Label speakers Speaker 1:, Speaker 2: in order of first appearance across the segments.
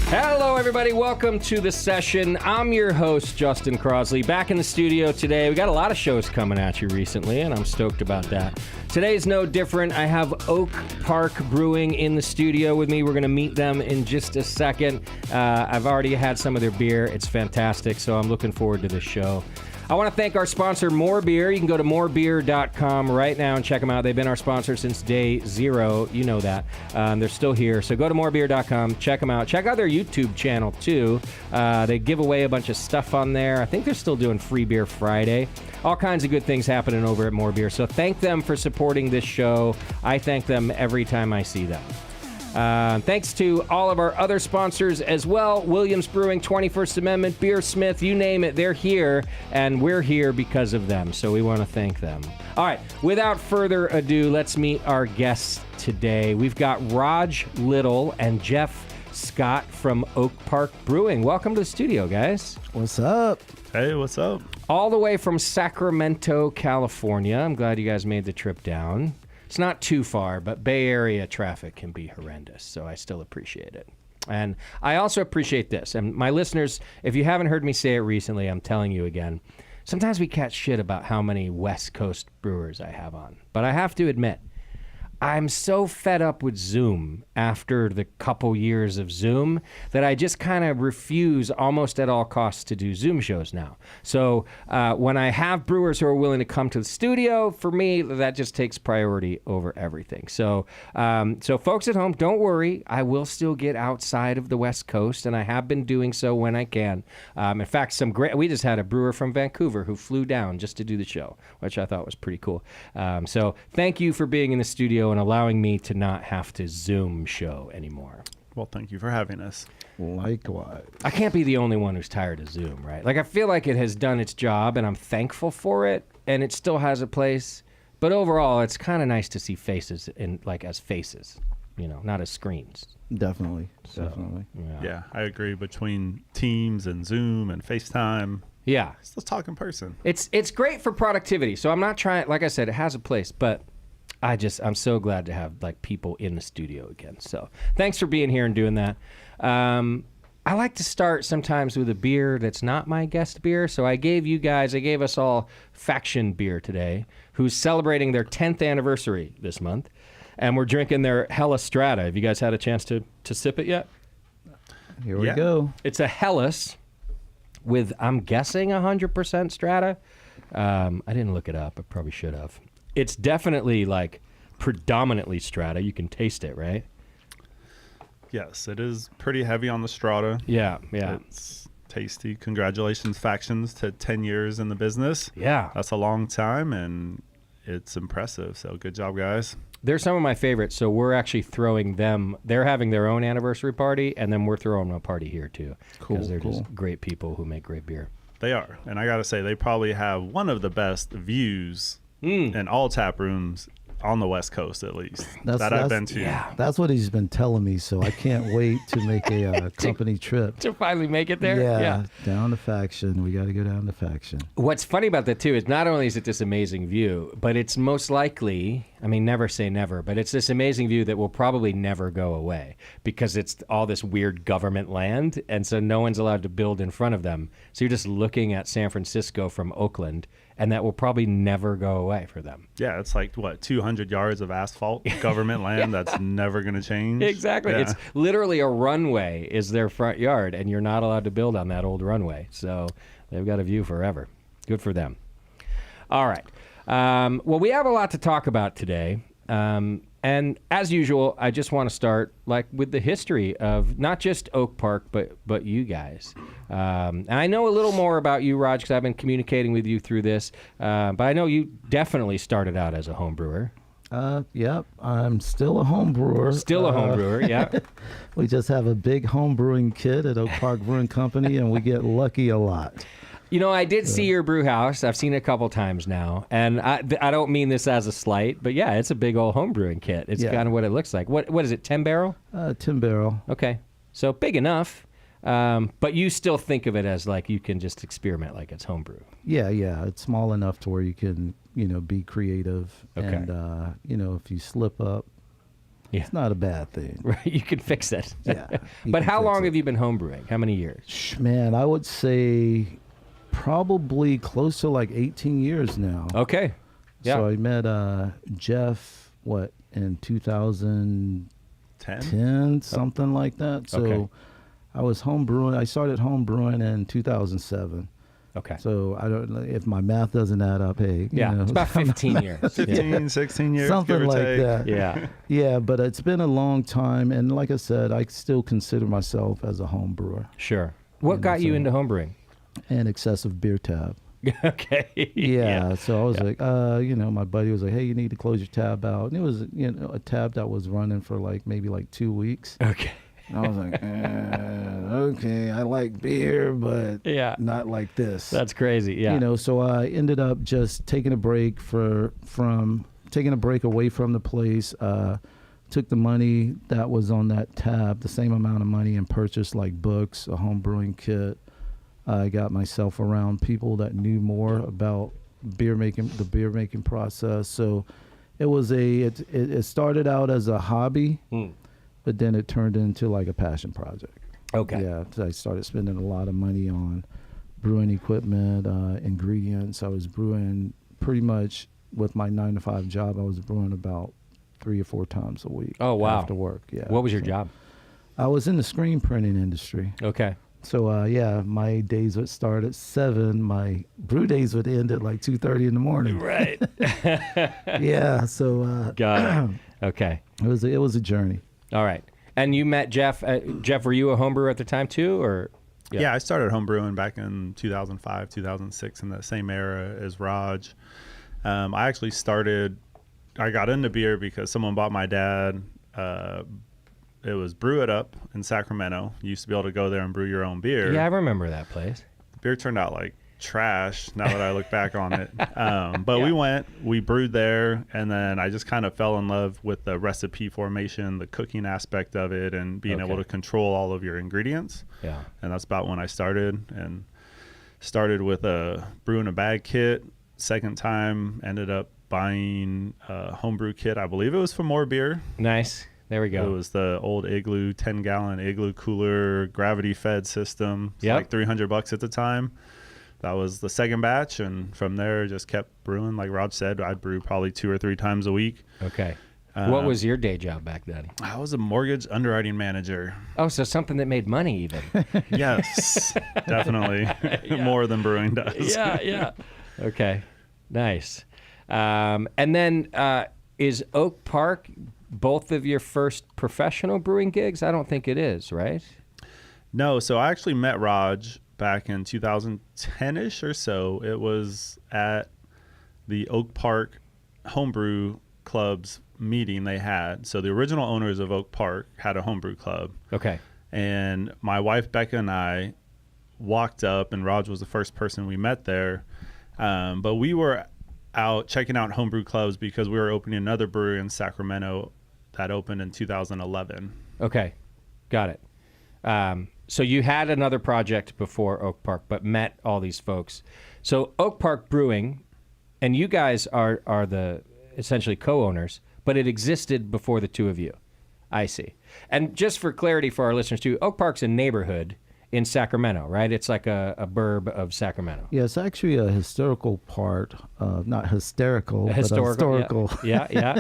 Speaker 1: Hello, everybody. Welcome to the session. I'm your host, Justin Crosley, back in the studio today. We got a lot of shows coming at you recently, and I'm stoked about that. Today's no different. I have Oak Park Brewing in the studio with me. We're going to meet them in just a second. I've already had some of their beer. It's fantastic, so I'm looking forward to this show. I want to thank our sponsor, More Beer. You can go to morebeer.com right now and check them out. They've been our sponsor since day zero. You know that. They're still here. So go to morebeer.com, check them out. Check out their YouTube channel, too. They give away a bunch of stuff on there. I think they're still doing Free Beer Friday. All kinds of good things happening over at More Beer. So thank them for supporting this show. I thank them every time I see them. Thanks to all of our other sponsors as well. Williams Brewing, 21st Amendment, Beersmith, you name it, they're here, and we're here because of them, so we want to thank them. All right, without further ado, let's meet our guests today. We've got Raj Little and Jeff Scott from Oak Park Brewing. Welcome to the studio, guys.
Speaker 2: What's up?
Speaker 3: Hey, what's up?
Speaker 1: All the way from Sacramento, California. I'm glad you guys made the trip down. It's not too far, but Bay Area traffic can be horrendous, so I still appreciate it. And I also appreciate this. And my listeners, if you haven't heard me say it recently, I'm telling you again, sometimes we catch shit about how many West Coast brewers I have on. But I have to admit, I'm so fed up with Zoom after the couple years of Zoom that I just kind of refuse almost at all costs to do Zoom shows now. So when I have brewers who are willing to come to the studio, for me, that just takes priority over everything. So folks at home, don't worry. I will still get outside of the West Coast, and I have been doing so when I can. In fact, we just had a brewer from Vancouver who flew down just to do the show, which I thought was pretty cool. So thank you for being in the studio and allowing me to not have to Zoom show anymore.
Speaker 3: Well, thank you for having us.
Speaker 2: Likewise.
Speaker 1: I can't be the only one who's tired of Zoom, right? Like, I feel like it has done its job, and I'm thankful for it, and it still has a place. But overall, it's kind of nice to see faces as faces, not as screens.
Speaker 2: Definitely.
Speaker 3: Yeah, I agree. Between Teams and Zoom and FaceTime.
Speaker 1: Yeah.
Speaker 3: Let's talk in person.
Speaker 1: It's great for productivity. So I'm not trying, like I said, it has a place, but I'm so glad to have people in the studio again. So thanks for being here and doing that. I like to start sometimes with a beer that's not my guest beer. So I gave us all Faction Beer today, who's celebrating their 10th anniversary this month. And we're drinking their Hella Strata. Have you guys had a chance to sip it yet?
Speaker 2: Here we go.
Speaker 1: It's a Hellas with, I'm guessing, 100% Strata. I didn't look it up. I probably should have. It's definitely predominantly Strata. You can taste it, right?
Speaker 3: Yes, it is pretty heavy on the Strata.
Speaker 1: Yeah.
Speaker 3: It's tasty. Congratulations, Factions, to 10 years in the business.
Speaker 1: Yeah.
Speaker 3: That's a long time, and it's impressive. So good job, guys.
Speaker 1: They're some of my favorites, so we're actually throwing them. They're having their own anniversary party, and then we're throwing a party here, too.
Speaker 2: Cool,
Speaker 1: because they're just great people who make great beer.
Speaker 3: They are. And I got to say, they probably have one of the best views in all tap rooms on the West Coast, at least, that I've been to.
Speaker 1: Yeah.
Speaker 2: That's what he's been telling me, so I can't wait to make a company trip.
Speaker 1: To finally make it there?
Speaker 2: Yeah, down to Faction. We got to go down to Faction.
Speaker 1: What's funny about that, too, is not only is it this amazing view, but it's most likely, never say never, but it's this amazing view that will probably never go away because it's all this weird government land, and so no one's allowed to build in front of them. So you're just looking at San Francisco from Oakland, and that will probably never go away for them.
Speaker 3: Yeah, it's 200 yards of asphalt, government land that's never going to change.
Speaker 1: Exactly.
Speaker 3: Yeah.
Speaker 1: It's literally a runway is their front yard, and you're not allowed to build on that old runway. So they've got a view forever. Good for them. All right. Well, we have a lot to talk about today. And as usual, I just want to start with the history of not just Oak Park, but you guys. And I know a little more about you, Raj, because I've been communicating with you through this. But I know you definitely started out as a home brewer.
Speaker 2: Yep, I'm still a home brewer.
Speaker 1: Still a home brewer, yeah.
Speaker 2: We just have a big home brewing kit at Oak Park Brewing Company, and we get lucky a lot.
Speaker 1: I did see your brew house. I've seen it a couple times now. And I don't mean this as a slight, but yeah, it's a big old home brewing kit. It's kind of what it looks like. What is it, 10 barrel?
Speaker 2: 10 barrel.
Speaker 1: Okay. So big enough. But you still think of it as you can just experiment like it's homebrew.
Speaker 2: Yeah. It's small enough to where you can, be creative.
Speaker 1: Okay.
Speaker 2: And, if you slip up,
Speaker 1: Yeah.
Speaker 2: It's not a bad thing.
Speaker 1: Right, you can fix it.
Speaker 2: Yeah.
Speaker 1: But how long have you been homebrewing? How many years?
Speaker 2: Man, I would say probably close to like 18 years now.
Speaker 1: Okay. Yeah.
Speaker 2: So I met Jeff, in 2010, something like that. So
Speaker 1: Okay.
Speaker 2: I was homebrewing. I started homebrewing in 2007.
Speaker 1: Okay.
Speaker 2: So I don't know if my math doesn't add up. Hey,
Speaker 1: It's about 15 years.
Speaker 3: 15, 16 years,
Speaker 2: something
Speaker 3: give or
Speaker 2: like
Speaker 3: take.
Speaker 2: that.
Speaker 1: Yeah.
Speaker 2: Yeah, but it's been a long time, and like I said, I still consider myself as a home brewer.
Speaker 1: Sure. What got you into homebrewing?
Speaker 2: And excessive beer tab.
Speaker 1: Okay.
Speaker 2: Yeah, so I was like, my buddy was like, hey, you need to close your tab out. And it was, a tab that was running for maybe 2 weeks.
Speaker 1: Okay.
Speaker 2: And I was like, okay, I like beer, but not like this.
Speaker 1: That's crazy. Yeah.
Speaker 2: So I ended up just taking a break from taking a break away from the place. Took the money that was on that tab, the same amount of money, and purchased books, a home brewing kit. I got myself around people that knew more about the beer making process. So it was it started out as a hobby, but then it turned into a passion project.
Speaker 1: Okay.
Speaker 2: Yeah, so I started spending a lot of money on brewing equipment, ingredients. I was brewing pretty much with my 9-to-5 job. I was brewing about 3 or 4 times a week.
Speaker 1: Oh, wow.
Speaker 2: After work. Yeah.
Speaker 1: What was your job?
Speaker 2: I was in the screen printing industry.
Speaker 1: Okay.
Speaker 2: So my days would start at 7. My brew days would end at 2:30 in the morning.
Speaker 1: Right.
Speaker 2: Yeah. So
Speaker 1: Got it. Okay.
Speaker 2: it was a journey.
Speaker 1: All right. And you met Jeff. Jeff, were you a homebrewer at the time too, or?
Speaker 3: Yeah, I started homebrewing back in 2005, 2006, in that same era as Raj. I actually I got into beer because someone bought my dad. It was Brew It Up in Sacramento. You used to be able to go there and brew your own beer.
Speaker 1: Yeah, I remember that place.
Speaker 3: Beer turned out like trash now that I look back on it. But we brewed there, and then I just kind of fell in love with the recipe formation, the cooking aspect of it, and being able to control all of your ingredients.
Speaker 1: Yeah.
Speaker 3: And that's about when I started with a brew in a bag kit. Second time, ended up buying a homebrew kit. I believe it was for more beer.
Speaker 1: Nice. There we go.
Speaker 3: It was the old Igloo 10-gallon Igloo cooler gravity fed system. It's like $300 at the time. That was the second batch, and from there just kept brewing. Like Raj said, I'd brew probably 2 or 3 times a week.
Speaker 1: Okay. What was your day job back then?
Speaker 3: I was a mortgage underwriting manager.
Speaker 1: Oh, so something that made money even.
Speaker 3: Yes, definitely. More than brewing does.
Speaker 1: Yeah. Okay. Nice. And then is Oak Park both of your first professional brewing gigs? I don't think it is, right?
Speaker 3: No, so I actually met Raj back in 2010-ish or so. It was at the Oak Park Homebrew Club's meeting they had. So the original owners of Oak Park had a homebrew club.
Speaker 1: Okay.
Speaker 3: And my wife, Becca, and I walked up, and Raj was the first person we met there. But we were out checking out homebrew clubs because we were opening another brewery in Sacramento that opened in 2011.
Speaker 1: Okay. Got it. So you had another project before Oak Park, but met all these folks. So Oak Park Brewing, and you guys are the essentially co-owners, but it existed before the two of you. I see. And just for clarity for our listeners too, Oak Park's a neighborhood in Sacramento, right? It's like a burb of Sacramento.
Speaker 2: Yeah, it's actually a historical part, not hysterical, but historical.
Speaker 1: Yeah.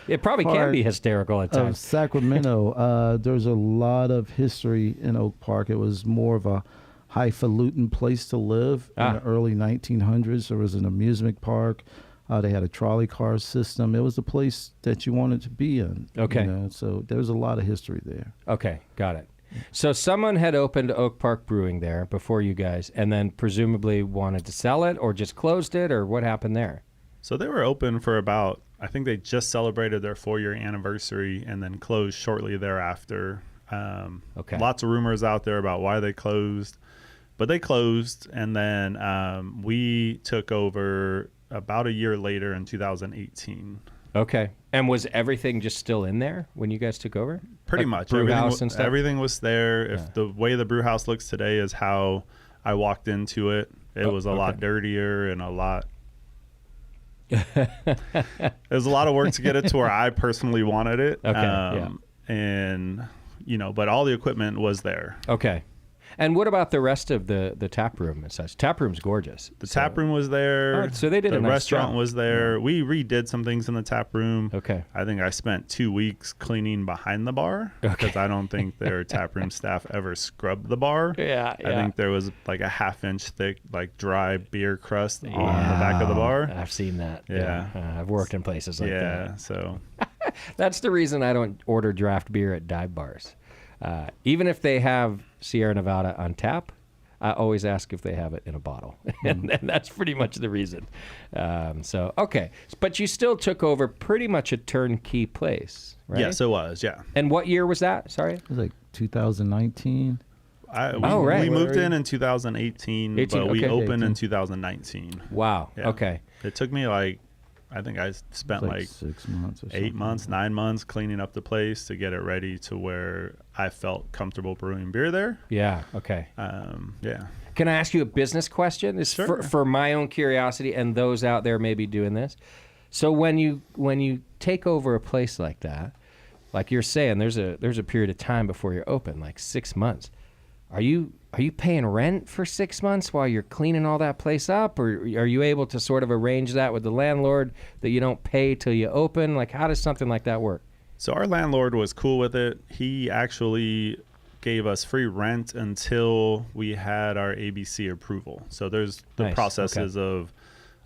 Speaker 1: It probably can be hysterical at times.
Speaker 2: Of Sacramento, there's a lot of history in Oak Park. It was more of a highfalutin place to live in the early 1900s. There was an amusement park. They had a trolley car system. It was a place that you wanted to be in.
Speaker 1: Okay.
Speaker 2: So there's a lot of history there.
Speaker 1: Okay, got it. So someone had opened Oak Park Brewing there before you guys, and then presumably wanted to sell it or just closed it, or what happened there?
Speaker 3: So they were open for about, I think they just celebrated their 4-year anniversary and then closed shortly thereafter.
Speaker 1: Okay.
Speaker 3: Lots of rumors out there about why they closed, but they closed, and then we took over about a year later in 2018.
Speaker 1: Okay. And was everything just still in there when you guys took over?
Speaker 3: Pretty
Speaker 1: like
Speaker 3: much.
Speaker 1: Brew house and stuff?
Speaker 3: Everything was there. If the way the brew house looks today is how I walked into it, it was a lot dirtier and a lot It was a lot of work to get it to where I personally wanted it.
Speaker 1: Okay,
Speaker 3: And, but all the equipment was there.
Speaker 1: Okay. And what about the rest of the tap room and such? Tap room's gorgeous.
Speaker 3: The tap room was there.
Speaker 1: Oh, so they did a
Speaker 3: the
Speaker 1: nice
Speaker 3: restaurant
Speaker 1: job.
Speaker 3: was there. We redid some things in the tap room.
Speaker 1: Okay.
Speaker 3: I think I spent 2 weeks cleaning behind the bar because I don't think their tap room staff ever scrubbed the bar.
Speaker 1: Yeah,
Speaker 3: I think there was like a 1/2 inch thick, like dry beer crust on the back of the bar.
Speaker 1: I've seen that.
Speaker 3: Yeah.
Speaker 1: I've worked in places like that.
Speaker 3: Yeah, so
Speaker 1: That's the reason I don't order draft beer at dive bars. Even if they have Sierra Nevada on tap, I always ask if they have it in a bottle. And that's pretty much the reason. Okay. But you still took over pretty much a turnkey place, right?
Speaker 3: yes, it was. Yeah.
Speaker 1: And what year was that? Sorry?
Speaker 2: It was like 2019.
Speaker 1: Right.
Speaker 3: We moved in 2018, but we
Speaker 1: okay.
Speaker 3: opened in
Speaker 2: 18.
Speaker 3: 2019.
Speaker 1: Wow.
Speaker 3: Yeah.
Speaker 1: Okay.
Speaker 3: It took me I think I spent
Speaker 2: Like
Speaker 3: like
Speaker 2: 6 months or
Speaker 3: 8 months, 9 months cleaning up the place to get it ready to where I felt comfortable brewing beer there.
Speaker 1: Yeah. Okay.
Speaker 3: Yeah.
Speaker 1: Can I ask you a business question? This
Speaker 3: Sure.
Speaker 1: for my own curiosity and those out there maybe doing this. So when you take over a place like that, like you're saying, there's a period of time before you're open, like 6 months. Are you paying rent for 6 months while you're cleaning all that place up, or are you able to sort of arrange that with the landlord that you don't pay till you open? Like, how does something like that work?
Speaker 3: So our landlord was cool with it. He actually gave us free rent until we had our ABC approval. So there's the
Speaker 1: Nice.
Speaker 3: processes of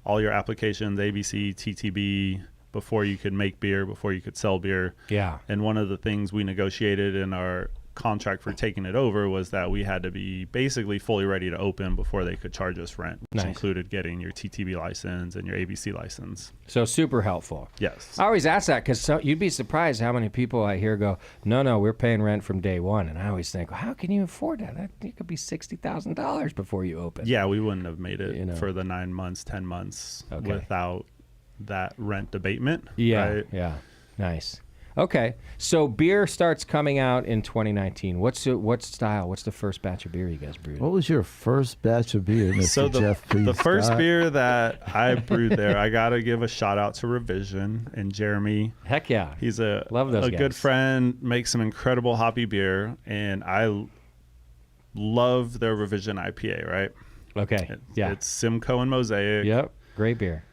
Speaker 3: all your applications, ABC, TTB, before you could make beer, before you could sell beer.
Speaker 1: Yeah.
Speaker 3: And one of the things we negotiated in our contract for taking it over was that we had to be basically fully ready to open before they could charge us rent, which
Speaker 1: Nice.
Speaker 3: included getting your TTB license and your ABC license.
Speaker 1: So super helpful.
Speaker 3: Yes.
Speaker 1: I always ask that because you'd be surprised how many people I hear go, no, we're paying rent from day one. And I always think, well, how can you afford that? It could be $60,000 before you open.
Speaker 3: Yeah, we wouldn't have made it for the 9 months, 10 months without that rent abatement.
Speaker 1: Yeah,
Speaker 3: Right?
Speaker 1: yeah. Nice. Okay, so beer starts coming out in 2019. What style? What's the first batch of beer you guys brewed?
Speaker 2: What was your first batch of beer, Mr.
Speaker 3: So
Speaker 2: Jeff?
Speaker 3: the
Speaker 2: Please,
Speaker 3: first
Speaker 2: Scott?
Speaker 3: beer that I brewed there, I gotta give a shout out to Revision and Jeremy.
Speaker 1: Heck yeah.
Speaker 3: He's a
Speaker 1: Love those guys.
Speaker 3: good friend, makes some incredible hoppy beer, and I love their Revision IPA. Right?
Speaker 1: Okay. Yeah.
Speaker 3: It's Simcoe and Mosaic.
Speaker 1: Yep. Great beer.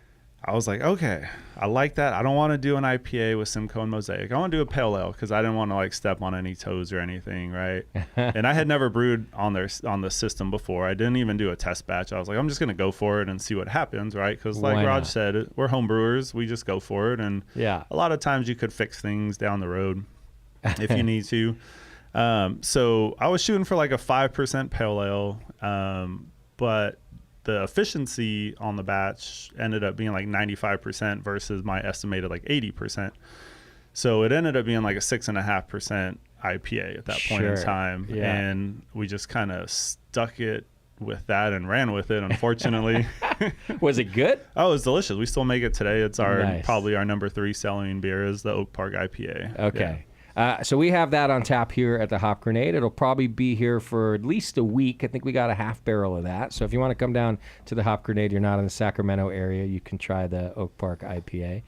Speaker 3: I was like, okay, I like that. I don't want to do an IPA with Simcoe and Mosaic. I want to do a pale ale because I didn't want to like step on any toes or anything, right? And I had never brewed on the system before. I didn't even do a test batch. I was like, I'm just gonna go for it and see what happens, right? Because like
Speaker 1: Why
Speaker 3: Raj
Speaker 1: not?
Speaker 3: said, we're home brewers. We just go for it, and
Speaker 1: Yeah.
Speaker 3: a lot of times you could fix things down the road if you need to. So I was shooting for like a 5% pale ale, but the efficiency on the batch ended up being like 95% versus my estimated like 80%. So it ended up being like a 6.5% IPA at that point in
Speaker 1: Sure.
Speaker 3: time.
Speaker 1: Yeah.
Speaker 3: And we just kind of stuck it with that and ran with it, unfortunately.
Speaker 1: Was it good?
Speaker 3: Oh, it was delicious. We still make it today. It's
Speaker 1: Nice.
Speaker 3: probably our number 3 selling beer is the Oak Park IPA.
Speaker 1: Okay. So we have that on tap here at the Hop Grenade. It'll probably be here for at least a week. I think we got a half barrel of that. So if you want to come down to the Hop Grenade, you're not in the Sacramento area, you can try the Oak Park IPA.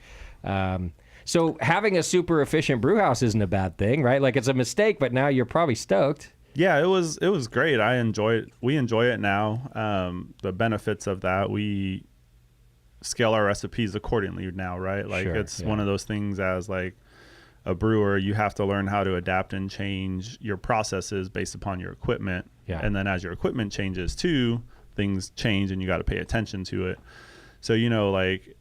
Speaker 1: So having a super efficient brew house isn't a bad thing, right? Like it's a mistake, but now you're probably stoked.
Speaker 3: Yeah, it was great. I enjoy it. We enjoy it now. The benefits of that, we scale our recipes accordingly now, right? Like
Speaker 1: Sure,
Speaker 3: it's
Speaker 1: yeah.
Speaker 3: one of those things as like a brewer, you have to learn how to adapt and change your processes based upon your equipment.
Speaker 1: Yeah.
Speaker 3: And then as your equipment changes too, things change and you got to pay attention to it. So, like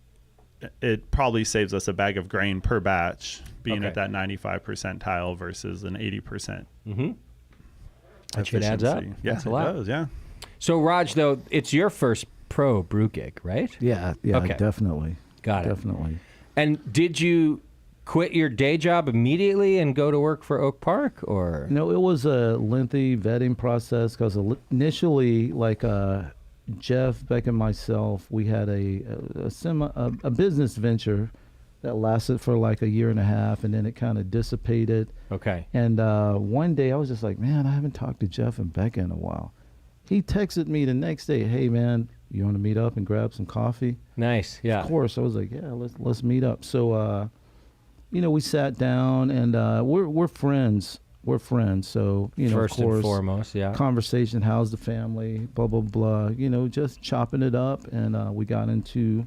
Speaker 3: it probably saves us a bag of grain per batch being at that 95 percentile versus an 80%.
Speaker 1: Mm-hmm. That shit adds up.
Speaker 3: efficiency. Yeah,
Speaker 1: That's a lot.
Speaker 3: it does, yeah.
Speaker 1: So Raj, though, it's your first pro brew gig, right?
Speaker 2: Yeah,
Speaker 1: Okay.
Speaker 2: definitely.
Speaker 1: Got it.
Speaker 2: Definitely.
Speaker 1: And did you quit your day job immediately and go to work for Oak Park, or?
Speaker 2: No, it was a lengthy vetting process because initially, like Jeff, Beck, and myself, we had a business venture that lasted for like a year and a half, and then it kind of dissipated.
Speaker 1: Okay.
Speaker 2: And one day I was just like, man, I haven't talked to Jeff and Becca in a while. He texted me the next day, hey, man, you want to meet up and grab some coffee?
Speaker 1: Nice. Yeah.
Speaker 2: Of course. I was like, yeah, let's meet up. So, we sat down, and we're friends. We're friends. So,
Speaker 1: First
Speaker 2: of course,
Speaker 1: and foremost, yeah.
Speaker 2: conversation, how's the family, blah, blah, blah, just chopping it up. And we got into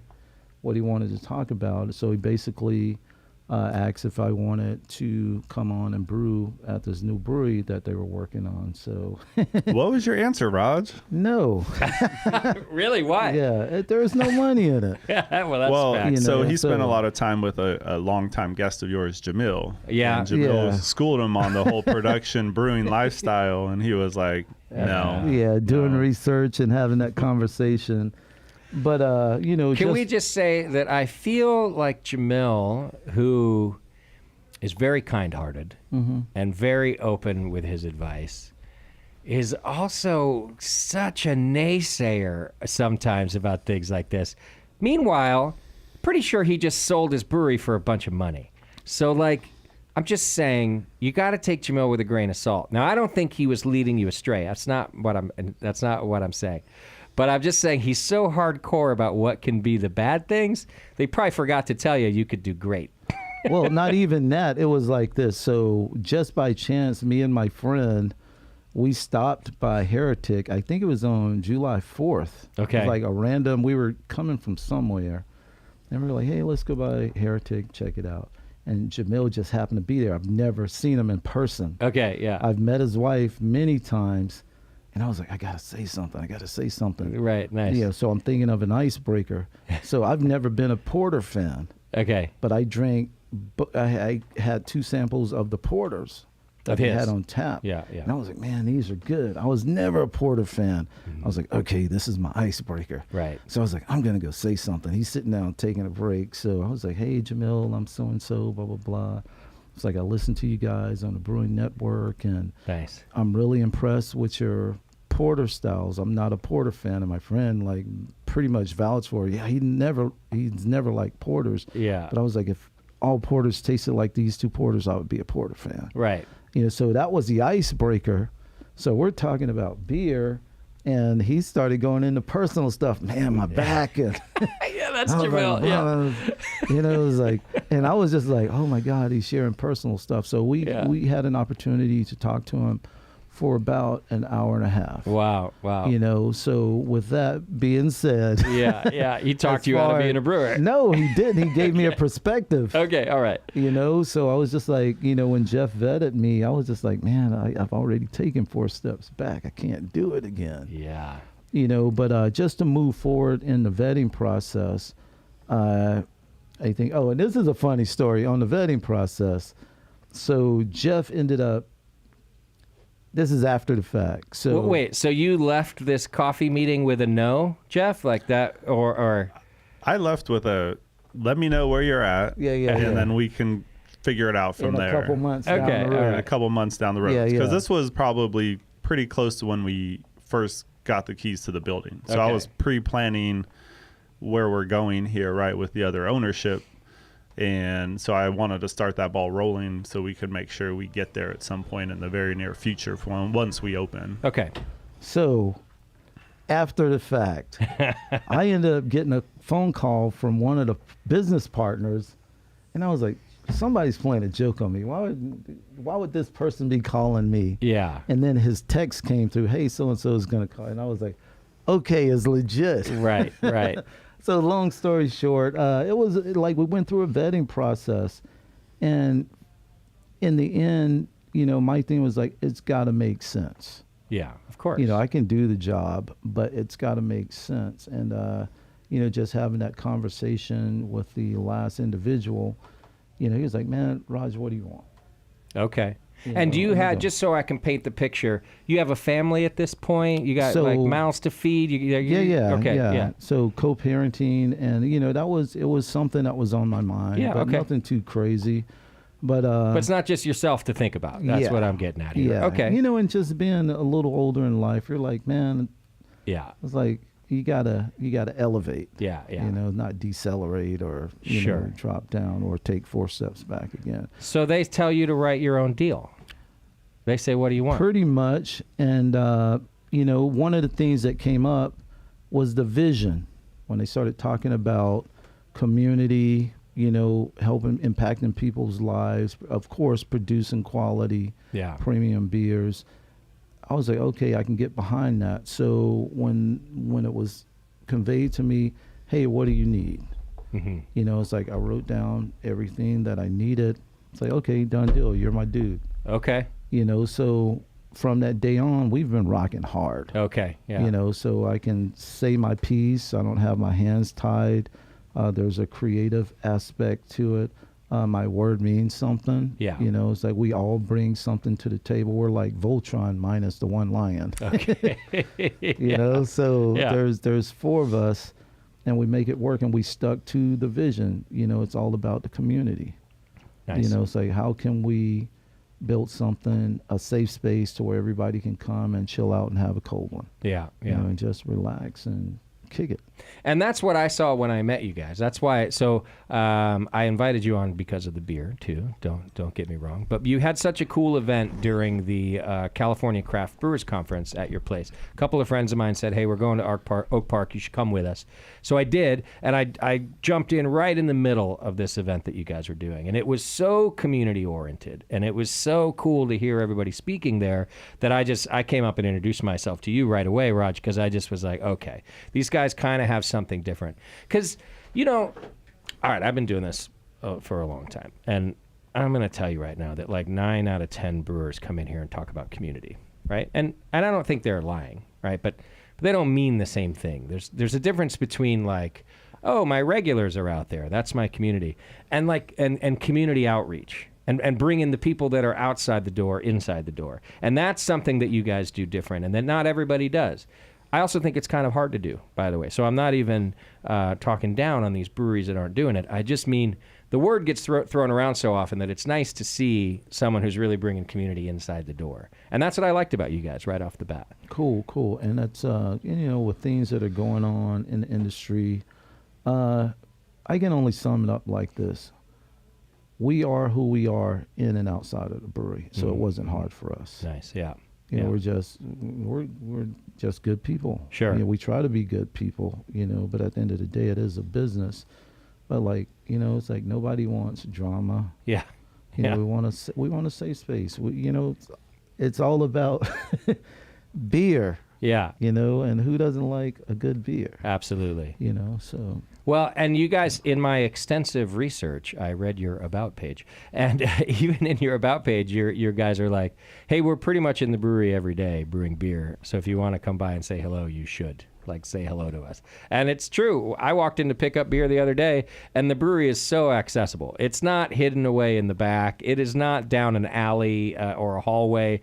Speaker 2: what he wanted to talk about. So he basically asked if I wanted to come on and brew at this new brewery that they were working on. So
Speaker 3: What was your answer, Raj?
Speaker 2: no.
Speaker 1: Really? Why?
Speaker 2: Yeah, there's no money in it.
Speaker 1: Well, that's fact.
Speaker 3: So he
Speaker 2: so-
Speaker 3: spent a lot of time with a longtime guest of yours, Jamil.
Speaker 1: Yeah.
Speaker 3: And Jamil
Speaker 2: Yeah.
Speaker 3: schooled him on the whole production brewing lifestyle, and he was like, no.
Speaker 2: Yeah, doing
Speaker 3: no.
Speaker 2: research and having that conversation. But,
Speaker 1: Can we just say that I feel like Jamil, who is very kind-hearted and very open with his advice, is also such a naysayer sometimes about things like this. Meanwhile, pretty sure he just sold his brewery for a bunch of money. So, I'm just saying, you got to take Jamil with a grain of salt. Now, I don't think he was leading you astray. That's not what I'm saying. But I'm just saying he's so hardcore about what can be the bad things, they probably forgot to tell you could do great.
Speaker 2: Well, not even that. It was like this. So just by chance, me and my friend, we stopped by Heretic. I think it was on July 4th.
Speaker 1: Okay.
Speaker 2: It was like a random, we were coming from somewhere. And we were like, hey, let's go by Heretic, check it out. And Jamil just happened to be there. I've never seen him in person.
Speaker 1: Okay, yeah.
Speaker 2: I've met his wife many times. And I was like, I got to say something.
Speaker 1: Right, nice.
Speaker 2: Yeah, so I'm thinking of an icebreaker. So I've never been a porter fan,
Speaker 1: Okay.
Speaker 2: but I had 2 samples of the porters that
Speaker 1: Of
Speaker 2: they
Speaker 1: his.
Speaker 2: had on tap.
Speaker 1: Yeah, yeah.
Speaker 2: And I was like, man, these are good. I was never a porter fan. I was like, okay, this is my icebreaker.
Speaker 1: Right.
Speaker 2: So I was like, I'm going to go say something. He's sitting down taking a break. So I was like, hey, Jamil, I'm so-and-so, blah, blah, blah. It's like, I listen to you guys on the Brewing Network, and
Speaker 1: Nice.
Speaker 2: I'm really impressed with your porter styles. I'm not a porter fan, and my friend pretty much vouched for it. Yeah, he's never liked porters.
Speaker 1: Yeah.
Speaker 2: But I was like, if all porters tasted like these 2 porters, I would be a porter fan.
Speaker 1: Right.
Speaker 2: So that was the icebreaker. So we're talking about beer, and he started going into personal stuff. Man, my back. And
Speaker 1: Yeah, that's
Speaker 2: I was
Speaker 1: Jamil.
Speaker 2: like,
Speaker 1: Yeah.
Speaker 2: it was like, and I was just like, oh my God, he's sharing personal stuff. So we had an opportunity to talk to him for about an hour and a half.
Speaker 1: Wow.
Speaker 2: So with that being said,
Speaker 1: Yeah. He talked you out of being a brewer.
Speaker 2: No, he didn't. He gave me a perspective.
Speaker 1: Okay, all right.
Speaker 2: So I was just like, when Jeff vetted me, I was just like, man, I've already taken 4 steps back. I can't do it again.
Speaker 1: Yeah.
Speaker 2: But just to move forward in the vetting process, I think, and this is a funny story on the vetting process. So Jeff ended up, this is after the fact. So
Speaker 1: Wait, so you left this coffee meeting with a no, Jeff? Like that, or
Speaker 3: I left with let me know where you're at.
Speaker 2: Yeah.
Speaker 3: And then we can figure it out from
Speaker 2: in
Speaker 3: there.
Speaker 2: a couple months
Speaker 1: Okay,
Speaker 2: down the
Speaker 1: all
Speaker 2: road.
Speaker 1: right.
Speaker 3: A couple months down the road.
Speaker 2: Yeah,
Speaker 3: Because
Speaker 2: yeah.
Speaker 3: this was probably pretty close to when we first got the keys to the building. So I
Speaker 1: Okay.
Speaker 3: was pre-planning where we're going here, right, with the other ownership. And so I wanted to start that ball rolling so we could make sure we get there at some point in the very near future once we open.
Speaker 1: okay.
Speaker 2: So after the fact, I ended up getting a phone call from one of the business partners, and I was like, somebody's playing a joke on me. Why would this person be calling me?
Speaker 1: Yeah.
Speaker 2: And then his text came through, hey, so-and-so is going to call. And I was like, okay, it's legit.
Speaker 1: Right.
Speaker 2: So long story short, it was like we went through a vetting process. And in the end, my thing was like, it's got to make sense.
Speaker 1: Yeah, of course.
Speaker 2: I can do the job, but it's got to make sense. And, just having that conversation with the last individual, he was like, man, Raj, what do you want?
Speaker 1: Okay. And do you have, just so I can paint the picture, you have a family at this point? You got mouths to feed?
Speaker 2: Yeah.
Speaker 1: Okay, yeah.
Speaker 2: So co-parenting, and it was something that was on my mind.
Speaker 1: Yeah,
Speaker 2: but
Speaker 1: okay.
Speaker 2: nothing too crazy. But
Speaker 1: it's not just yourself to think about. That's what I'm getting at here.
Speaker 2: Yeah.
Speaker 1: Okay.
Speaker 2: And just being a little older in life, you're like, man,
Speaker 1: Yeah.
Speaker 2: it's like you gotta elevate.
Speaker 1: Yeah.
Speaker 2: Not decelerate or
Speaker 1: Sure.
Speaker 2: drop down or take 4 steps back again.
Speaker 1: So they tell you to write your own deal. They say, what do you want?
Speaker 2: Pretty much. And, one of the things that came up was the vision when they started talking about community, helping, impacting people's lives, of course, producing quality premium beers. I was like, okay, I can get behind that. So when it was conveyed to me, hey, what do you need? It's like I wrote down everything that I needed. It's like, okay, done deal. You're my dude.
Speaker 1: Okay.
Speaker 2: So from that day on, we've been rocking hard.
Speaker 1: Okay. Yeah.
Speaker 2: So I can say my piece. I don't have my hands tied. There's a creative aspect to it. My word means something.
Speaker 1: Yeah.
Speaker 2: It's like we all bring something to the table. We're like Voltron minus the one lion.
Speaker 1: Okay.
Speaker 2: So there's four of us, and we make it work, and we stuck to the vision. It's all about the community.
Speaker 1: Nice.
Speaker 2: It's like, how can we build something, a safe space to where everybody can come and chill out and have a cold one.
Speaker 1: Yeah.
Speaker 2: And just relax and kick it.
Speaker 1: And that's what I saw when I met you guys. That's why. So I invited you on because of the beer too. Don't get me wrong. But you had such a cool event during the California Craft Brewers Conference at your place. A couple of friends of mine said, "Hey, we're going to Oak Park. You should come with us." So I did, and I jumped in right in the middle of this event that you guys were doing, and it was so community oriented, and it was so cool to hear everybody speaking there that I came up and introduced myself to you right away, Raj, because I just was like, okay, these guys kind of have something different. Because, all right, I've been doing this for a long time. And I'm going to tell you right now that like 9 out of 10 brewers come in here and talk about community, right? And I don't think they're lying, right? But they don't mean the same thing. There's a difference between like, oh, my regulars are out there. That's my community. And like, and community outreach. And bring in the people that are outside the door, inside the door. And that's something that you guys do different and that not everybody does. I also think it's kind of hard to do, by the way. So I'm not even talking down on these breweries that aren't doing it. I just mean the word gets thrown around so often that it's nice to see someone who's really bringing community inside the door. And that's what I liked about you guys right off the bat.
Speaker 2: Cool. And that's, with things that are going on in the industry, I can only sum it up like this. We are who we are in and outside of the brewery, so it wasn't hard for us.
Speaker 1: Nice, yeah.
Speaker 2: We're just good people.
Speaker 1: Sure.
Speaker 2: We try to be good people, but at the end of the day, it is a business. But like, it's like nobody wants drama.
Speaker 1: Yeah.
Speaker 2: We want a safe space. It's all about beer.
Speaker 1: Yeah.
Speaker 2: And who doesn't like a good beer?
Speaker 1: Absolutely.
Speaker 2: So.
Speaker 1: Well, and you guys, in my extensive research, I read your About page. And even in your About page, your guys are like, hey, we're pretty much in the brewery every day brewing beer. So if you want to come by and say hello, you should. Like, say hello to us. And it's true. I walked in to pick up beer the other day, and the brewery is so accessible. It's not hidden away in the back. It is not down an alley or a hallway.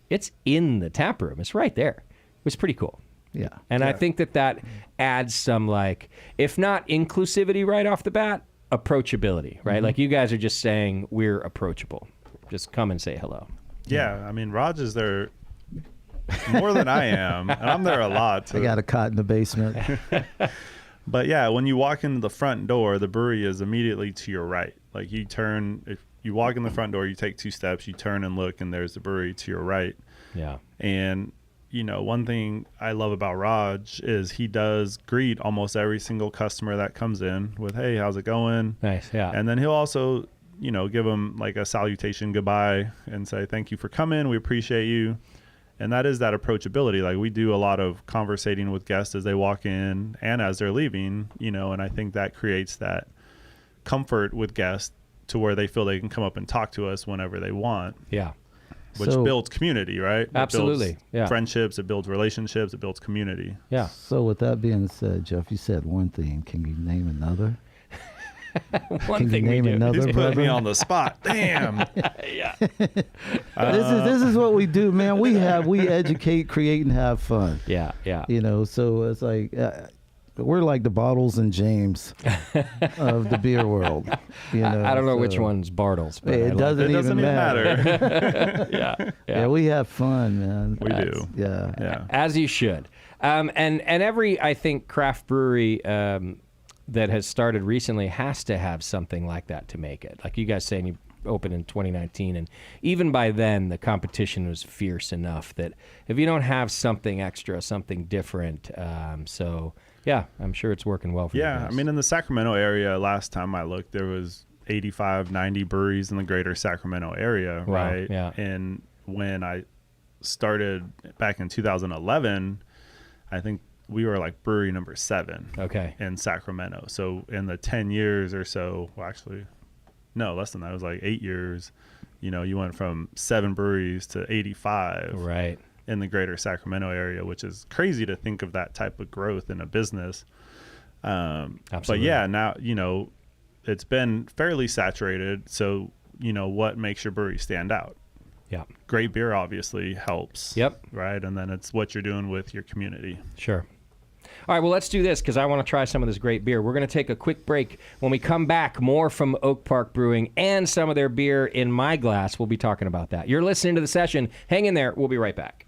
Speaker 1: It's in the tap room. It's right there. It was pretty cool.
Speaker 2: Yeah.
Speaker 1: And I think that adds some, like, if not inclusivity right off the bat, approachability, right? Like, you guys are just saying we're approachable. Just come and say hello.
Speaker 3: Yeah. I mean, Raj is there more than I am, and I'm there a lot.
Speaker 2: I got a cot in the basement.
Speaker 3: But yeah, when you walk into the front door, the brewery is immediately to your right. Like, you turn, if you walk in the front door, you take 2 steps, you turn and look, and there's the brewery to your right.
Speaker 1: Yeah.
Speaker 3: And one thing I love about Raj is he does greet almost every single customer that comes in with, hey, how's it going?
Speaker 1: Nice, yeah.
Speaker 3: And then he'll also, give them like a salutation goodbye and say, thank you for coming. We appreciate you. And that is that approachability. Like, we do a lot of conversating with guests as they walk in and as they're leaving, and I think that creates that comfort with guests to where they feel they can come up and talk to us whenever they want.
Speaker 1: Yeah.
Speaker 3: Which builds community, right?
Speaker 1: Absolutely.
Speaker 3: It builds friendships, it builds relationships, it builds community.
Speaker 1: Yeah.
Speaker 2: So with that being said, Jeff, you said one thing. Can you name another?
Speaker 1: One thing we do.
Speaker 3: He's putting me on the spot. Damn.
Speaker 1: Yeah.
Speaker 2: This is what we do, man. We educate, create, and have fun.
Speaker 1: Yeah.
Speaker 2: So it's like we're like the Bottles and James of the beer world.
Speaker 1: I don't know which one's Bartles, but
Speaker 2: it doesn't even
Speaker 3: matter.
Speaker 1: Yeah.
Speaker 2: We have fun, man.
Speaker 3: We do.
Speaker 2: Yeah.
Speaker 1: As you should. And every, I think, craft brewery that has started recently has to have something like that to make it. Like you guys saying, opened in 2019, and even by then, the competition was fierce enough that if you don't have something extra, something different, so yeah, I'm sure it's working well for you guys.
Speaker 3: I mean, in the Sacramento area, last time I looked, there was 85, 90 breweries in the greater Sacramento area,
Speaker 1: Wow,
Speaker 3: right?
Speaker 1: yeah.
Speaker 3: And when I started back in 2011, I think we were like brewery number 7 in Sacramento. So in the 10 years or so, well, actually, no, less than that. It was like 8 years. You know, you went from 7 breweries to 85
Speaker 1: Right.
Speaker 3: in the greater Sacramento area, which is crazy to think of that type of growth in a business. But yeah, now, you know, it's been fairly saturated. So, you know, what makes your brewery stand out?
Speaker 1: Yeah.
Speaker 3: Great beer obviously helps.
Speaker 1: Yep.
Speaker 3: Right. And then it's what you're doing with your community.
Speaker 1: Sure. All right, well, let's do this because I want to try some of this great beer. We're going to take a quick break. When we come back, more from Oak Park Brewing and some of their beer in my glass. We'll be talking about that. You're listening to The Session. Hang in there. We'll be right back.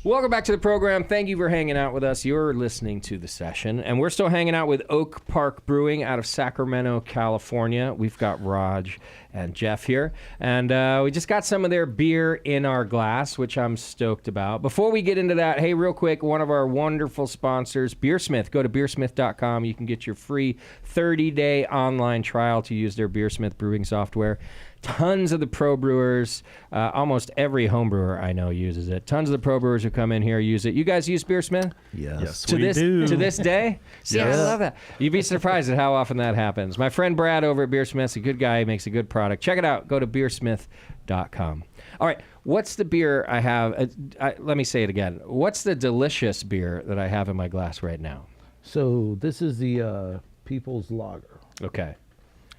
Speaker 1: Welcome back to the program. Thank you for hanging out with us. You're listening to The Session, and we're still hanging out with Oak Park Brewing out of Sacramento, California. We've got Raj and Jeff here, and we just got some of their beer in our glass, which I'm stoked about. Before we get into that, hey, real quick, one of our wonderful sponsors, Beersmith. Go to beersmith.com. You can get your free 30-day online trial to use their Beersmith brewing software. Tons of the pro brewers, almost every home brewer I know uses it. Tons of the pro brewers who come in here use it. You guys use Beersmith?
Speaker 3: Yes,
Speaker 1: To
Speaker 3: we
Speaker 1: this
Speaker 3: do.
Speaker 1: to this day? See, I
Speaker 3: Yes.
Speaker 1: love that. You'd be surprised at how often that happens. My friend Brad over at Beersmith's a good guy. He makes a good product. Check it out. Go to beersmith.com. All right, what's the beer I have? Let me say it again. What's the delicious beer that I have in my glass right now?
Speaker 2: So this is the People's Lager.
Speaker 1: Okay.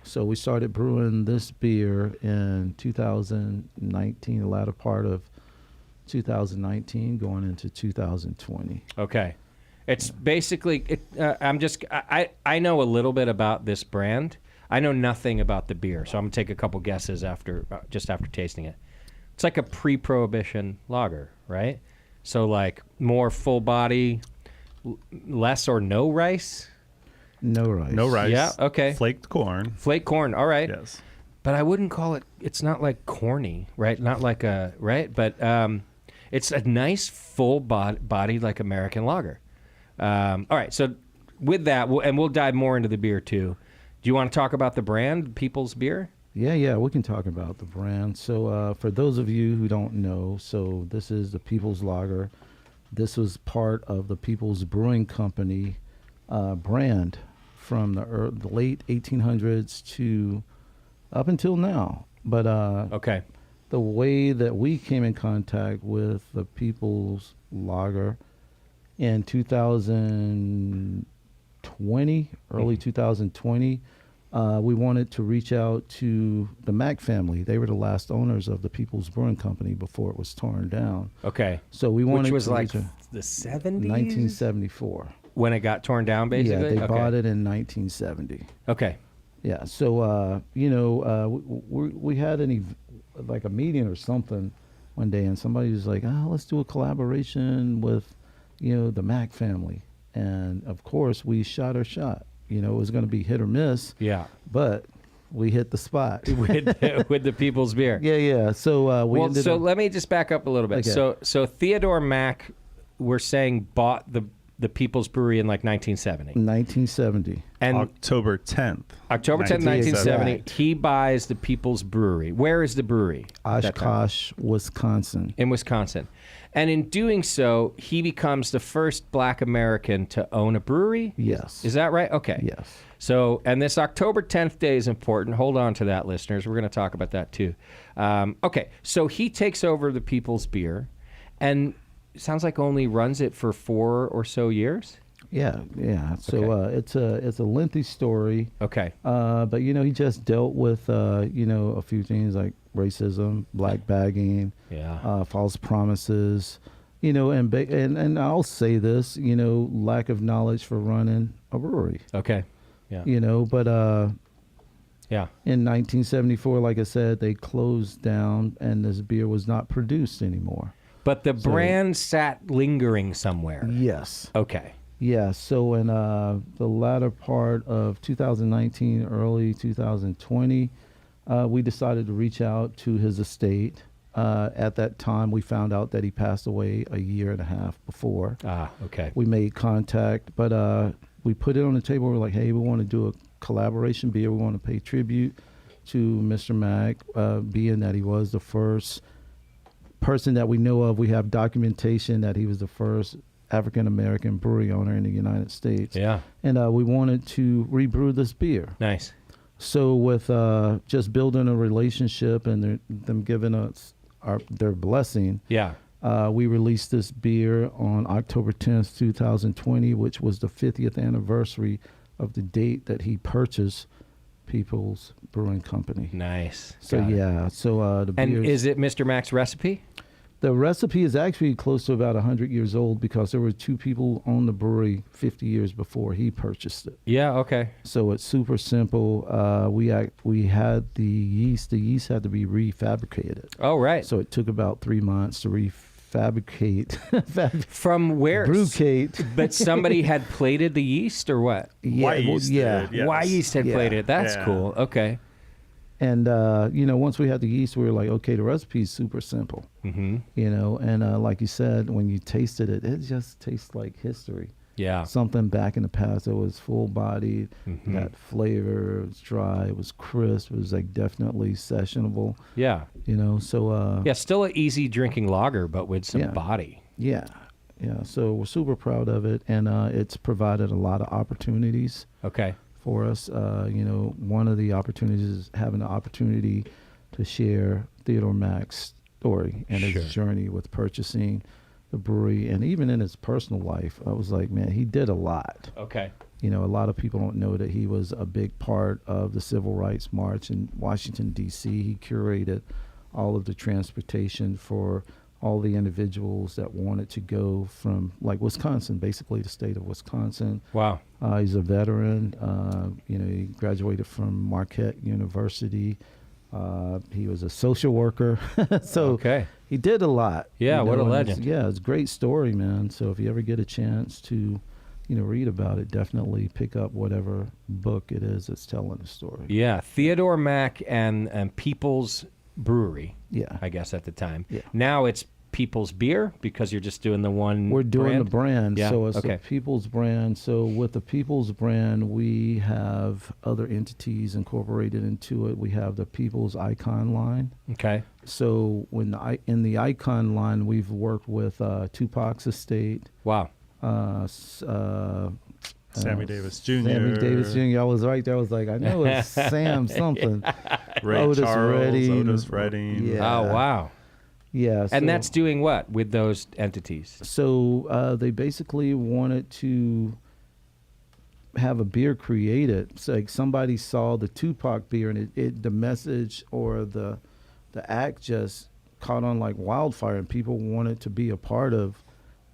Speaker 2: So we started brewing this beer in 2019, the latter part of 2019, going into 2020.
Speaker 1: Okay. It's basically, I know a little bit about this brand. I know nothing about the beer, so I'm going to take a couple guesses just after tasting it. It's like a pre-prohibition lager, right? So like more full body, less or no rice?
Speaker 2: No rice.
Speaker 3: No rice.
Speaker 1: Yeah, okay.
Speaker 3: Flaked corn.
Speaker 1: Flake corn, all right.
Speaker 3: Yes.
Speaker 1: But I wouldn't call it, it's not like corny, right? Not like a, right? But it's a nice full body like American lager. All right, so with that, we'll dive more into the beer too. Do you want to talk about the brand, People's Beer?
Speaker 2: Yeah, we can talk about the brand. So for those of you who don't know, so this is the People's Lager. This was part of the People's Brewing Company brand from the late 1800s to up until now. But
Speaker 1: Okay.
Speaker 2: the way that we came in contact with the People's Lager in 2020, early 2020, we wanted to reach out to the Mack family. They were the last owners of the People's Brewing Company before it was torn down.
Speaker 1: Okay.
Speaker 2: So we wanted
Speaker 1: Which was
Speaker 2: to
Speaker 1: like
Speaker 2: reach
Speaker 1: the 70s?
Speaker 2: 1974.
Speaker 1: When it got torn down, basically?
Speaker 2: Yeah, they
Speaker 1: Okay.
Speaker 2: bought it in 1970.
Speaker 1: Okay.
Speaker 2: Yeah, so we had like a meeting or something one day, and somebody was like, let's do a collaboration with, the Mack family. And of course, we shot our shot. It was going to be hit or miss.
Speaker 1: Yeah.
Speaker 2: But we hit the spot.
Speaker 1: with the People's Beer.
Speaker 2: Yeah. So we ended up,
Speaker 1: let me just back up a little bit.
Speaker 2: Okay.
Speaker 1: So Theodore Mack, we're saying, bought the People's Brewery in like 1970.
Speaker 2: 1970.
Speaker 1: And
Speaker 3: October 10th.
Speaker 1: October 10th, 1970, he buys the People's Brewery. Where is the brewery? at that time?
Speaker 2: Oshkosh, Wisconsin.
Speaker 1: In Wisconsin. And in doing so, he becomes the first black American to own a brewery?
Speaker 2: Yes.
Speaker 1: Is that right? Okay.
Speaker 2: Yes.
Speaker 1: So, and this October 10th day is important. Hold on to that, listeners. We're going to talk about that too. Okay. So he takes over the People's Beer and it sounds like only runs it for 4 or so years?
Speaker 2: Yeah. So it's a lengthy story.
Speaker 1: Okay.
Speaker 2: But he just dealt with a few things like racism, black bagging, false promises, and I'll say this, lack of knowledge for running a brewery.
Speaker 1: Okay. Yeah.
Speaker 2: But
Speaker 1: Yeah.
Speaker 2: in 1974, like I said, they closed down and this beer was not produced anymore.
Speaker 1: But the brand sat lingering somewhere.
Speaker 2: Yes.
Speaker 1: Okay.
Speaker 2: Yeah, so in the latter part of 2019, early 2020, we decided to reach out to his estate. At that time, we found out that he passed away a year and a half before.
Speaker 1: Ah, okay.
Speaker 2: We made contact, but we put it on the table. We're like, hey, we want to do a collaboration beer. We want to pay tribute to Mr. Mack, being that he was the first person that we know of. We have documentation that he was the first African-American brewery owner in the United States.
Speaker 1: Yeah.
Speaker 2: And we wanted to rebrew this beer.
Speaker 1: Nice.
Speaker 2: So with just building a relationship and them giving us their blessing,
Speaker 1: Yeah.
Speaker 2: we released this beer on October 10th, 2020, which was the 50th anniversary of the date that he purchased People's Brewing Company.
Speaker 1: Nice.
Speaker 2: So
Speaker 1: Got it.
Speaker 2: yeah, so the beer.
Speaker 1: And is it Mr. Mack's recipe?
Speaker 2: The recipe is actually close to about 100 years old because there were two people on the brewery 50 years before he purchased it.
Speaker 1: Yeah. Okay.
Speaker 2: So it's super simple. We had the yeast. The yeast had to be refabricated.
Speaker 1: Oh, right.
Speaker 2: So it took about 3 months to refabricate.
Speaker 1: From where?
Speaker 2: Brewcate.
Speaker 1: But somebody had plated the yeast or what?
Speaker 3: White yeast
Speaker 2: yeah.
Speaker 3: did, yes.
Speaker 1: Why yeast had
Speaker 2: Yeah.
Speaker 1: plated? That's
Speaker 3: Yeah.
Speaker 1: cool. Okay.
Speaker 2: And once we had the yeast, we were like, okay, the recipe is super simple.
Speaker 1: Mm-hmm.
Speaker 2: And like you said, when you tasted it, it just tastes like history.
Speaker 1: Yeah.
Speaker 2: something back in the past that was full-bodied,
Speaker 1: Mhm.
Speaker 2: that flavor, it was dry, it was crisp, it was like definitely sessionable,
Speaker 1: Yeah.
Speaker 2: you know. So
Speaker 1: Yeah, still an easy drinking lager, but with some
Speaker 2: Yeah.
Speaker 1: body.
Speaker 2: yeah, yeah. So we're super proud of it, and it's provided a lot of opportunities
Speaker 1: Okay.
Speaker 2: for us. You know, one of the opportunities is having the opportunity to share Theodore Mack's story and
Speaker 1: Sure.
Speaker 2: his journey with purchasing the brewery, and even in his personal life. I was like, man, he did a lot.
Speaker 1: Okay.
Speaker 2: You know, a lot of people don't know that he was a big part of the Civil Rights March in Washington, D.C. He curated all of the transportation for all the individuals that wanted to go from, like, Wisconsin, basically the state of Wisconsin.
Speaker 1: Wow.
Speaker 2: He's a veteran. You know, he graduated from Marquette University. He was a social worker. So
Speaker 1: Okay.
Speaker 2: he did a lot.
Speaker 1: Yeah,
Speaker 2: you
Speaker 1: what a
Speaker 2: and
Speaker 1: legend.
Speaker 2: it's a great story, man. So if you ever get a chance to, you know, read about it, definitely pick up whatever book it is that's telling the story.
Speaker 1: Yeah, Theodore Mack and People's Brewery,
Speaker 2: Yeah.
Speaker 1: I guess at the time.
Speaker 2: Yeah.
Speaker 1: Now it's People's Beer because you're just doing the one
Speaker 2: We're doing
Speaker 1: brand?
Speaker 2: the brand,
Speaker 1: Yeah,
Speaker 2: so it's
Speaker 1: okay.
Speaker 2: the People's brand. So with the People's brand, we have other entities incorporated into it. We have the People's Icon line.
Speaker 1: Okay.
Speaker 2: So in the Icon line, we've worked with Tupac's estate,
Speaker 1: Wow.
Speaker 3: Sammy Davis Jr.
Speaker 2: Sammy Davis Jr. I was right there. I was like, I know it's Sam something.
Speaker 3: Ray
Speaker 2: Otis
Speaker 3: Charles,
Speaker 2: Redding.
Speaker 3: Otis Redding.
Speaker 2: Yeah.
Speaker 1: Oh, wow.
Speaker 2: Yeah.
Speaker 1: And that's doing what with those entities?
Speaker 2: So they basically wanted to have a beer created. So like somebody saw the Tupac beer, and the message or the act just caught on like wildfire, and people wanted to be a part of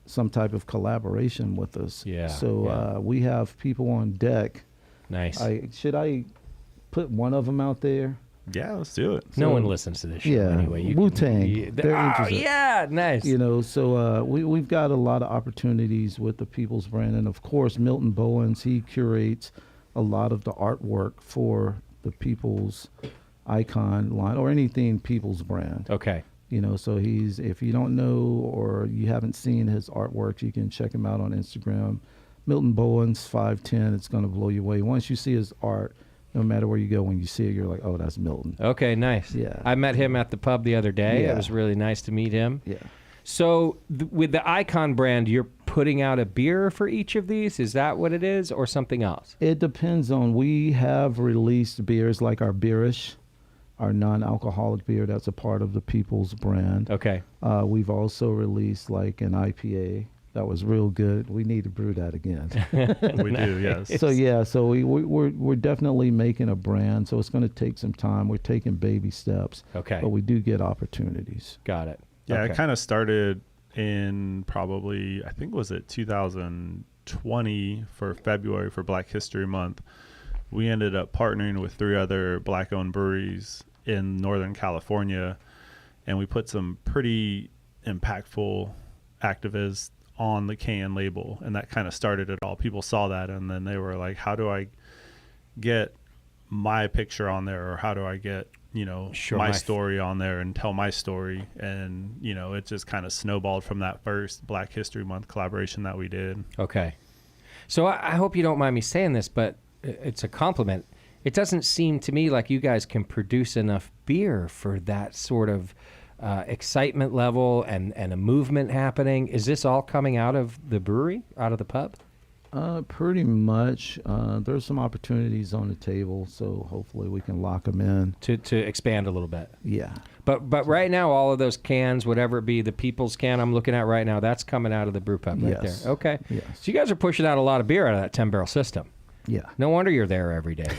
Speaker 2: some type of collaboration with us.
Speaker 1: Yeah,
Speaker 2: So
Speaker 1: yeah.
Speaker 2: we have people on deck.
Speaker 1: Nice.
Speaker 2: Should I put one of them out there?
Speaker 3: Yeah, let's do it.
Speaker 1: No
Speaker 2: so-
Speaker 1: one listens to this show
Speaker 2: Yeah,
Speaker 1: anyway. You
Speaker 2: Wu-Tang. They're
Speaker 1: oh,
Speaker 2: interested.
Speaker 1: yeah, nice.
Speaker 2: You know, so we've got a lot of opportunities with the People's brand. And, of course, Milton Bowens, he curates a lot of the artwork for the People's Icon line or anything People's brand.
Speaker 1: Okay.
Speaker 2: You know, so if you don't know or you haven't seen his artwork, you can check him out on Instagram. Milton Bowens, 5'10". It's going to blow you away. Once you see his art, no matter where you go, when you see it, you're like, oh, that's Milton.
Speaker 1: Okay, nice.
Speaker 2: Yeah.
Speaker 1: I met him at the pub the other day.
Speaker 2: Yeah.
Speaker 1: It was really nice to meet him.
Speaker 2: Yeah.
Speaker 1: So with the Icon brand, you're putting out a beer for each of these? Is that what it is or something else?
Speaker 2: It depends on, we have released beers like our Beerish, our non-alcoholic beer that's a part of the People's brand.
Speaker 1: Okay.
Speaker 2: We've also released like an IPA that was real good. We need to brew that again.
Speaker 3: We do, yes.
Speaker 2: So yeah, so we're definitely making a brand. So it's going to take some time. We're taking baby steps.
Speaker 1: Okay.
Speaker 2: But we do get opportunities.
Speaker 1: Got it.
Speaker 3: Yeah,
Speaker 1: Okay.
Speaker 3: it kind of started in probably, I think, was it 2020 for February for Black History Month. We ended up partnering with 3 other Black-owned breweries in Northern California, and we put some pretty impactful activists on the can label, and that kind of started it all. People saw that, and then they were like, how do I get my picture on there, or how do I get, you know,
Speaker 1: Sure,
Speaker 3: my
Speaker 1: my
Speaker 3: story on there and tell my story? And, you know, it just kind of snowballed from that first Black History Month collaboration that we did.
Speaker 1: Okay. So I hope you don't mind me saying this, but it's a compliment. It doesn't seem to me like you guys can produce enough beer for that sort of excitement level and a movement happening. Is this all coming out of the brewery, out of the pub?
Speaker 2: Pretty much. There's some opportunities on the table, so hopefully we can lock them in.
Speaker 1: To expand a little bit.
Speaker 2: Yeah.
Speaker 1: But right now, all of those cans, whatever it be, the People's can I'm looking at right now, that's coming out of the brew pub right
Speaker 2: Yes.
Speaker 1: there. Okay.
Speaker 2: Yes.
Speaker 1: So you guys are pushing out a lot of beer out of that 10-barrel system.
Speaker 2: Yeah.
Speaker 1: No wonder you're there every day.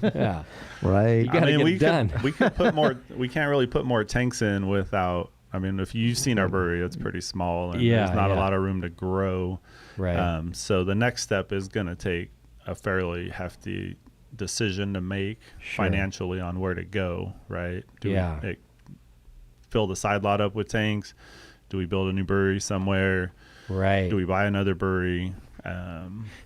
Speaker 1: Yeah.
Speaker 2: Right.
Speaker 1: You gotta get
Speaker 3: we
Speaker 1: it done.
Speaker 3: we could put more. We can't really put more tanks in without. I mean, if you've seen our brewery, it's pretty small, and
Speaker 1: Yeah,
Speaker 3: there's not a
Speaker 1: yeah.
Speaker 3: lot of room to grow.
Speaker 1: Right.
Speaker 3: So the next step is going to take a fairly hefty decision to make
Speaker 1: Sure.
Speaker 3: financially on where to go. Right?
Speaker 1: Yeah.
Speaker 3: We fill the side lot up with tanks? Do we build a new brewery somewhere?
Speaker 1: Right.
Speaker 3: Do we buy another brewery?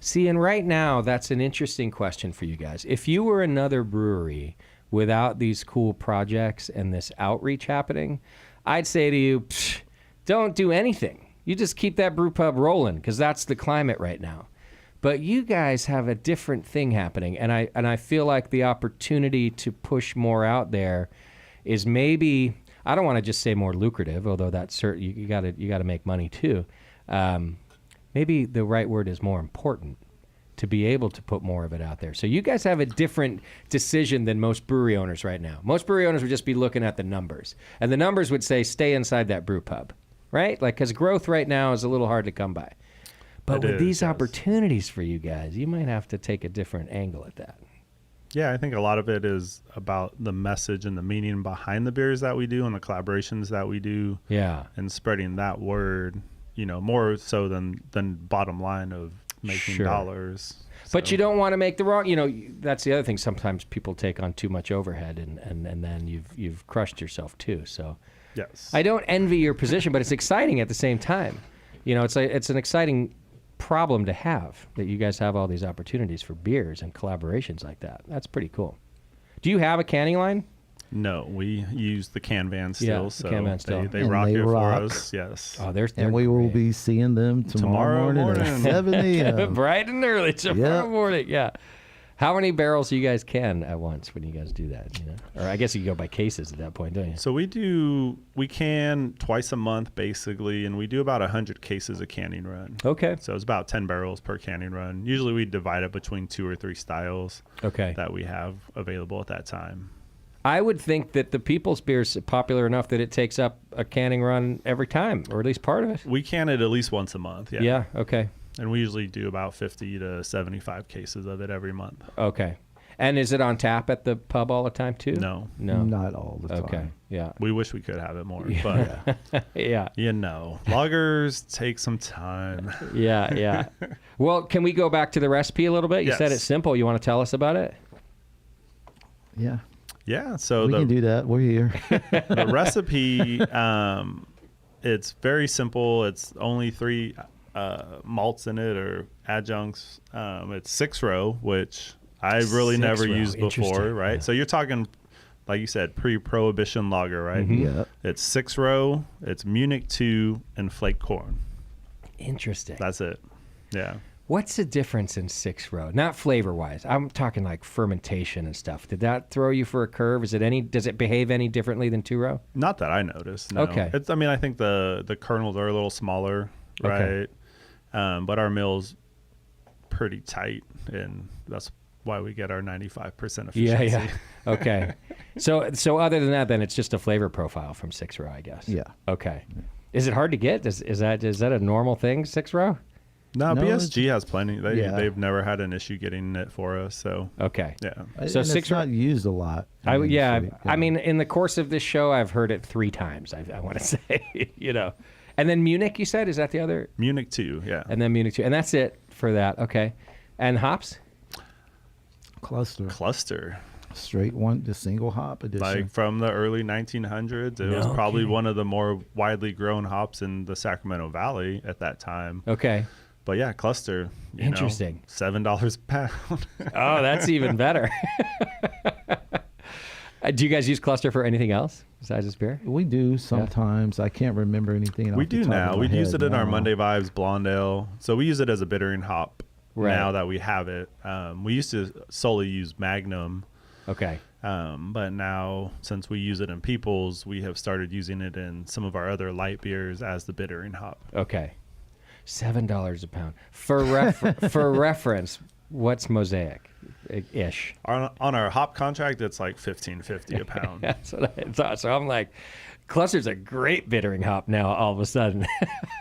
Speaker 1: See, and right now, that's an interesting question for you guys. If you were another brewery without these cool projects and this outreach happening, I'd say to you, don't do anything. You just keep that brew pub rolling because that's the climate right now. But you guys have a different thing happening, and I feel like the opportunity to push more out there is maybe, I don't want to just say more lucrative, although that's certain, you got to make money too. Maybe the right word is more important, to be able to put more of it out there. So you guys have a different decision than most brewery owners right now. Most brewery owners would just be looking at the numbers, and the numbers would say stay inside that brew pub, right? Like, because growth right now is a little hard to come by. But with these opportunities for you guys, you might have to take a different angle at that.
Speaker 3: Yeah, I think a lot of it is about the message and the meaning behind the beers that we do and the collaborations that we do.
Speaker 1: Yeah.
Speaker 3: And spreading that word, more so than bottom line of making dollars.
Speaker 1: But you don't want to make the wrong, that's the other thing. Sometimes people take on too much overhead and then you've crushed yourself too. So
Speaker 3: yes,
Speaker 1: I don't envy your position, but it's exciting at the same time. It's an exciting problem to have that you guys have all these opportunities for beers and collaborations like that. That's pretty cool. Do you have a canning line?
Speaker 3: No, we use the can van still.
Speaker 1: The can van still.
Speaker 3: They rock it for us. Yes.
Speaker 1: Oh, they're
Speaker 2: And we will be seeing them tomorrow morning at 7 a.m.
Speaker 1: bright and early tomorrow
Speaker 2: Yep.
Speaker 1: morning. Yeah. How many barrels do you guys can at once when you guys do that? Or I guess you go by cases at that point, don't you?
Speaker 3: So we can twice a month basically, and we do about 100 cases a canning run.
Speaker 1: Okay.
Speaker 3: So it's about 10 barrels per canning run. Usually we divide it between 2 or 3 styles that we have available at that time.
Speaker 1: I would think that the People's Beer is popular enough that it takes up a canning run every time, or at least part of it.
Speaker 3: We can it at least once a month. Yeah.
Speaker 1: Yeah. Okay.
Speaker 3: And we usually do about 50 to 75 cases of it every month.
Speaker 1: Okay. And is it on tap at the pub all the time too?
Speaker 3: No.
Speaker 2: Not all the time.
Speaker 1: Okay. Yeah.
Speaker 3: We wish we could have it more, but
Speaker 1: Yeah.
Speaker 3: lagers take some time.
Speaker 1: Yeah. Well, can we go back to the recipe a little bit? You
Speaker 3: Yes.
Speaker 1: said it's simple. You want to tell us about it?
Speaker 2: Yeah.
Speaker 3: Yeah. So
Speaker 2: We can do that. We're here.
Speaker 3: the recipe, it's very simple. It's only 3 malts in it or adjuncts. It's 6-row, which I really never
Speaker 1: 6-row.
Speaker 3: used before,
Speaker 1: Interesting.
Speaker 3: right?
Speaker 1: Yeah.
Speaker 3: So you're talking, like you said, pre-prohibition lager, right?
Speaker 2: Yeah.
Speaker 3: It's 6-row, it's Munich 2, and flake corn.
Speaker 1: Interesting.
Speaker 3: That's it. Yeah.
Speaker 1: What's the difference in 6-row? Not flavor-wise. I'm talking like fermentation and stuff. Did that throw you for a curve? Does it behave any differently than 2-row?
Speaker 3: Not that I noticed. No.
Speaker 1: Okay.
Speaker 3: I think the kernels are a little smaller, right?
Speaker 1: Okay.
Speaker 3: But our mill's pretty tight, and that's why we get our 95% efficiency.
Speaker 1: Yeah. Okay. So other than that, then it's just a flavor profile from 6-row, I guess.
Speaker 2: Yeah.
Speaker 1: Okay. Is it hard to get? Is that a normal thing, 6-row?
Speaker 3: No,
Speaker 2: No,
Speaker 3: BSG has plenty.
Speaker 2: Yeah.
Speaker 3: They've never had an issue getting it for us. So
Speaker 1: Okay.
Speaker 3: yeah.
Speaker 1: So
Speaker 2: And
Speaker 1: 6-row
Speaker 2: it's not used a lot.
Speaker 1: I
Speaker 2: So,
Speaker 1: mean, in the course of this show, I've heard it 3 times. I want to say, and then Munich. You said, is that the other?
Speaker 3: Munich 2, yeah.
Speaker 1: And then Munich 2, and that's it for that. Okay. And hops?
Speaker 3: Cluster.
Speaker 2: Straight the single hop edition.
Speaker 3: Like from the early 1900s, it was probably one of the more widely grown hops in the Sacramento Valley at that time.
Speaker 1: Okay.
Speaker 3: But yeah, cluster.
Speaker 1: Interesting.
Speaker 3: $7 a pound.
Speaker 1: Oh, that's even better. Do you guys use cluster for anything else besides this beer?
Speaker 2: We do sometimes. I can't remember anything.
Speaker 3: We
Speaker 2: off the
Speaker 3: do
Speaker 2: top of
Speaker 3: now.
Speaker 2: my
Speaker 3: We use
Speaker 2: head
Speaker 3: it in our
Speaker 2: now.
Speaker 3: Monday Vibes Blonde Ale. So we use it as a bittering hop now that we have it. We used to solely use Magnum.
Speaker 1: Okay.
Speaker 3: But now, since we use it in Peoples, we have started using it in some of our other light beers as the bittering hop.
Speaker 1: Okay. $7 a pound. For reference, what's Mosaic ish?
Speaker 3: On our hop contract, it's like $15.50 a pound.
Speaker 1: That's what I thought. So I'm like, cluster's a great bittering hop now all of a sudden.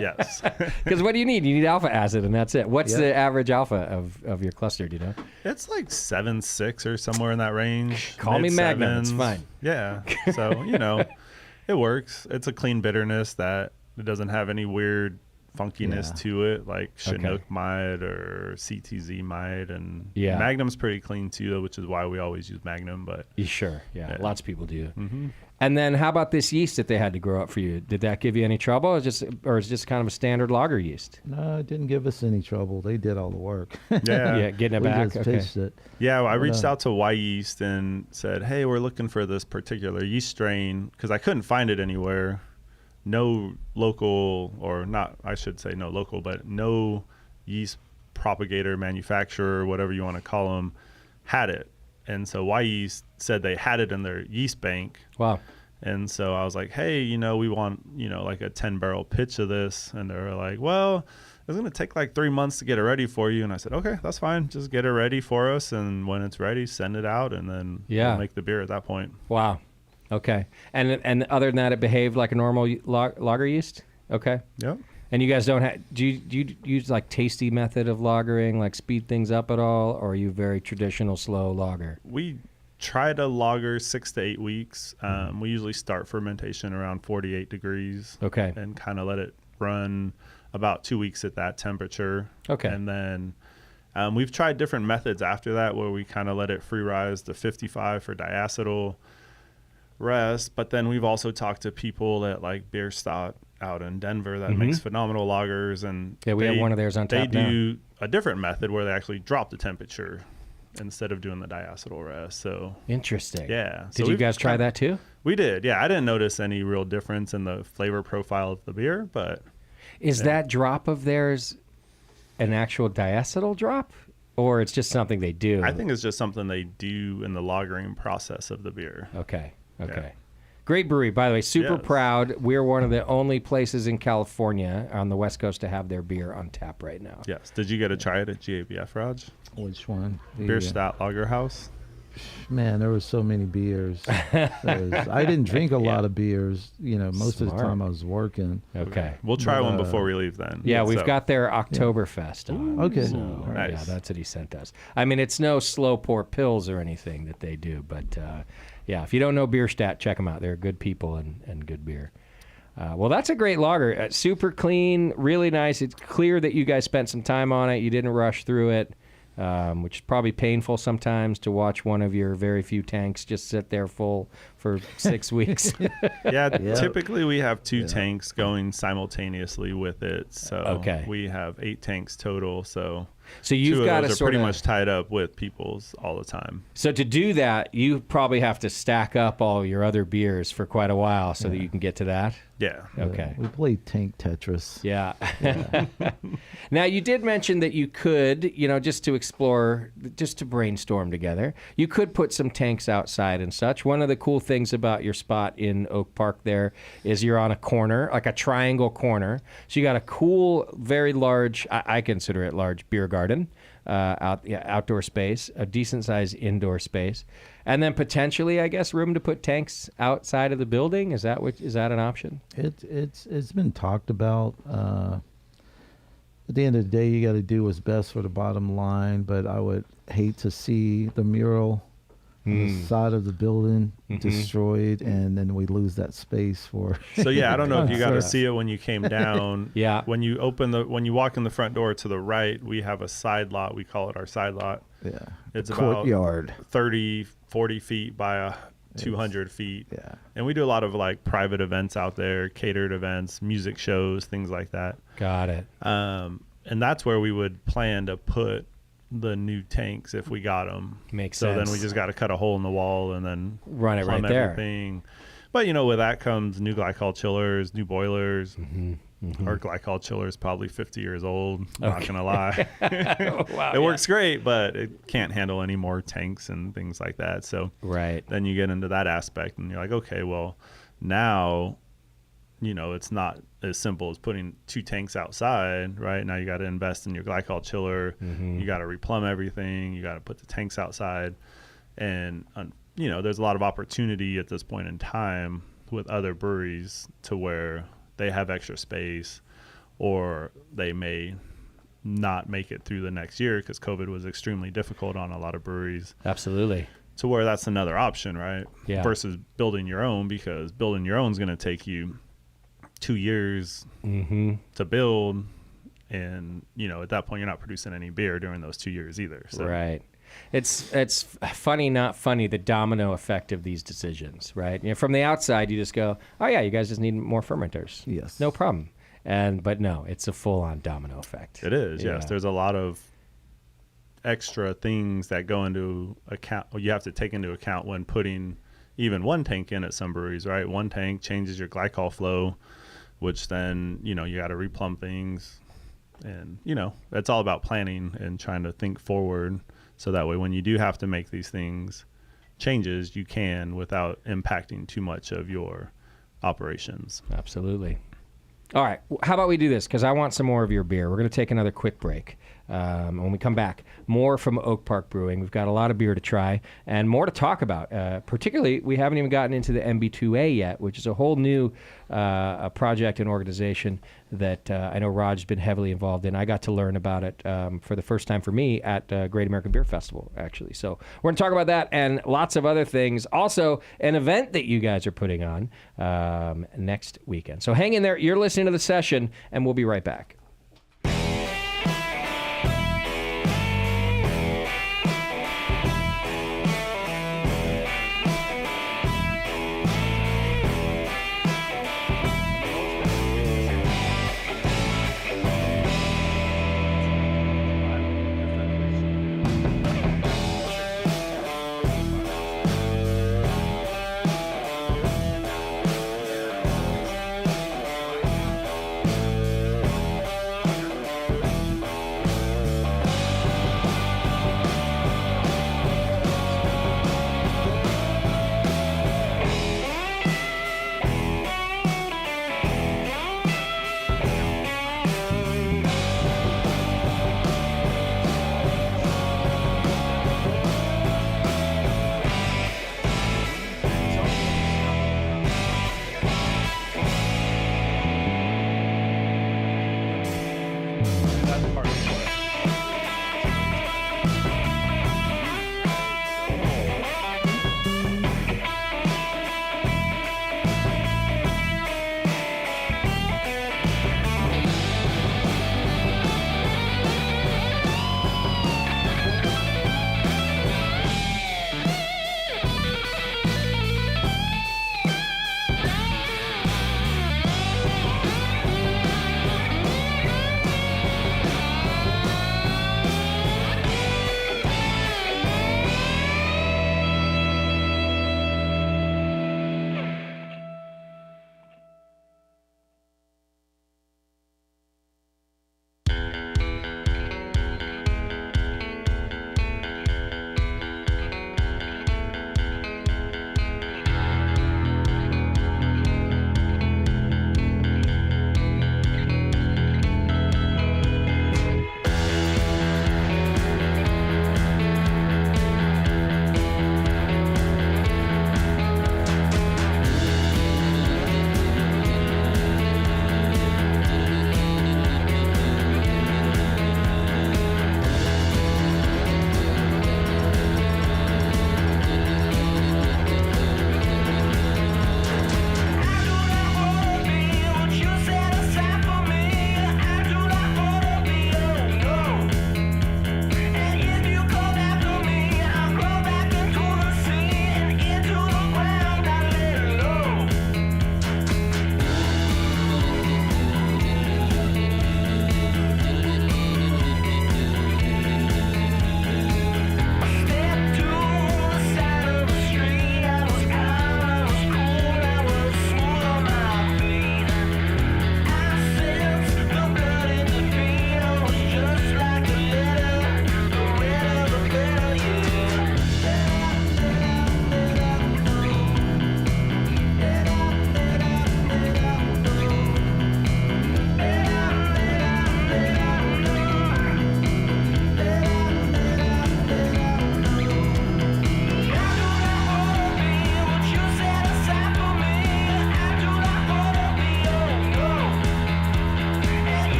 Speaker 3: Yes.
Speaker 1: Because what do you need? You need alpha acid, and that's it. What's the average alpha of your cluster? Do you know?
Speaker 3: It's like 7.6 or somewhere in that range.
Speaker 1: Call me Magnum. It's fine.
Speaker 3: Yeah. So, it works. It's a clean bitterness that it doesn't have any weird funkiness to it, like Chinook might or CTZ might. And Magnum's pretty clean too, though, which is why we always use Magnum. But
Speaker 1: sure. Yeah. Lots of people do. Mm-hmm. And then how about this yeast that they had to grow up for you? Did that give you any trouble, or is it just kind of a standard lager yeast?
Speaker 2: No, it didn't give us any trouble. They did all the work.
Speaker 3: Yeah.
Speaker 1: Getting it
Speaker 2: We
Speaker 1: back.
Speaker 2: just
Speaker 1: Okay.
Speaker 2: pitched it.
Speaker 3: Yeah, well, I reached out to Y Yeast and said, hey, we're looking for this particular yeast strain because I couldn't find it anywhere. no local, or not, I should say no local, but no yeast propagator, manufacturer, whatever you want to call them, had it. And so Y Yeast said they had it in their yeast bank.
Speaker 1: Wow.
Speaker 3: And so I was like, hey, we want, like a 10-barrel pitch of this. And they were like, well, it's going to take like 3 months to get it ready for you. And I said, okay, that's fine. Just get it ready for us. And when it's ready, send it out. And then we'll make the beer at that point.
Speaker 1: Wow. Okay. And other than that, it behaved like a normal lager yeast? Okay.
Speaker 3: Yep.
Speaker 1: And you guys don't have, do you use like tasty method of lagering, like speed things up at all? Or are you very traditional slow lager?
Speaker 3: We try to lager 6 to 8 weeks. We usually start fermentation around 48 degrees.
Speaker 1: Okay.
Speaker 3: And kind of let it run about 2 weeks at that temperature.
Speaker 1: Okay.
Speaker 3: And then we've tried different methods after that where we kind of let it free rise to 55 for diacetyl rest. But then we've also talked to people at like Beer Stout out in Denver that makes phenomenal lagers. And
Speaker 1: yeah, we have one of theirs on tap now.
Speaker 3: They do a different method where they actually drop the temperature instead of doing the diacetyl rest. So
Speaker 1: interesting.
Speaker 3: Yeah.
Speaker 1: Did you guys try that too?
Speaker 3: We did. Yeah. I didn't notice any real difference in the flavor profile of the beer, but
Speaker 1: is that drop of theirs an actual diacetyl drop, or it's just something they do?
Speaker 3: I think it's just something they do in the lagering process of the beer.
Speaker 1: Okay.
Speaker 3: Yeah.
Speaker 1: Great brewery, by the way. Super proud. We're one of the only places in California on the West Coast to have their beer on tap right now.
Speaker 3: Yes. Did you get to try it at GABF, Raj?
Speaker 2: Which one?
Speaker 3: Beer Stout Lager House.
Speaker 2: Man, there were so many beers. I didn't drink a lot of beers. Most of the time I was working.
Speaker 1: Okay.
Speaker 3: We'll try one before we leave then.
Speaker 1: Yeah, we've got their Oktoberfest on.
Speaker 2: Okay.
Speaker 1: So,
Speaker 3: nice.
Speaker 1: Yeah, that's what he sent us. I mean, it's no slow pour pills or anything that they do, but yeah, if you don't know Beer Stat, check them out. They're good people and good beer. Well, that's a great lager. Super clean, really nice. It's clear that you guys spent some time on it. You didn't rush through it. Which is probably painful sometimes to watch one of your very few tanks just sit there full for 6 weeks.
Speaker 3: Yeah, typically we have 2 tanks going simultaneously with it. So we have 8 tanks total. So
Speaker 1: you've got to
Speaker 3: pretty much tied up with people's all the time.
Speaker 1: So to do that, you probably have to stack up all your other beers for quite a while so that you can get to that.
Speaker 3: Yeah.
Speaker 1: Okay.
Speaker 2: We played Tank Tetris.
Speaker 1: Yeah. Now, you did mention that you could, just to explore, just to brainstorm together, you could put some tanks outside and such. One of the cool things about your spot in Oak Park there is you're on a corner, like a triangle corner. So you got a cool, very large, I consider it large, beer garden, outdoor space, a decent-sized indoor space. And then potentially, I guess, room to put tanks outside of the building. Is that an option?
Speaker 2: It's been talked about. At the end of the day, you got to do what's best for the bottom line. But I would hate to see the mural on the side of the building destroyed, and then we lose that space for.
Speaker 3: So yeah, I don't know if you got to see it when you came down.
Speaker 1: Yeah.
Speaker 3: When you walk in the front door to the right, we have a side lot. We call it our side lot.
Speaker 2: Yeah.
Speaker 3: It's
Speaker 2: courtyard.
Speaker 3: about 30, 40 feet by 200 feet.
Speaker 2: Yeah.
Speaker 3: And we do a lot of like private events out there, catered events, music shows, things like that.
Speaker 1: Got it.
Speaker 3: And that's where we would plan to put the new tanks if we got them.
Speaker 1: Makes
Speaker 3: sense. So then we
Speaker 1: sense.
Speaker 3: just got to cut a hole in the wall and then
Speaker 1: run it
Speaker 3: plumb
Speaker 1: right there.
Speaker 3: everything. But with that comes new glycol chillers, new boilers. Our glycol chiller is probably 50 years old. Not gonna lie.
Speaker 1: Wow,
Speaker 3: it works great, but it can't handle any more tanks and things like that. So then you get into that aspect, and you're like, okay, well, now, it's not as simple as putting 2 tanks outside, right? Now you got to invest in your glycol chiller. You got to replumb everything. You got to put the tanks outside, and there's a lot of opportunity at this point in time with other breweries to where they have extra space, or they may not make it through the next year because COVID was extremely difficult on a lot of breweries.
Speaker 1: Absolutely.
Speaker 3: To where that's another option, right?
Speaker 1: Yeah.
Speaker 3: Versus building your own, because building your own is going to take you 2 years to build. And, at that point, you're not producing any beer during those 2 years either. So.
Speaker 1: Right. It's funny, not funny, the domino effect of these decisions, right? From the outside, you just go, oh, yeah, you guys just need more fermenters.
Speaker 2: Yes.
Speaker 1: No problem. But no, it's a full-on domino effect.
Speaker 3: It is, yes. There's a lot of extra things that go into account. You have to take into account when putting even one tank in at some breweries, right? One tank changes your glycol flow. which then, you got to replumb things. And, it's all about planning and trying to think forward. So that way, when you do have to make these changes, you can without impacting too much of your operations.
Speaker 1: Absolutely. All right. How about we do this? Because I want some more of your beer. We're going to take another quick break. When we come back, more from Oak Park Brewing. We've got a lot of beer to try and more to talk about. Particularly, we haven't even gotten into the MB2A yet, which is a whole new project and organization that I know Raj's been heavily involved in. I got to learn about it for the first time for me at Great American Beer Festival, actually. So we're going to talk about that and lots of other things. Also, an event that you guys are putting on next weekend. So hang in there. You're listening to The Session, and we'll be right back.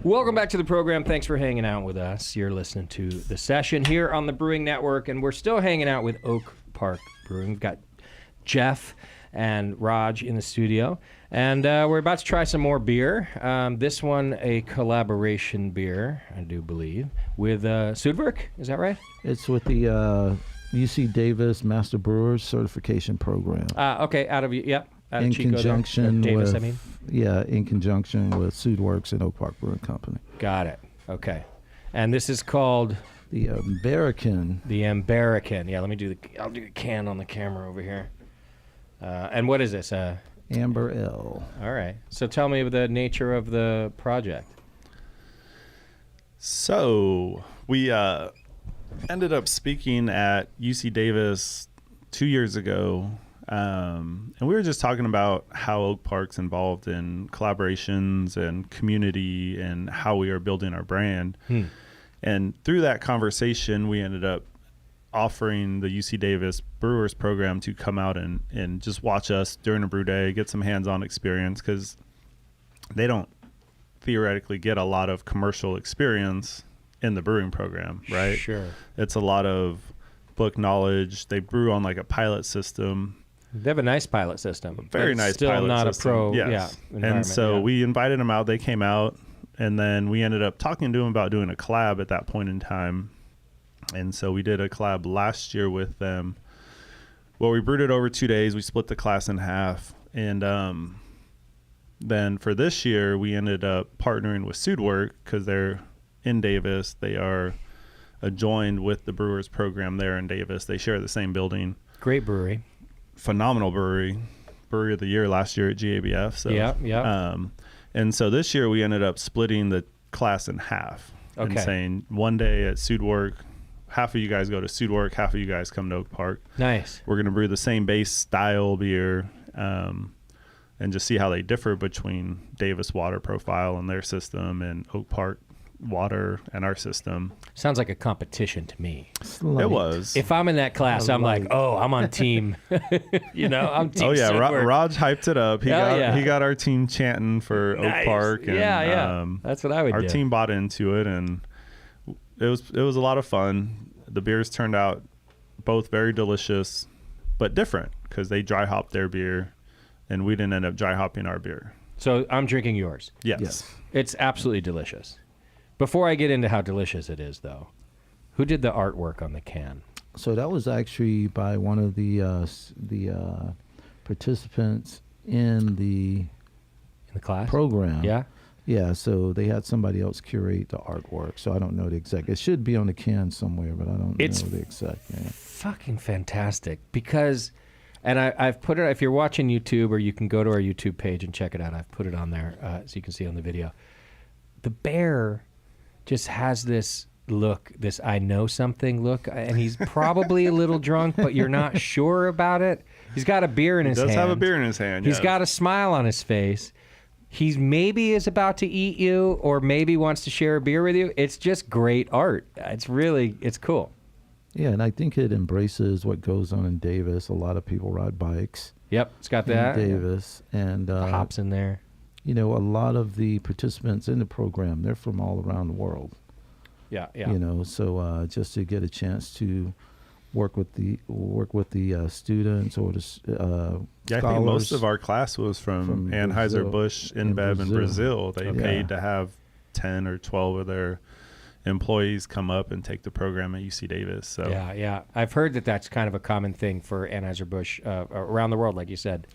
Speaker 1: Welcome back to the program. Thanks for hanging out with us. You're listening to The Session here on the Brewing Network, and we're still hanging out with Oak Park Brewing. We've got Jeff and Raj in the studio, and we're about to try some more beer. This one, a collaboration beer, I do believe, with Sudwerk. Is that right?
Speaker 2: It's with the UC Davis Master Brewers Certification Program.
Speaker 1: Okay, out of
Speaker 2: in
Speaker 1: Chico
Speaker 2: conjunction
Speaker 1: there. Davis,
Speaker 2: with,
Speaker 1: I mean.
Speaker 2: Yeah, in conjunction with Sudworks and Oak Park Brewing Company.
Speaker 1: Got it. Okay, and this is called
Speaker 2: The American.
Speaker 1: the American. Yeah, let me I'll do the can on the camera over here. And what is this?
Speaker 2: Amber Ale.
Speaker 1: All right. So tell me the nature of the project.
Speaker 3: So we ended up speaking at UC Davis 2 years ago, and we were just talking about how Oak Park's involved in collaborations and community and how we are building our brand. And through that conversation, we ended up offering the UC Davis Brewers program to come out and just watch us during a brew day, get some hands-on experience, because they don't theoretically get a lot of commercial experience in the brewing program, right?
Speaker 1: Sure.
Speaker 3: It's a lot of book knowledge. They brew on like a pilot system.
Speaker 1: They have a nice pilot system.
Speaker 3: Very nice
Speaker 1: still
Speaker 3: pilot
Speaker 1: not
Speaker 3: system.
Speaker 1: a pro.
Speaker 3: Yes.
Speaker 1: Yeah.
Speaker 3: And so
Speaker 1: yeah.
Speaker 3: we invited them out. They came out, and then we ended up talking to them about doing a collab at that point in time. And so we did a collab last year with them. Well, we brewed it over 2 days. We split the class in half. And then for this year, we ended up partnering with Sudwork because they're in Davis. They are adjoined with the Brewers program there in Davis. They share the same building.
Speaker 1: Great brewery.
Speaker 3: Phenomenal brewery. Brewery of the year last year at GABF. So,
Speaker 1: yeah.
Speaker 3: And so this year we ended up splitting the class in half.
Speaker 1: Okay.
Speaker 3: And saying one day at Sudwork, half of you guys go to Sudwork, half of you guys come to Oak Park.
Speaker 1: Nice.
Speaker 3: We're going to brew the same base style beer, and just see how they differ between Davis water profile and their system and Oak Park water and our system.
Speaker 1: Sounds like a competition to me.
Speaker 3: It was.
Speaker 1: If I'm in that class, I'm like, oh, I'm on team. I'm team.
Speaker 3: Oh yeah,
Speaker 1: Sudwork.
Speaker 3: Raj hyped it up. He got our team chanting for
Speaker 1: Nice.
Speaker 3: Oak Park. And,
Speaker 1: Yeah. That's what I would do.
Speaker 3: Our team bought into it, and it was a lot of fun. The beers turned out both very delicious, but different because they dry hopped their beer, and we didn't end up dry hopping our beer.
Speaker 1: So I'm drinking yours.
Speaker 3: Yes.
Speaker 1: It's absolutely delicious. Before I get into how delicious it is, though, who did the artwork on the can?
Speaker 2: So that was actually by one of the participants in the
Speaker 1: class
Speaker 2: program.
Speaker 1: Yeah.
Speaker 2: Yeah, so they had somebody else curate the artwork. So I don't know the exact. It should be on the can somewhere, but I don't know the exact name.
Speaker 1: Fucking fantastic because, and I've put it. If you're watching YouTube, or you can go to our YouTube page and check it out. I've put it on there so you can see on the video. The bear just has this look, this I know something look, and he's probably a little drunk, but you're not sure about it. He's got a beer in his hand.
Speaker 3: He does have a beer in his hand.
Speaker 1: He's got a smile on his face. He's maybe is about to eat you, or maybe wants to share a beer with you. It's just great art. It's cool.
Speaker 2: Yeah, and I think it embraces what goes on in Davis. A lot of people ride bikes.
Speaker 1: Yep, it's got that.
Speaker 2: In Davis. And
Speaker 1: hops in there.
Speaker 2: You know, a lot of the participants in the program, they're from all around the world.
Speaker 1: Yeah.
Speaker 2: You know, so just to get a chance to work with the students or the scholars.
Speaker 3: I think most of our class was from Anheuser-Busch InBev in Brazil. They paid to have 10 or 12 of their employees come up and take the program at UC Davis. So
Speaker 1: Yeah. I've heard that that's kind of a common thing for Anheuser-Busch around the world, like you said,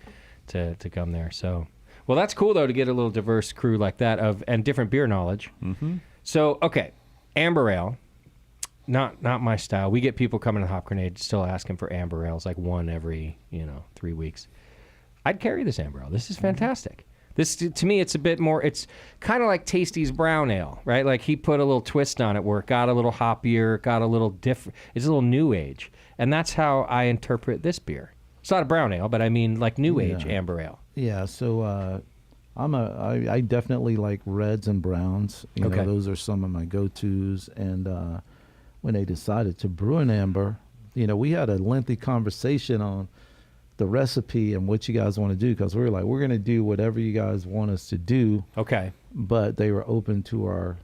Speaker 1: to come there. So, well, that's cool though to get a little diverse crew like that and different beer knowledge.
Speaker 3: Mm-hmm.
Speaker 1: So, okay, Amber Ale. Not my style. We get people coming to Hop Grenade still asking for amber ales, like one every 3 weeks. I'd carry this amber ale. This is fantastic. This to me, it's a bit more. It's kind of like Tasty's brown ale, right? Like he put a little twist on it, where it got a little hoppier, got a little different. It's a little new age, and that's how I interpret this beer. It's not a brown ale, but I mean like new age amber ale.
Speaker 2: Yeah. So I definitely like reds and browns. You know, those are some of my go-tos, and. When they decided to brew an amber, we had a lengthy conversation on the recipe and what you guys want to do, because we were like, we're going to do whatever you guys want us to do.
Speaker 1: Okay.
Speaker 2: But they were open to our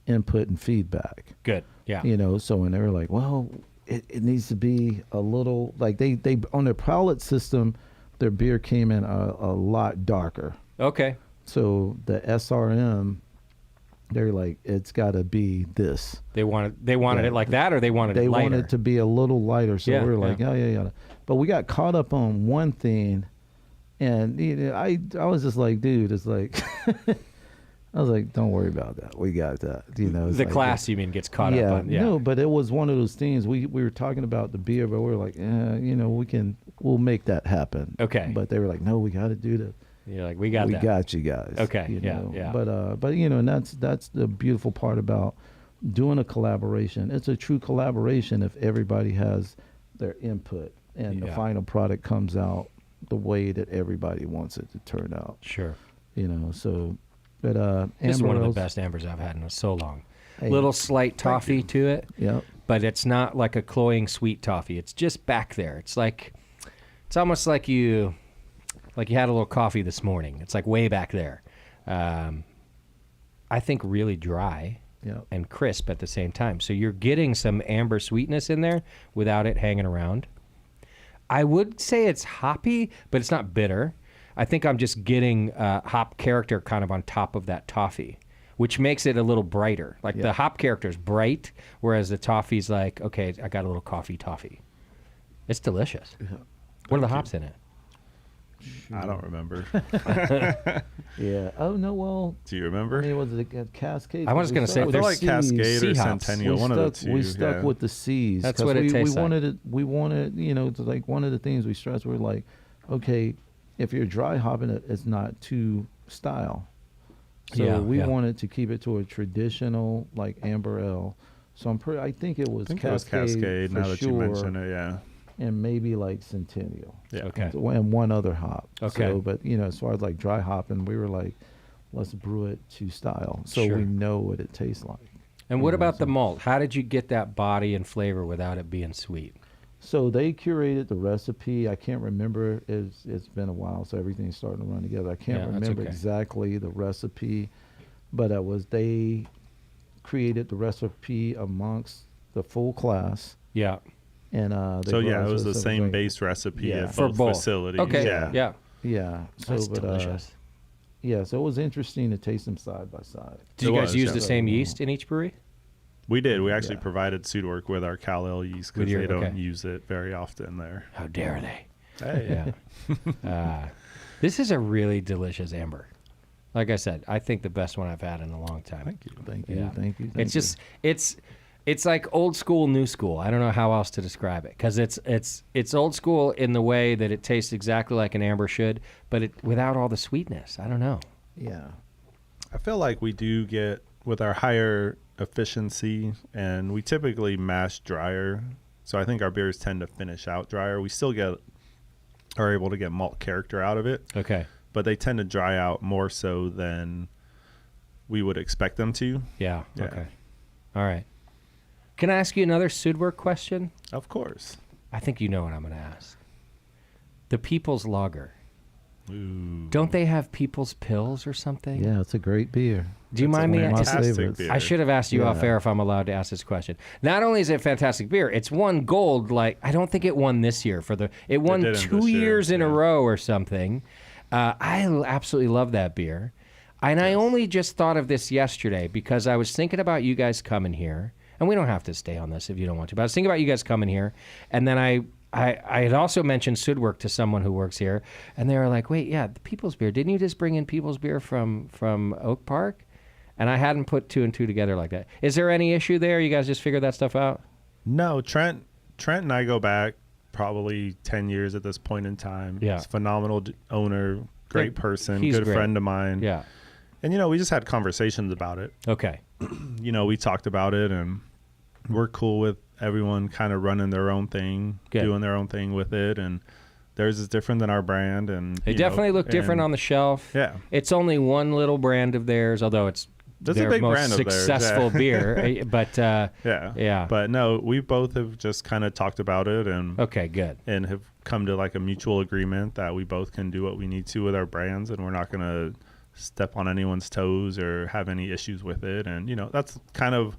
Speaker 2: input and feedback.
Speaker 1: Good. Yeah.
Speaker 2: You know, so when they were like, well, it needs to be a little, like they on their palate system, their beer came in a lot darker.
Speaker 1: Okay.
Speaker 2: So the SRM, they're like, it's got to be this.
Speaker 1: They wanted it like that, or they wanted it
Speaker 2: They
Speaker 1: lighter?
Speaker 2: wanted it to be a little lighter. So
Speaker 1: Yeah,
Speaker 2: we were like,
Speaker 1: yeah.
Speaker 2: yeah. But we got caught up on one thing, and you know, I was just like, dude, it's like, I was like, don't worry about that. We got that. You know, it's
Speaker 1: The
Speaker 2: like,
Speaker 1: class, you mean, gets caught up on. Yeah.
Speaker 2: No, but it was one of those things. We were talking about the beer, but we were like, you know, we'll make that happen.
Speaker 1: Okay.
Speaker 2: But they were like, no, we got to do that.
Speaker 1: You're like, we got that.
Speaker 2: Got you guys.
Speaker 1: Okay,
Speaker 2: you
Speaker 1: yeah,
Speaker 2: know?
Speaker 1: yeah.
Speaker 2: But you know, and that's the beautiful part about doing a collaboration. It's a true collaboration if everybody has their input and the
Speaker 1: Yeah.
Speaker 2: final product comes out the way that everybody wants it to turn out.
Speaker 1: Sure.
Speaker 2: You know, so but
Speaker 1: This is one of the
Speaker 2: Amber Ale's-
Speaker 1: best ambers I've had in so long.
Speaker 2: Hey,
Speaker 1: Little slight toffee to it,
Speaker 2: Yeah.
Speaker 1: but it's not like a cloying sweet toffee. It's just back there. It's almost like you had a little coffee this morning. It's like way back there. I think really dry
Speaker 2: Yeah.
Speaker 1: and crisp at the same time. So you're getting some amber sweetness in there without it hanging around. I would say it's hoppy, but it's not bitter. I think I'm just getting hop character kind of on top of that toffee, which makes it a little brighter. Like
Speaker 2: Yeah.
Speaker 1: the hop character is bright, whereas the toffee's like, okay, I got a little coffee toffee. It's delicious.
Speaker 2: Yeah.
Speaker 1: What are the hops in it?
Speaker 3: I don't remember.
Speaker 2: Yeah. Oh no. Well,
Speaker 3: Do you
Speaker 2: I
Speaker 3: remember?
Speaker 2: mean, was it a Cascade?
Speaker 1: I was
Speaker 2: We
Speaker 1: going to say
Speaker 2: stuck
Speaker 3: I feel
Speaker 1: there's
Speaker 3: like Cascade or
Speaker 1: sea hops.
Speaker 3: Centennial, one of the two.
Speaker 2: We stuck
Speaker 3: yeah.
Speaker 2: with the C's.
Speaker 1: That's
Speaker 2: 'cause
Speaker 1: what it tastes
Speaker 2: we
Speaker 1: like.
Speaker 2: wanted it. We wanted, you know, to like one of the things we stressed. We're like, okay, if you're dry hopping it, it's not too style. So
Speaker 1: Yeah,
Speaker 2: we
Speaker 1: yeah.
Speaker 2: wanted to keep it to a traditional like amber ale. So I think it was
Speaker 3: I think it was Cascade.
Speaker 2: for
Speaker 3: Now that
Speaker 2: sure,
Speaker 3: you mention it, yeah.
Speaker 2: and maybe like Centennial.
Speaker 3: Yeah.
Speaker 1: Okay.
Speaker 2: And one other hop.
Speaker 1: Okay.
Speaker 2: So, but you know, as far as like dry hopping, we were like, let's brew it to style, so
Speaker 1: Sure.
Speaker 2: we know what it tastes like.
Speaker 1: And what
Speaker 2: Yeah,
Speaker 1: about the
Speaker 2: so-
Speaker 1: malt? How did you get that body and flavor without it being sweet?
Speaker 2: So they curated the recipe. I can't remember. It's been a while, so everything's starting to run together. I can't
Speaker 1: Yeah, that's
Speaker 2: remember
Speaker 1: okay.
Speaker 2: exactly the recipe, but they created the recipe amongst the full class,
Speaker 1: Yeah.
Speaker 2: and they
Speaker 3: So yeah,
Speaker 2: brought
Speaker 3: it was the
Speaker 2: us
Speaker 3: same
Speaker 2: like-
Speaker 3: base recipe
Speaker 2: Yeah.
Speaker 3: at
Speaker 1: For
Speaker 3: both
Speaker 1: both.
Speaker 3: facilities.
Speaker 1: Okay.
Speaker 3: Yeah.
Speaker 1: Yeah.
Speaker 2: Yeah. So,
Speaker 1: That's
Speaker 2: but
Speaker 1: delicious.
Speaker 2: yeah, so it was interesting to taste them side by side.
Speaker 1: Did you
Speaker 3: It
Speaker 1: guys
Speaker 3: was,
Speaker 1: use
Speaker 3: yeah.
Speaker 1: the same yeast in each brewery?
Speaker 3: We did. We actually
Speaker 2: Yeah.
Speaker 3: provided Sudwork with our Cal-Ale yeast
Speaker 1: With
Speaker 3: because
Speaker 1: your-
Speaker 3: they don't
Speaker 1: okay.
Speaker 3: use it very often there.
Speaker 1: How dare they?
Speaker 3: Hey.
Speaker 1: Yeah. This is a really delicious amber. Like I said, I think the best one I've had in a long time.
Speaker 3: Thank you.
Speaker 2: Thank you.
Speaker 1: Yeah.
Speaker 2: Thank you.
Speaker 1: It's just it's like old school, new school. I don't know how else to describe it because it's old school in the way that it tastes exactly like an amber should, but it without all the sweetness. I don't know.
Speaker 2: Yeah.
Speaker 3: I feel like we do get with our higher efficiency, and we typically mash drier. So I think our beers tend to finish out drier. We still are able to get malt character out of it,
Speaker 1: Okay.
Speaker 3: but they tend to dry out more so than we would expect them to.
Speaker 1: Yeah.
Speaker 3: Yeah.
Speaker 1: Okay. All right. Can I ask you another Sudwork question?
Speaker 3: Of course.
Speaker 1: I think you know what I'm going to ask. The People's Lager.
Speaker 3: Ooh.
Speaker 1: Don't they have People's Pills or something?
Speaker 2: Yeah, it's a great beer.
Speaker 1: Do you
Speaker 3: It's a
Speaker 1: mind me?
Speaker 2: one of my
Speaker 1: Just,
Speaker 3: fantastic
Speaker 2: favorites.
Speaker 3: beer.
Speaker 1: I should have asked you off
Speaker 2: Yeah.
Speaker 1: air if I'm allowed to ask this question. Not only is it fantastic beer, it's won gold. Like I don't think it won this year It won
Speaker 3: didn't
Speaker 1: 2
Speaker 3: this year,
Speaker 1: years in a
Speaker 3: yeah.
Speaker 1: row or something. I absolutely love that beer, and I only just thought of this yesterday because I was thinking about you guys coming here, and we don't have to stay on this if you don't want to. But I was thinking about you guys coming here, and then I had also mentioned Sudwork to someone who works here, and they were like, "Wait, yeah, the People's Beer. Didn't you just bring in People's Beer from Oak Park?" And I hadn't put two and two together like that. Is there any issue there? You guys just figured that stuff out?
Speaker 3: No, Trent and I go back probably 10 years at this point in time.
Speaker 1: Yeah.
Speaker 3: He's a phenomenal owner, great
Speaker 1: Yeah,
Speaker 3: person,
Speaker 1: he's
Speaker 3: good
Speaker 1: great.
Speaker 3: friend of mine.
Speaker 1: Yeah.
Speaker 3: And, we just had conversations about it.
Speaker 1: Okay.
Speaker 3: We talked about it, and we're cool with everyone kind of running their own thing,
Speaker 1: Good.
Speaker 3: doing their own thing with it. And theirs is different than our brand. And
Speaker 1: They definitely look different on the shelf.
Speaker 3: Yeah.
Speaker 1: It's only one little brand of theirs, although it's
Speaker 3: That's a
Speaker 1: their
Speaker 3: big
Speaker 1: most
Speaker 3: brand of theirs,
Speaker 1: successful
Speaker 3: yeah.
Speaker 1: beer. But
Speaker 3: yeah. But no, we both have just kind of talked about it and
Speaker 1: okay, good.
Speaker 3: And have come to like a mutual agreement that we both can do what we need to with our brands, and we're not going to step on anyone's toes or have any issues with it. And that's kind of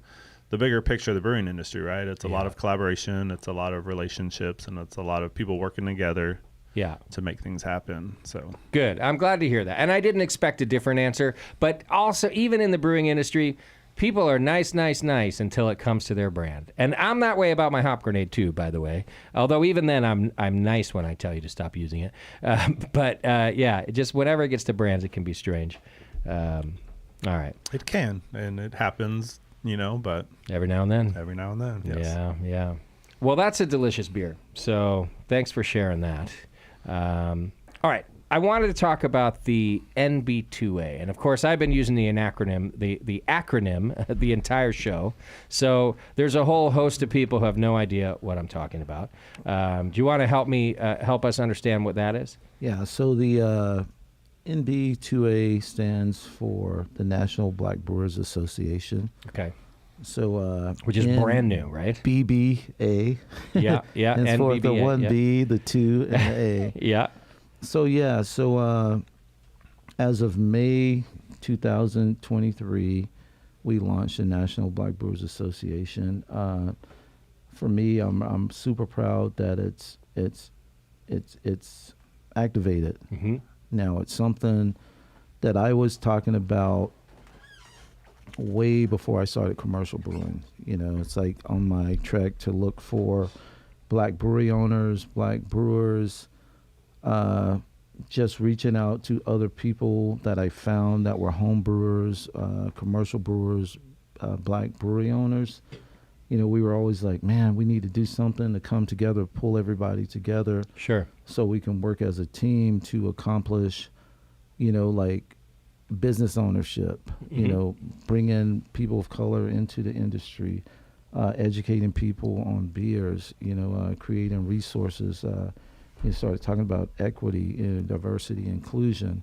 Speaker 3: the bigger picture of the brewing industry, right? It's a lot of collaboration, it's a lot of relationships, and it's a lot of people working together to make things happen. So
Speaker 1: good. I'm glad to hear that. And I didn't expect a different answer, but also even in the brewing industry, people are nice until it comes to their brand. And I'm that way about my hop grenade too, by the way. Although even then I'm nice when I tell you to stop using it. But just whenever it gets to brands, it can be strange. All right.
Speaker 3: It can, and it happens, but
Speaker 1: every now and then.
Speaker 3: Yes.
Speaker 1: Yeah. Well, that's a delicious beer. So thanks for sharing that. All right. I wanted to talk about the NB2A, and of course, I've been using the acronym the entire show. So there's a whole host of people who have no idea what I'm talking about. Do you want to help us understand what that is?
Speaker 2: Yeah. So the NB2A stands for the National Black Brewers Association.
Speaker 1: Okay.
Speaker 2: So
Speaker 1: which is brand new, right?
Speaker 2: BBA.
Speaker 1: Yeah.
Speaker 2: And for the 1B, the 2, and the A.
Speaker 1: Yeah.
Speaker 2: So as of May 2023, we launched the National Black Brewers Association. For me, I'm super proud that it's activated.
Speaker 1: Mm-hmm.
Speaker 2: Now it's something that I was talking about way before I started commercial brewing. It's like on my trek to look for black brewery owners, black brewers. Just reaching out to other people that I found that were home brewers, commercial brewers, black brewery owners. We were always like, man, we need to do something to come together, pull everybody together.
Speaker 1: Sure.
Speaker 2: So we can work as a team to accomplish, like business ownership, bring in people of color into the industry, educating people on beers, creating resources, started talking about equity and diversity, inclusion,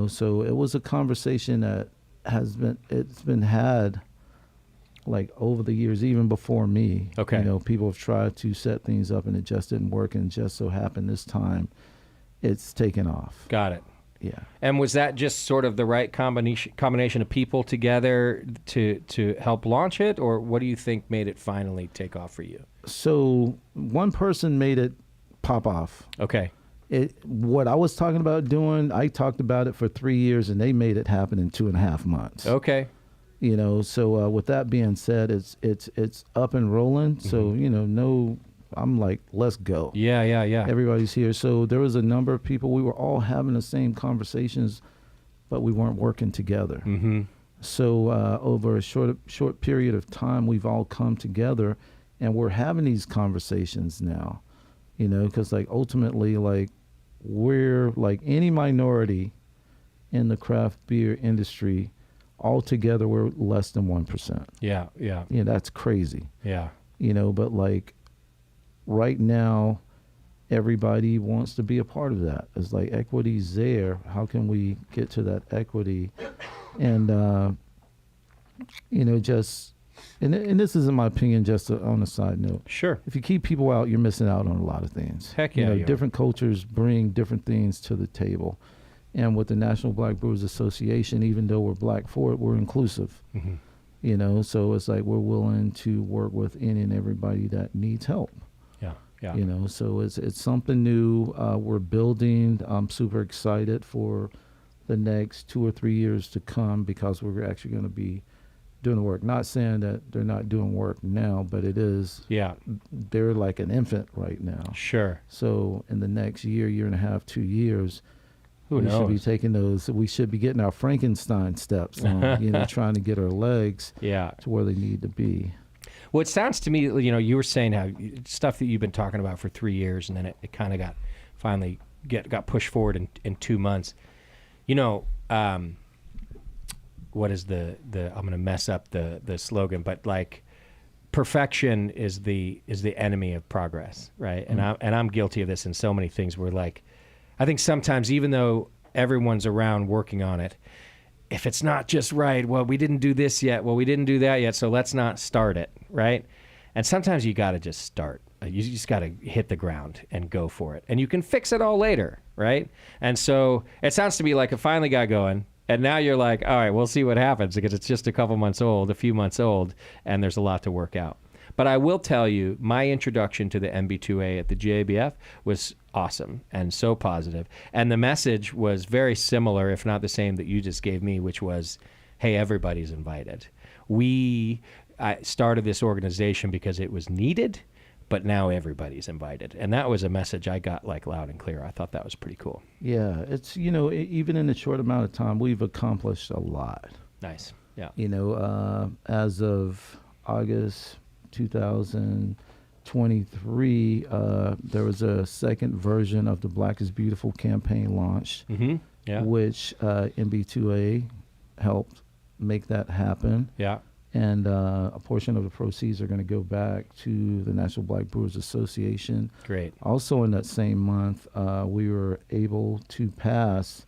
Speaker 2: so it was a conversation that it's been had like over the years, even before me.
Speaker 1: Okay.
Speaker 2: People have tried to set things up and it just didn't work, and just so happened this time it's taken off.
Speaker 1: Got it.
Speaker 2: Yeah.
Speaker 1: And was that just sort of the right combination of people together to help launch it, or what do you think made it finally take off for you?
Speaker 2: So one person made it pop off.
Speaker 1: Okay.
Speaker 2: What I was talking about doing, I talked about it for 3 years, and they made it happen in 2.5 months.
Speaker 1: Okay.
Speaker 2: So with that being said, it's up and rolling.
Speaker 1: Mm-hmm.
Speaker 2: So I'm like, let's go.
Speaker 1: Yeah.
Speaker 2: Everybody's here. So there was a number of people. We were all having the same conversations, but we weren't working together.
Speaker 1: Mm-hmm.
Speaker 2: So over a short period of time, we've all come together, and we're having these conversations now. Because like ultimately, like we're like any minority in the craft beer industry, altogether we're less than 1%.
Speaker 1: Yeah.
Speaker 2: That's crazy.
Speaker 1: Yeah.
Speaker 2: But like right now, everybody wants to be a part of that. It's like equity's there. How can we get to that equity? And And this is, in my opinion, just on a side note.
Speaker 1: Sure.
Speaker 2: If you keep people out, you're missing out on a lot of things.
Speaker 1: Heck yeah.
Speaker 2: Different cultures bring different things to the table. And with the National Black Brewers Association, even though we're black for it, we're inclusive.
Speaker 1: Mm-hmm.
Speaker 2: So it's like we're willing to work with any and everybody that needs help.
Speaker 1: Yeah.
Speaker 2: So it's something new. We're building. I'm super excited for the next 2 or 3 years to come, because we're actually going to be doing the work. Not saying that they're not doing work now, but it is.
Speaker 1: Yeah.
Speaker 2: They're like an infant right now.
Speaker 1: Sure. So
Speaker 2: in the next year and a half, 2 years,
Speaker 1: we
Speaker 2: should be taking those. We should be getting our Frankenstein steps on. Trying to get our legs to where they need to be.
Speaker 1: Well, it sounds to me, you were saying how stuff that you've been talking about for 3 years, and then it kind of got pushed forward in 2 months. What is the I'm going to mess up the slogan, but like perfection is the enemy of progress, right?
Speaker 2: Mm-hmm.
Speaker 1: And I'm guilty of this in so many things where like I think sometimes even though everyone's around working on it, if it's not just right, well, we didn't do this yet. Well, we didn't do that yet, so let's not start it, right? And sometimes you got to just start. You just got to hit the ground and go for it. And you can fix it all later, right? And so it sounds to me like it finally got going. And now you're like, all right, we'll see what happens, because it's just a few months old, and there's a lot to work out. But I will tell you, my introduction to the MB2A at the GABF was awesome and so positive. And the message was very similar, if not the same, that you just gave me, which was, hey, everybody's invited. I started this organization because it was needed, but now everybody's invited. And that was a message I got like loud and clear. I thought that was pretty cool.
Speaker 2: Yeah, it's, even in a short amount of time, we've accomplished a lot.
Speaker 1: Nice. Yeah.
Speaker 2: As of August 2023, there was a second version of the Black is Beautiful campaign launched,
Speaker 1: Yeah.
Speaker 2: which MB2A helped make that happen.
Speaker 1: Yeah.
Speaker 2: And a portion of the proceeds are going to go back to the National Black Brewers Association.
Speaker 1: Great.
Speaker 2: Also in that same month, we were able to pass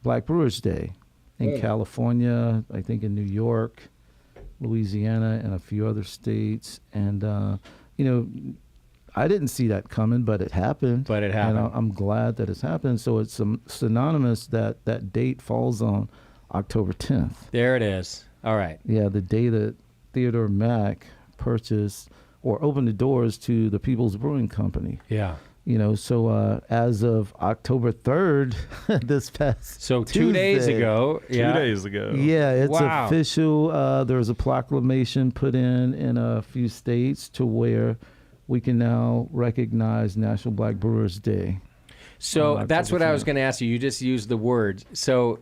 Speaker 2: Black Brewers Day in California, I think in New York, Louisiana, and a few other states. And, I didn't see that coming, but it happened. And I'm glad that it's happened. So it's synonymous that that date falls on October 10th.
Speaker 1: There it is. All right.
Speaker 2: Yeah, the day that Theodore Mack purchased or opened the doors to the People's Brewing Company.
Speaker 1: Yeah.
Speaker 2: So as of October 3rd, this past
Speaker 1: So 2
Speaker 2: Tuesday,
Speaker 1: days ago.
Speaker 3: 2 days ago.
Speaker 2: Yeah, it's
Speaker 1: Wow.
Speaker 2: official. There was a proclamation put in a few states to where we can now recognize National Black Brewers Day.
Speaker 1: So that's what I was going to ask you. You just used the word. So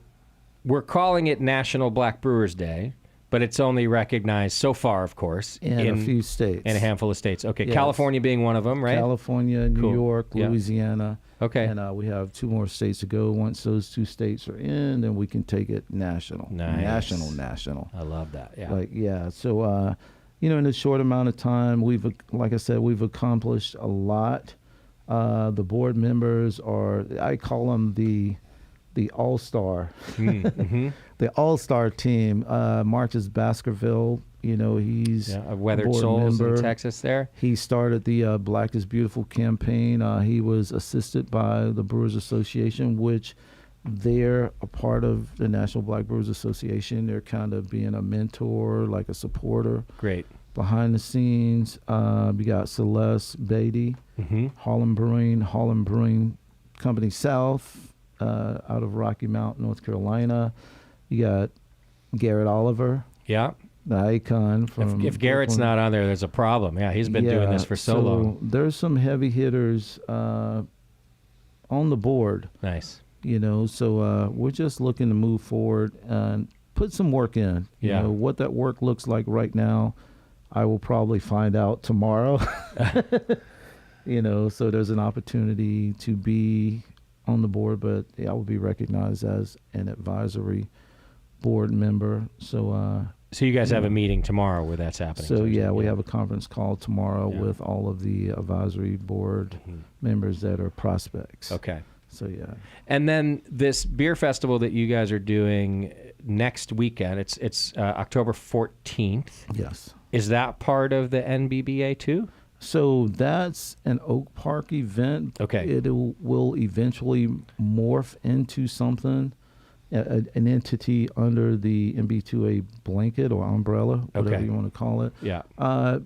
Speaker 1: we're calling it National Black Brewers Day, but it's only recognized so far, of course,
Speaker 2: in a few states.
Speaker 1: In a handful of states. Okay,
Speaker 2: Yes.
Speaker 1: California being one of them, right?
Speaker 2: California, New
Speaker 1: Cool.
Speaker 2: York,
Speaker 1: Yeah.
Speaker 2: Louisiana.
Speaker 1: Okay.
Speaker 2: And we have 2 more states to go. Once those 2 states are in, then we can take it national.
Speaker 1: Nice.
Speaker 2: National.
Speaker 1: I love that. Yeah.
Speaker 2: So, in a short amount of time, like I said, we've accomplished a lot. The board members I call them the all-star, the all-star team. Marcus Baskerville, he's
Speaker 1: A Weathered
Speaker 2: board
Speaker 1: Souls
Speaker 2: member.
Speaker 1: in Texas there.
Speaker 2: He started the Black is Beautiful campaign. He was assisted by the Brewers Association, which they're a part of the National Black Brewers Association. They're kind of being a mentor, like a supporter.
Speaker 1: Great.
Speaker 2: Behind the scenes, we got Celeste Beatty, Holland Brewing Company South, out of Rocky Mount, North Carolina. You got Garrett Oliver,
Speaker 1: Yeah.
Speaker 2: the icon from.
Speaker 1: If Garrett's
Speaker 2: Brooklyn.
Speaker 1: not on there, there's a problem. Yeah, he's been doing this for so long.
Speaker 2: There's some heavy hitters on the board.
Speaker 1: Nice.
Speaker 2: So we're just looking to move forward and put some work in.
Speaker 1: Yeah.
Speaker 2: What that work looks like right now, I will probably find out tomorrow. So there's an opportunity to be on the board, but I will be recognized as an advisory board member. So
Speaker 1: So you guys have a meeting tomorrow where that's happening.
Speaker 2: So we have a conference call tomorrow with all of the advisory board members that are prospects.
Speaker 1: Okay.
Speaker 2: So yeah.
Speaker 1: And then this beer festival that you guys are doing next weekend, it's October 14th.
Speaker 2: Yes.
Speaker 1: Is that part of the NBBA too?
Speaker 2: So that's an Oak Park event.
Speaker 1: Okay.
Speaker 2: It will eventually morph into something, an entity under the MB2A blanket or umbrella, whatever you want to call it.
Speaker 1: Yeah.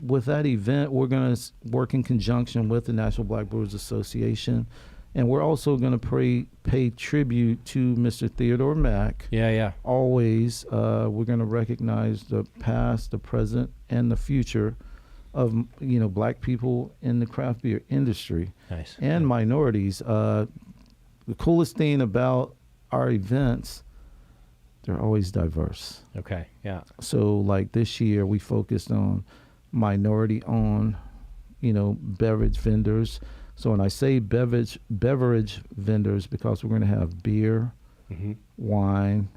Speaker 2: With that event, we're going to work in conjunction with the National Black Brewers Association, and we're also going to pay tribute to Mr. Theodore Mack.
Speaker 1: Yeah.
Speaker 2: Always, we're going to recognize the past, the present, and the future of black people in the craft beer industry.
Speaker 1: Nice.
Speaker 2: And minorities. The coolest thing about our events, they're always diverse.
Speaker 1: Okay. Yeah.
Speaker 2: So like this year we focused on minority owned, beverage vendors. So when I say beverage vendors, because we're going to have beer, wine,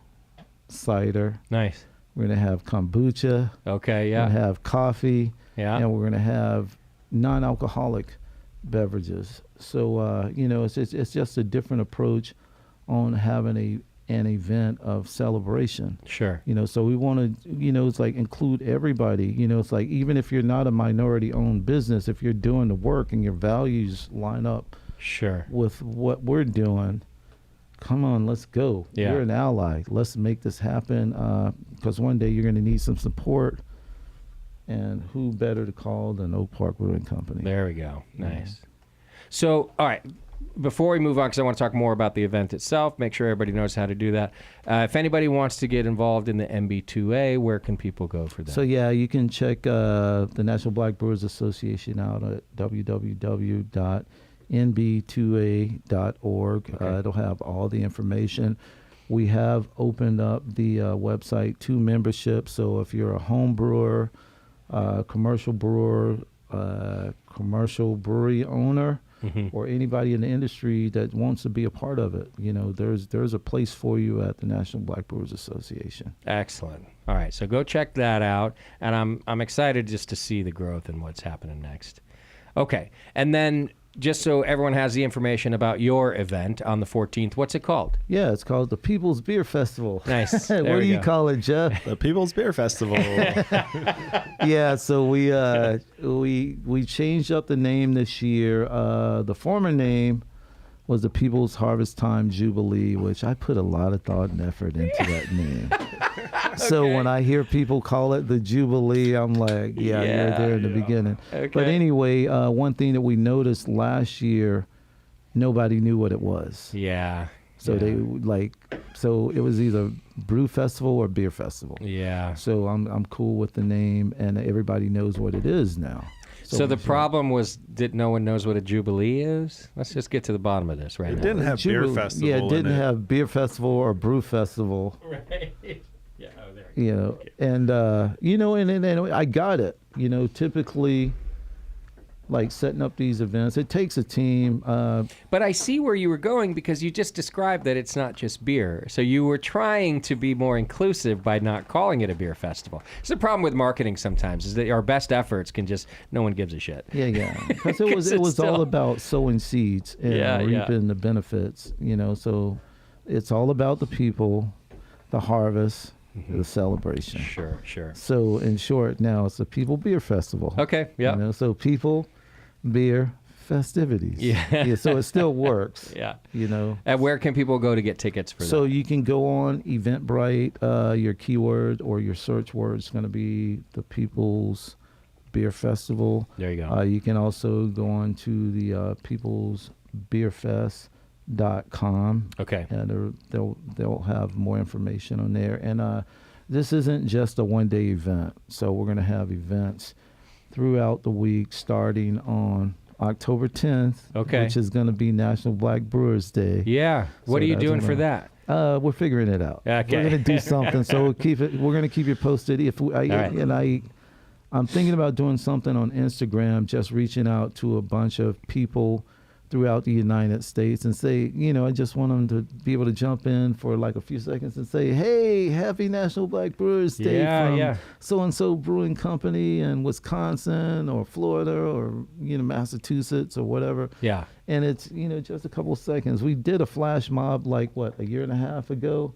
Speaker 2: cider.
Speaker 1: Nice.
Speaker 2: We're going to have kombucha.
Speaker 1: Okay.
Speaker 2: We're
Speaker 1: Yeah.
Speaker 2: going to have coffee.
Speaker 1: Yeah.
Speaker 2: And we're going to have non-alcoholic beverages. So, it's just a different approach on having a an event of celebration.
Speaker 1: Sure.
Speaker 2: So we want to, it's like include everybody. It's like even if you're not a minority-owned business, if you're doing the work and your values line up
Speaker 1: Sure.
Speaker 2: with what we're doing, come on, let's go.
Speaker 1: Yeah.
Speaker 2: You're an ally. Let's make this happen because one day you're going to need some support. And who better to call than Oak Park Brewing Company?
Speaker 1: There we go. Nice. So, all right. Before we move on, because I want to talk more about the event itself, make sure everybody knows how to do that. If anybody wants to get involved in the MB2A, where can people go for that?
Speaker 2: So, yeah, you can check the National Black Brewers Association out at www.nb2a.org.
Speaker 1: Okay.
Speaker 2: It'll have all the information. We have opened up the website to membership. So if you're a home brewer, commercial brewer, commercial brewery owner, or anybody in the industry that wants to be a part of it, there's a place for you at the National Black Brewers Association.
Speaker 1: Excellent. All right, so go check that out, and I'm excited just to see the growth and what's happening next. Okay, and then just so everyone has the information about your event on the 14th, what's it called?
Speaker 2: Yeah, it's called the People's Beer Festival.
Speaker 1: Nice.
Speaker 2: What do you call it, Jeff?
Speaker 3: The People's Beer Festival.
Speaker 2: Yeah, so we changed up the name this year. The former name was the People's Harvest Time Jubilee, which I put a lot of thought and effort into that name. So when I hear people call it the Jubilee, I'm like, yeah, you're there in the beginning.
Speaker 1: Okay.
Speaker 2: But anyway, one thing that we noticed last year, nobody knew what it was.
Speaker 1: Yeah.
Speaker 2: So they so it was either brew festival or beer festival.
Speaker 1: Yeah.
Speaker 2: So I'm cool with the name, and everybody knows what it is now.
Speaker 1: So the problem was that no one knows what a Jubilee is? Let's just get to the bottom of this right
Speaker 3: It
Speaker 1: now.
Speaker 3: didn't have beer festival.
Speaker 2: Yeah, it didn't have beer festival or brew festival.
Speaker 1: Right. Yeah, oh, there.
Speaker 2: And and I got it. Typically, like setting up these events, it takes a team.
Speaker 1: But I see where you were going because you just described that it's not just beer. So you were trying to be more inclusive by not calling it a beer festival. It's the problem with marketing sometimes is that our best efforts can just, no one gives a shit.
Speaker 2: Yeah. Because it was all about sowing seeds and reaping the benefits, so it's all about the people, the harvest, the celebration.
Speaker 1: Sure.
Speaker 2: So in short, now it's a People Beer Festival.
Speaker 1: Okay, yeah.
Speaker 2: So people, beer, festivities.
Speaker 1: Yeah.
Speaker 2: So it still works.
Speaker 1: Yeah.
Speaker 2: And
Speaker 1: where can people go to get tickets for that?
Speaker 2: So you can go on Eventbrite. Your keyword or your search word is going to be the People's Beer Festival.
Speaker 1: There you go.
Speaker 2: You can also go on to the peoplesbeerfest.com.
Speaker 1: Okay.
Speaker 2: And they'll have more information on there. And this isn't just a one-day event. So we're going to have events throughout the week starting on October 10th, which is going to be National Black Brewers Day.
Speaker 1: Yeah. What are you doing for that?
Speaker 2: We're figuring it out.
Speaker 1: Okay.
Speaker 2: We're going to do something. So we're going to keep you posted. I'm thinking about doing something on Instagram, just reaching out to a bunch of people throughout the United States and say, I just want them to be able to jump in for like a few seconds and say, hey, happy National Black Brewers Day from so-and-so brewing company in Wisconsin or Florida or, Massachusetts or whatever.
Speaker 1: Yeah.
Speaker 2: And it's, just a couple seconds. We did a flash mob a year and a half ago.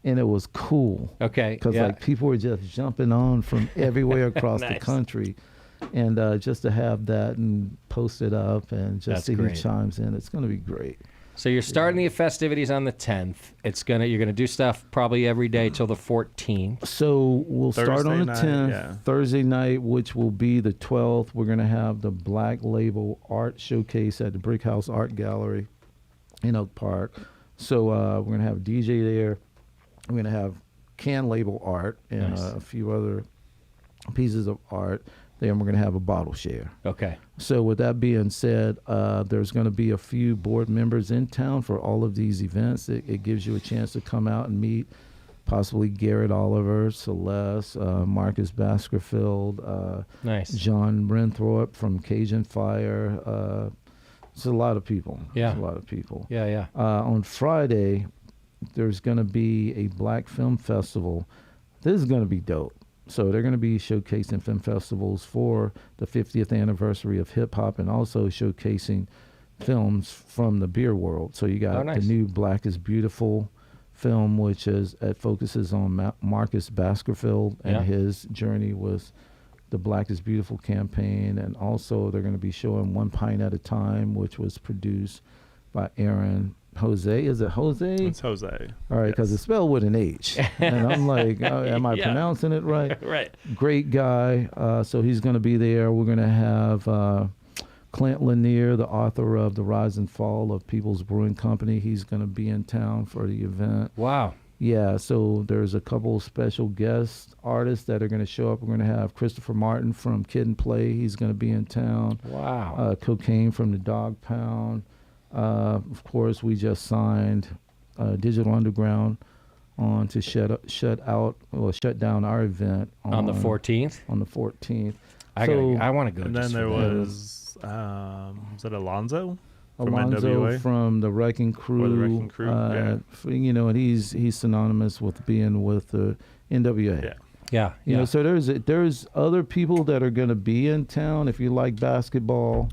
Speaker 2: And it was cool. Okay. Because people were just jumping on from everywhere across the country. And just to have that and post it up and just see who chimes in, it's going to be great.
Speaker 1: So you're starting the festivities on the 10th. You're gonna do stuff probably every day till the 14th.
Speaker 2: So we'll start on the 10th, Thursday night, which will be the 12th. We're gonna have the Black Label Art Showcase at the Brick House Art Gallery in Oak Park. So we're gonna have a DJ there. We're going to have can label art and a few other pieces of art. Then we're going to have a bottle share.
Speaker 1: Okay.
Speaker 2: So with that being said, there's going to be a few board members in town for all of these events. It gives you a chance to come out and meet possibly Garrett Oliver, Celeste, Marcus Baskerville, John Renthorpe from Cajun Fire. It's a lot of people.
Speaker 1: Yeah.
Speaker 2: It's a lot of people.
Speaker 1: Yeah.
Speaker 2: On Friday, there's going to be a Black Film Festival. This is going to be dope. So they're going to be showcasing film festivals for the 50th anniversary of hip-hop and also showcasing films from the beer world. So you got the new Black is Beautiful film, which it focuses on Marcus Baskerville and
Speaker 1: Yeah.
Speaker 2: his journey with the Black is Beautiful campaign. And also they're going to be showing One Pint at a Time, which was produced by Aaron Jose. Is it Jose?
Speaker 3: It's Jose.
Speaker 2: All right, because
Speaker 3: Yes.
Speaker 2: it's spelled with an H. And I'm like, am I
Speaker 1: Yeah.
Speaker 2: pronouncing it right?
Speaker 1: Right.
Speaker 2: Great guy. So he's going to be there. We're going to have Clint Lanier, the author of The Rise and Fall of People's Brewing Company. He's going to be in town for the event.
Speaker 1: Wow.
Speaker 2: Yeah, so there's a couple special guest artists that are going to show up. We're going to have Christopher Martin from Kid and Play. He's going to be in town.
Speaker 1: Wow.
Speaker 2: Cocaine from the Dog Pound. Of course, we just signed Digital Underground on to shut down our event
Speaker 1: on the 14th.
Speaker 2: On the 14th.
Speaker 1: I want to go.
Speaker 3: And
Speaker 1: just
Speaker 3: then there
Speaker 1: for that.
Speaker 3: was it Alonzo? From
Speaker 2: Alonzo
Speaker 3: NWA?
Speaker 2: from the Wrecking Crew.
Speaker 3: Or the Wrecking Crew, yeah.
Speaker 2: And he's synonymous with being with the NWA.
Speaker 3: Yeah.
Speaker 1: Yeah.
Speaker 2: You know, so there's other people that are going to be in town. If you like basketball,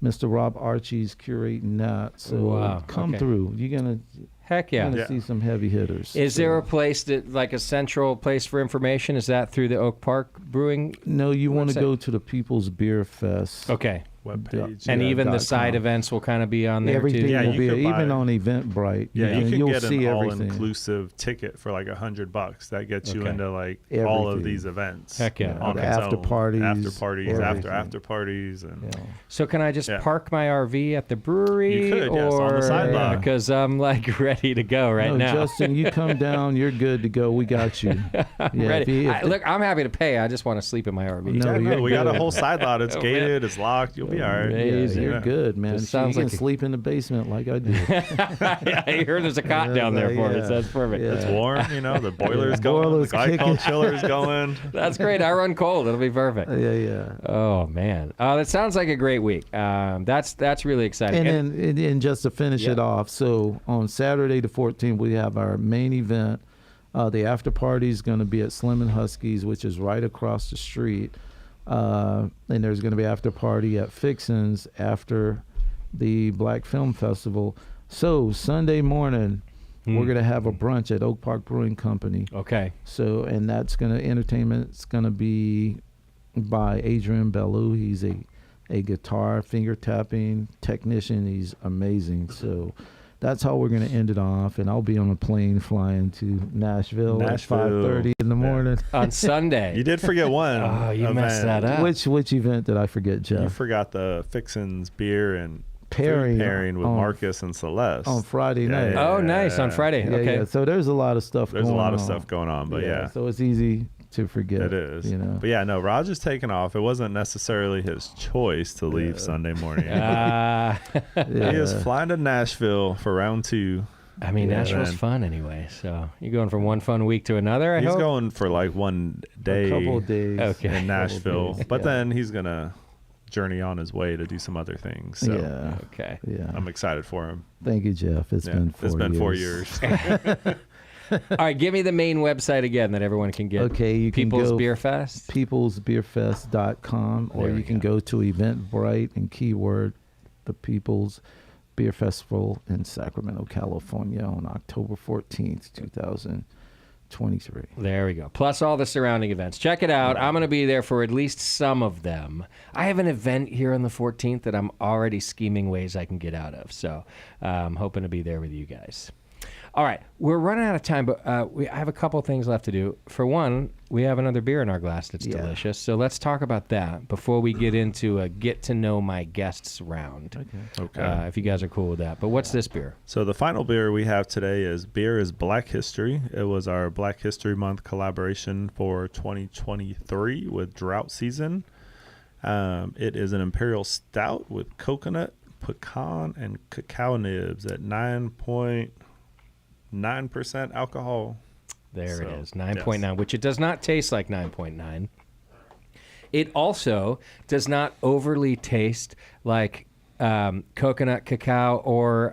Speaker 2: Mr. Rob Archie's curating that. So
Speaker 1: Wow,
Speaker 2: come
Speaker 1: okay.
Speaker 2: through. You're gonna
Speaker 1: Heck yeah.
Speaker 3: Yeah.
Speaker 2: see some heavy hitters.
Speaker 1: Is
Speaker 2: So-
Speaker 1: there a place that, like a central place for information? Is that through the Oak Park Brewing?
Speaker 2: No, you want to
Speaker 1: website?
Speaker 2: go to the People's Beer Fest.
Speaker 1: Okay.
Speaker 3: Webpage.
Speaker 1: And
Speaker 2: Yeah,
Speaker 1: even the
Speaker 2: .com.
Speaker 1: side events will kind of be on there
Speaker 2: Everything
Speaker 1: too.
Speaker 3: Yeah,
Speaker 2: will
Speaker 3: you
Speaker 2: be
Speaker 3: could
Speaker 2: even
Speaker 3: buy-
Speaker 2: on Eventbrite.
Speaker 3: Yeah, you could
Speaker 2: you'll
Speaker 3: get
Speaker 2: see
Speaker 3: an
Speaker 2: everything.
Speaker 3: all-inclusive ticket for like $100. That gets you
Speaker 1: Okay.
Speaker 3: into like all of
Speaker 2: Everything.
Speaker 3: these events.
Speaker 1: Heck yeah.
Speaker 3: On
Speaker 2: The
Speaker 3: its
Speaker 2: after
Speaker 3: own.
Speaker 2: parties,
Speaker 3: after parties,
Speaker 2: everything.
Speaker 3: after parties, and
Speaker 2: Yeah.
Speaker 1: So can I just
Speaker 3: Yeah.
Speaker 1: park my RV at the brewery?
Speaker 3: You could, yes, on the side lot.
Speaker 1: Because I'm like ready to go right
Speaker 2: No,
Speaker 1: now.
Speaker 2: Justin, you come down. You're good to go. We got you. Yeah,
Speaker 1: ready.
Speaker 2: if
Speaker 1: Look, I'm happy to pay. I just want to sleep in my RV.
Speaker 2: No,
Speaker 3: yeah,
Speaker 2: you're
Speaker 3: we got a
Speaker 2: good.
Speaker 3: whole side lot. It's
Speaker 1: Oh,
Speaker 3: gated. It's locked. You'll be all right.
Speaker 1: Amazing.
Speaker 2: You're
Speaker 3: Yeah.
Speaker 2: good, man.
Speaker 1: Just
Speaker 2: So you
Speaker 1: sounds
Speaker 2: can
Speaker 1: like a-
Speaker 2: sleep in the basement like I do.
Speaker 1: Yeah, I hear there's a cot down there for us.
Speaker 2: Yeah.
Speaker 1: That's perfect.
Speaker 2: Yeah.
Speaker 3: It's warm, the boiler's
Speaker 2: Yeah.
Speaker 3: going,
Speaker 2: Boiler's
Speaker 3: the glycol
Speaker 2: kicking.
Speaker 3: chiller's going.
Speaker 1: That's great. I run cold. It'll be perfect.
Speaker 2: Yeah.
Speaker 1: Oh man, that sounds like a great week. That's really exciting.
Speaker 2: And then just to finish it off, so on Saturday the 14th, we have our main event. The after party is going to be at Slim and Huskies, which is right across the street. And there's going to be after party at Fixin's after the Black Film Festival. So Sunday morning, we're going to have a brunch at Oak Park Brewing Company.
Speaker 1: Okay.
Speaker 2: So, and entertainment's going to be by Adrian Bellou. He's a guitar finger tapping technician. He's amazing. So that's how we're going to end it off. And I'll be on a plane flying to Nashville at 5:30 in the morning.
Speaker 1: On Sunday.
Speaker 3: You did forget one.
Speaker 1: Oh, you
Speaker 3: event.
Speaker 1: messed that up.
Speaker 2: Which event did I forget,
Speaker 3: You
Speaker 2: Jeff?
Speaker 3: forgot the Fixin's beer and
Speaker 2: Pairing
Speaker 3: food pairing with
Speaker 2: on-
Speaker 3: Marcus and Celeste
Speaker 2: on Friday night.
Speaker 3: Yeah.
Speaker 1: Oh, nice. On Friday.
Speaker 2: Yeah,
Speaker 1: Okay.
Speaker 2: yeah. So there's a lot of stuff
Speaker 3: There's a
Speaker 2: going on.
Speaker 3: lot of stuff going on, but yeah.
Speaker 2: So it's easy to forget.
Speaker 3: It is.
Speaker 2: You know.
Speaker 3: But yeah, no, Raj is taking off. It wasn't necessarily his choice to leave Sunday morning.
Speaker 1: Ah.
Speaker 3: He is flying to Nashville for round 2.
Speaker 1: I mean,
Speaker 2: Yeah,
Speaker 1: Nashville's
Speaker 3: man.
Speaker 1: fun anyway. So you're going from one fun week to another. I
Speaker 3: He's
Speaker 1: hope?
Speaker 3: going for like one day
Speaker 2: A couple of days.
Speaker 1: Okay.
Speaker 3: in
Speaker 2: Couple
Speaker 3: Nashville,
Speaker 2: days,
Speaker 3: but
Speaker 2: yeah.
Speaker 3: then he's going to journey on his way to do some other things. So
Speaker 2: Yeah.
Speaker 1: Okay.
Speaker 2: Yeah.
Speaker 3: I'm excited for him.
Speaker 2: Thank you, Jeff. It's
Speaker 3: Yeah,
Speaker 2: been 4
Speaker 3: it's been
Speaker 2: years.
Speaker 3: 4 years.
Speaker 1: All right. Give me the main website again that everyone can get.
Speaker 2: Okay, you can
Speaker 1: People's
Speaker 2: go
Speaker 1: Beer Fest.
Speaker 2: peoplesbeerfest.com, or
Speaker 1: There we
Speaker 2: you can go to Eventbrite and keyword the People's Beer Festival in Sacramento, California on October 14th, 2023.
Speaker 1: There we go. Plus all the surrounding events. Check it out. I'm going to be there for at least some of them. I have an event here on the 14th that I'm already scheming ways I can get out of. So I'm hoping to be there with you guys. All right. We're running out of time, but I have a couple things left to do. For one, we have another beer in our glass that's
Speaker 2: Yeah.
Speaker 1: delicious. So let's talk about that before we get into a get to know my guests round.
Speaker 3: Okay.
Speaker 1: If you guys are cool with that. But what's this beer?
Speaker 3: So the final beer we have today is Black History. It was our Black History Month collaboration for 2023 with Drought Season. It is an imperial stout with coconut, pecan, and cacao nibs at 9.9% alcohol.
Speaker 1: There it
Speaker 3: So,
Speaker 1: is, 9.9, which it does not taste like 9.9. It also does not overly taste like coconut, cacao, or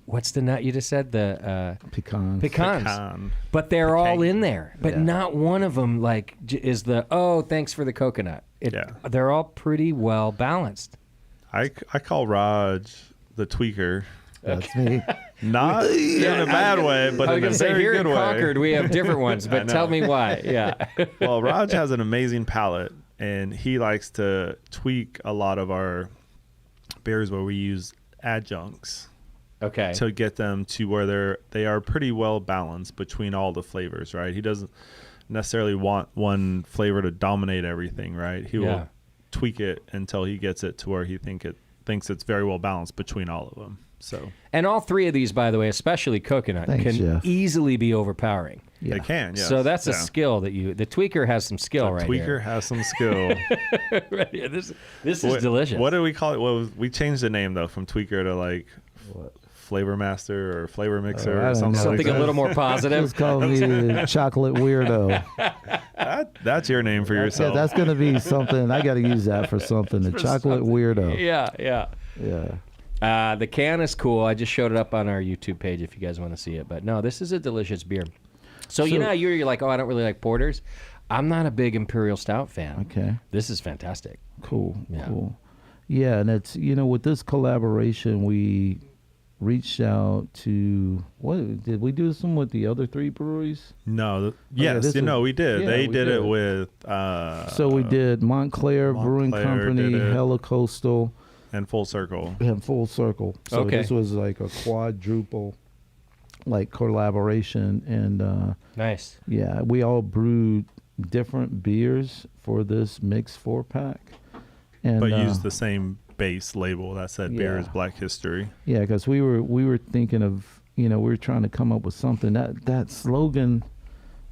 Speaker 1: what's the nut you just said? The
Speaker 2: Pecans.
Speaker 1: pecans.
Speaker 3: Pecan.
Speaker 1: But they're all in there. But
Speaker 2: Yeah.
Speaker 1: not one of them like is the, oh, thanks for the coconut.
Speaker 3: Yeah.
Speaker 1: They're all pretty well balanced.
Speaker 3: I call Raj the tweaker.
Speaker 2: That's me.
Speaker 3: Not in a bad way, but
Speaker 1: I was
Speaker 3: in a
Speaker 1: going to say,
Speaker 3: very
Speaker 1: here
Speaker 3: good
Speaker 1: in
Speaker 3: way.
Speaker 1: Concord, we have different ones, but tell me why. Yeah.
Speaker 3: Well, Raj has an amazing palate, and he likes to tweak a lot of our beers where we use adjuncts
Speaker 1: Okay.
Speaker 3: to get them to where they are pretty well balanced between all the flavors, right? He doesn't necessarily want one flavor to dominate everything, right? He will tweak it until he gets it to where he thinks it's very well balanced between all of them. So,
Speaker 1: and all three of these, by the way, especially coconut,
Speaker 2: Thanks,
Speaker 1: can
Speaker 2: Jeff.
Speaker 1: easily be overpowering.
Speaker 3: they can, yes.
Speaker 1: So that's a
Speaker 3: Yeah.
Speaker 1: skill that the tweaker has some skill right
Speaker 3: Tweaker
Speaker 1: here.
Speaker 3: has some skill.
Speaker 1: Right here. This is delicious.
Speaker 3: What do we call it? Well, we changed the name though from tweaker to like
Speaker 2: What?
Speaker 3: flavor master or flavor mixer
Speaker 2: I
Speaker 3: or
Speaker 2: don't
Speaker 3: something
Speaker 2: know.
Speaker 3: like
Speaker 1: Something
Speaker 3: that.
Speaker 1: a little more positive.
Speaker 2: Just call me the chocolate weirdo.
Speaker 3: That's your name for
Speaker 2: Yeah,
Speaker 3: yourself.
Speaker 2: that's going to be something. I got to use that for something. The chocolate weirdo.
Speaker 1: Yeah, yeah.
Speaker 2: Yeah.
Speaker 1: The can is cool. I just showed it up on our YouTube page if you guys want to see it. But no, this is a delicious beer. So you know how you're like, oh, I don't really like porters. I'm not a big Imperial Stout fan.
Speaker 2: Okay.
Speaker 1: This is fantastic.
Speaker 2: Cool.
Speaker 1: Yeah.
Speaker 2: Cool. Yeah, and it's with this collaboration we reached out to what did we do some with the other three breweries?
Speaker 3: No.
Speaker 2: yeah,
Speaker 3: Yes,
Speaker 2: this
Speaker 3: we did.
Speaker 2: yeah,
Speaker 3: They
Speaker 2: we
Speaker 3: did
Speaker 2: did.
Speaker 3: it with
Speaker 2: So we did Montclair Brewing
Speaker 3: Montclair
Speaker 2: Company,
Speaker 3: did it.
Speaker 2: Helicoastal,
Speaker 3: and Full Circle.
Speaker 2: and Full Circle. So
Speaker 1: Okay.
Speaker 2: this was like a quadruple collaboration, and
Speaker 1: Nice.
Speaker 2: yeah, we all brewed different beers for this mixed 4-pack. And
Speaker 3: But used the same base label that said beer
Speaker 2: Yeah.
Speaker 3: is Black History.
Speaker 2: yeah, because we were thinking of we were trying to come up with something that slogan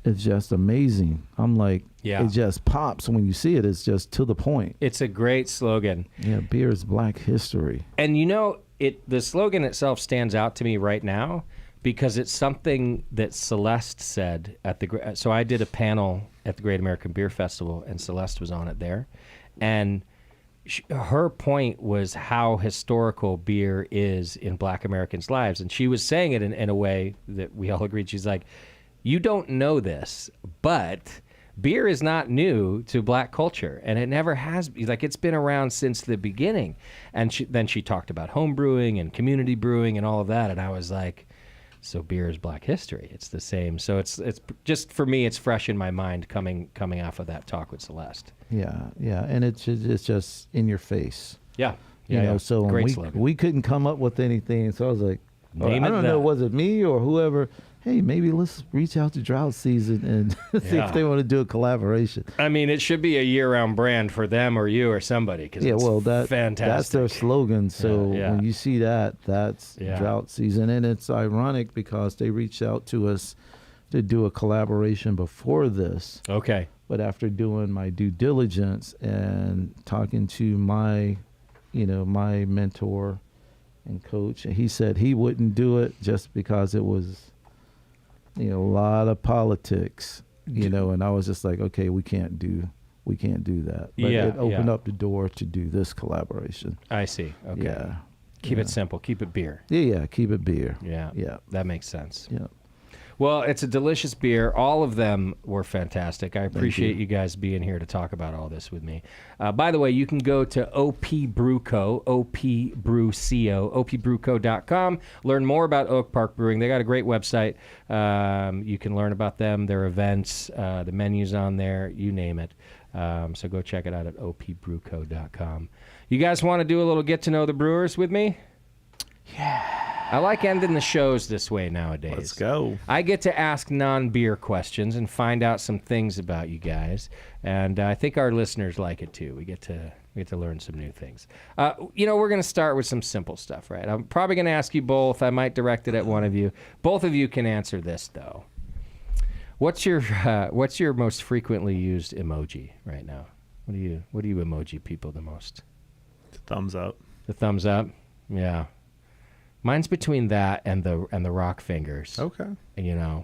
Speaker 2: is just amazing. I'm like,
Speaker 1: Yeah.
Speaker 2: it just pops when you see it. It's just to the point.
Speaker 1: It's a great slogan.
Speaker 2: Yeah, beer is Black history.
Speaker 1: And the slogan itself stands out to me right now because it's something that Celeste said so I did a panel at the Great American Beer Festival and Celeste was on it there. And her point was how historical beer is in Black Americans' lives. And she was saying it in a way that we all agreed. She's like, you don't know this, but beer is not new to Black culture, and it never has. Like, it's been around since the beginning. And then she talked about home brewing and community brewing and all of that, and I was like, so beer is Black history. It's the same. So it's just, for me, it's fresh in my mind coming off of that talk with Celeste.
Speaker 2: Yeah, and it's just in your face.
Speaker 1: Yeah.
Speaker 2: You know, so
Speaker 1: Great
Speaker 2: we
Speaker 1: slogan.
Speaker 2: couldn't come up with anything. So I was like,
Speaker 1: Name
Speaker 2: I
Speaker 1: it
Speaker 2: don't
Speaker 1: that.
Speaker 2: know, was it me or whoever? Hey, maybe let's reach out to Drought Season and see
Speaker 1: Yeah.
Speaker 2: if they want to do a collaboration.
Speaker 1: I mean, it should be a year-round brand for them or you or somebody. Cause
Speaker 2: Yeah,
Speaker 1: it's
Speaker 2: well, that's
Speaker 1: fantastic.
Speaker 2: their slogan. So
Speaker 1: Yeah.
Speaker 2: when you see that, that's
Speaker 1: Yeah.
Speaker 2: Drought Season. And it's ironic because they reached out to us to do a collaboration before this.
Speaker 1: Okay.
Speaker 2: But after doing my due diligence and talking to my mentor and coach, he said he wouldn't do it just because it was, a lot of politics, and I was just like, okay, we can't do that. But
Speaker 1: Yeah,
Speaker 2: it opened
Speaker 1: yeah.
Speaker 2: up the door to do this collaboration.
Speaker 1: I see. Okay.
Speaker 2: Yeah.
Speaker 1: Keep it simple. Keep it beer.
Speaker 2: Yeah, keep it beer.
Speaker 1: Yeah.
Speaker 2: Yeah.
Speaker 1: That makes sense.
Speaker 2: Yeah.
Speaker 1: Well, it's a delicious beer. All of them were fantastic. I appreciate you guys being here to talk about all this with me. By the way, you can go to OP Brew Co., opbrewco.com. Learn more about Oak Park Brewing. They got a great website. You can learn about them, their events, the menus on there, you name it. So go check it out at opbrewco.com. You guys want to do a little get to know the brewers with me? Yeah. I like ending the shows this way nowadays.
Speaker 3: Let's go.
Speaker 1: I get to ask non-beer questions and find out some things about you guys, and I think our listeners like it too. We get to learn some new things. We're going to start with some simple stuff, right? I'm probably going to ask you both. I might direct it at one of you. Both of you can answer this though. What's your most frequently used emoji right now? What do you emoji people the most?
Speaker 3: Thumbs up.
Speaker 1: The thumbs up? Yeah. Mine's between that and the rock fingers.
Speaker 3: Okay.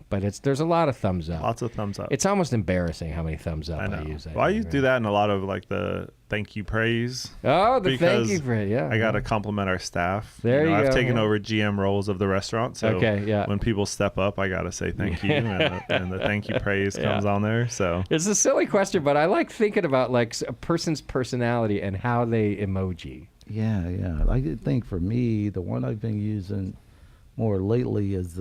Speaker 1: But there's a lot of thumbs up.
Speaker 3: Lots of thumbs up.
Speaker 1: It's almost embarrassing how many thumbs up I use.
Speaker 3: Well, I used to do that in a lot of like the thank you praise.
Speaker 1: Oh, the thank
Speaker 3: because
Speaker 1: you for yeah.
Speaker 3: I got to compliment our staff.
Speaker 1: There you
Speaker 3: I've
Speaker 1: go,
Speaker 3: taken
Speaker 1: yeah.
Speaker 3: over GM roles of the restaurant. So
Speaker 1: Okay, yeah.
Speaker 3: when people step up, I got to say thank you. and the thank you praise comes on there. So
Speaker 1: It's a silly question, but I like thinking about like a person's personality and how they emoji.
Speaker 2: Yeah. I think for me, the one I've been using more lately is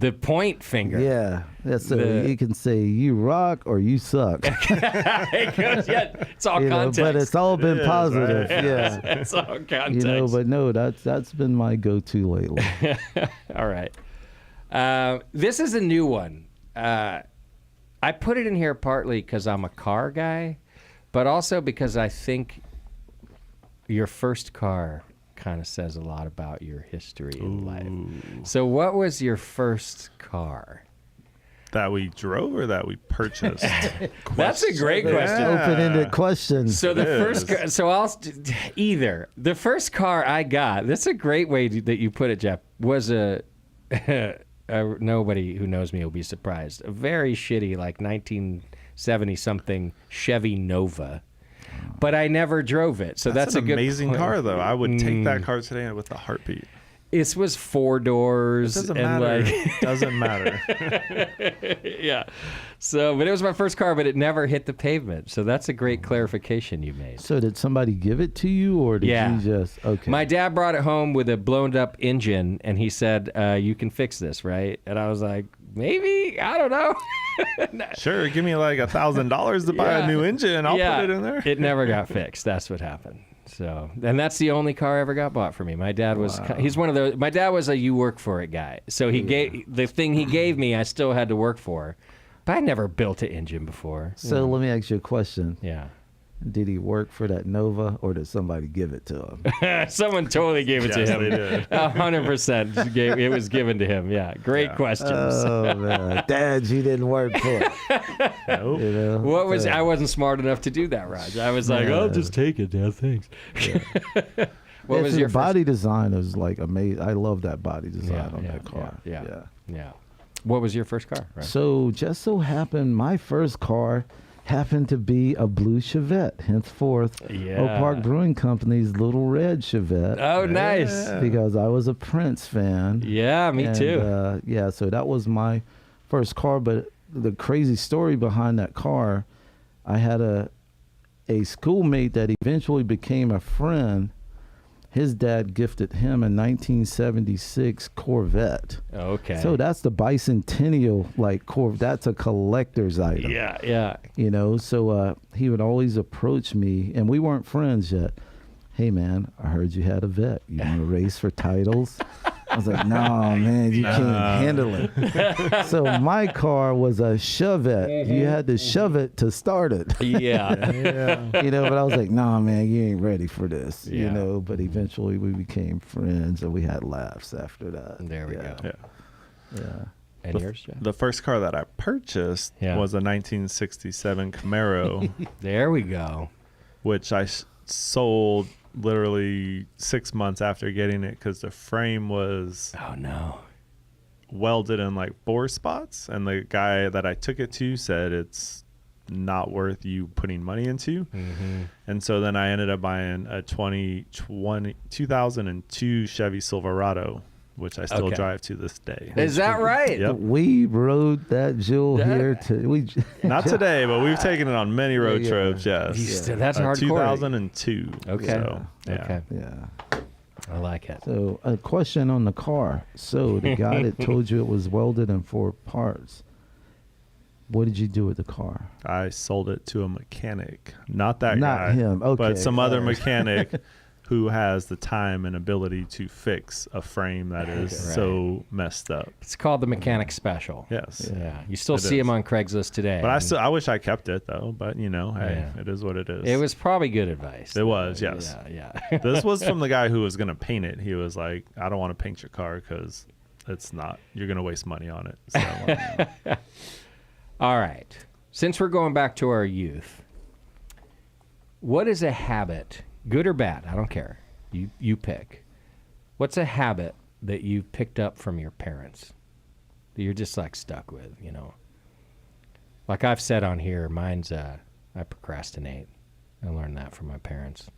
Speaker 1: The point finger.
Speaker 2: yeah. So you can say you rock or you suck.
Speaker 1: It's all context.
Speaker 2: But it's all been positive.
Speaker 3: right?
Speaker 2: Yeah.
Speaker 1: It's all context.
Speaker 2: But no, that's been my go-to lately.
Speaker 1: All right. This is a new one. I put it in here partly because I'm a car guy, but also because I think your first car kind of says a lot about your history in life. So what was your first car?
Speaker 3: That we drove or that we purchased?
Speaker 1: That's a great question.
Speaker 2: Open-ended question.
Speaker 1: So the first car, either. The first car I got, that's a great way that you put it, Jeff, was nobody who knows me will be surprised. A very shitty, like 1970-something Chevy Nova. But I never drove it, so that's a
Speaker 3: an
Speaker 1: good
Speaker 3: amazing
Speaker 1: point.
Speaker 3: car, though. I would take that car today with a heartbeat.
Speaker 1: It was 4 doors.
Speaker 3: Doesn't
Speaker 1: and
Speaker 3: matter. Doesn't matter.
Speaker 1: Yeah. So, but it was my first car, but it never hit the pavement. So that's a great clarification you made.
Speaker 2: So did somebody give it to you, or did you just okay?
Speaker 1: My dad brought it home with a blown up engine, and he said, "You can fix this, right?" And I was like, "Maybe, I don't know."
Speaker 3: Sure, give me like $1,000 to buy a new engine. I'll put it in there.
Speaker 1: It never got fixed. That's what happened. So, and that's the only car I ever got bought for me. My dad was, he's one of those, my dad was a you work for it guy. So he gave, the thing he gave me, I still had to work for. But I never built an engine before.
Speaker 2: So let me ask you a question.
Speaker 1: Yeah.
Speaker 2: Did he work for that Nova, or did somebody give it to him?
Speaker 1: Someone totally gave it to
Speaker 3: Yes,
Speaker 1: him.
Speaker 3: they did.
Speaker 1: 100% it was given to him. Yeah. Great questions.
Speaker 2: Oh man, Dad, you didn't work for it.
Speaker 3: Nope.
Speaker 2: You know?
Speaker 1: What was, I wasn't smart enough to do that, Raj. I was like, I'll just take it, Dad. Thanks. What was your
Speaker 2: body design? Was like amazing. I love that body design on that car.
Speaker 1: Yeah. What was your first car? Right?
Speaker 2: So just so happened, my first car happened to be a blue Chevette, henceforth Oak Park Brewing Company's Little Red Chevette.
Speaker 1: Oh, nice.
Speaker 2: Because I was a Prince fan.
Speaker 1: Yeah, me too.
Speaker 2: So that was my first car. But the crazy story behind that car, I had a schoolmate that eventually became a friend. His dad gifted him a 1976 Corvette.
Speaker 1: Okay.
Speaker 2: So that's the bicentennial, like, Corvette. That's a collector's item.
Speaker 1: Yeah.
Speaker 2: You know, so he would always approach me, and we weren't friends yet. Hey, man, I heard you had a vet. You want to race for titles? I was like, no, man, you can't handle it. So my car was a Chevette. You had to shove it to start it.
Speaker 1: Yeah.
Speaker 2: You know, but I was like, nah, man, you ain't ready for this.
Speaker 1: Yeah.
Speaker 2: You know, but eventually we became friends, and we had laughs after that.
Speaker 1: There we go.
Speaker 2: Yeah.
Speaker 1: And yours, Jeff?
Speaker 3: The first car that I purchased was a 1967 Camaro,
Speaker 1: There we go.
Speaker 3: which I sold literally 6 months after getting it because the frame was welded in like 4 spots, and the guy that I took it to said it's not worth you putting money into. And so then I ended up buying a 2002 Chevy Silverado, which I still drive to this day.
Speaker 1: Is that right?
Speaker 3: Yep.
Speaker 2: We rode that jewel here
Speaker 3: Not today, but we've taken it on many road trips. Yes,
Speaker 1: That's hardcore.
Speaker 3: 2002.
Speaker 1: Okay.
Speaker 3: So,
Speaker 1: Okay.
Speaker 2: Yeah.
Speaker 1: I like it.
Speaker 2: So a question on the car. So the guy that told you it was welded in 4 parts, what did you do with the car?
Speaker 3: I sold it to a mechanic. Not that
Speaker 2: Not
Speaker 3: guy.
Speaker 2: him. Okay.
Speaker 3: But some other mechanic who has the time and ability to fix a frame that is so messed up.
Speaker 1: It's called the mechanic special.
Speaker 3: Yes.
Speaker 1: Yeah. You still see them on Craigslist today.
Speaker 3: But I wish I kept it though. But you know, hey, it is what it is.
Speaker 1: It was probably good advice.
Speaker 3: It was, yes.
Speaker 1: Yeah.
Speaker 3: This was from the guy who was going to paint it. He was like, I don't want to paint your car because it's not, you're going to waste money on it. So,
Speaker 1: All right. Since we're going back to our youth, what is a habit, good or bad? I don't care. You pick. What's a habit that you picked up from your parents that you're just like stuck with, you know? Like I've said on here, mine's I procrastinate. I learned that from my parents.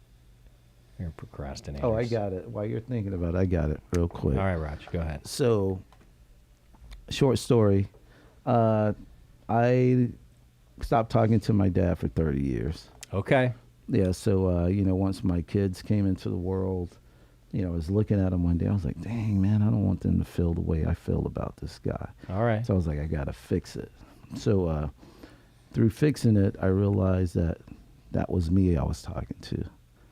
Speaker 1: You're procrastinators.
Speaker 2: Oh, I got it. While you're thinking about it, I got it real quick.
Speaker 1: All right, Raj, go ahead.
Speaker 2: So, short story. I stopped talking to my dad for 30 years.
Speaker 1: Okay.
Speaker 2: yeah, so once my kids came into the world, I was looking at them one day. I was like, dang, man, I don't want them to feel the way I feel about this guy.
Speaker 1: All right.
Speaker 2: So I was like, I got to fix it. So through fixing it, I realized that was me I was talking to.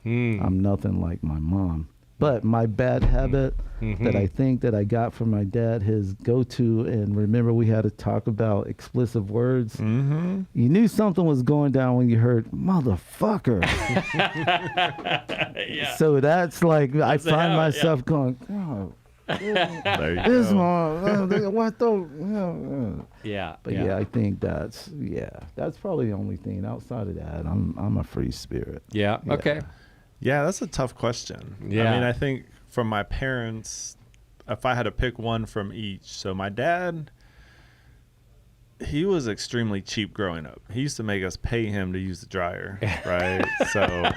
Speaker 2: I'm nothing like my mom. But my bad habit that I think that I got from my dad, his go-to, and remember we had to talk about explicit words. Mm-hmm. You knew something was going down when you heard "motherfucker."
Speaker 1: Yeah.
Speaker 2: So that's like I find myself going, "Oh, this mom, what the?"
Speaker 1: Yeah.
Speaker 2: But yeah, I think that's probably the only thing. Outside of that, I'm a free spirit.
Speaker 1: Yeah. Okay.
Speaker 3: Yeah, that's a tough question.
Speaker 1: Yeah.
Speaker 3: I mean, I think from my parents, if I had to pick one from each. So my dad, he was extremely cheap growing up. He used to make us pay him to use the dryer, right? So,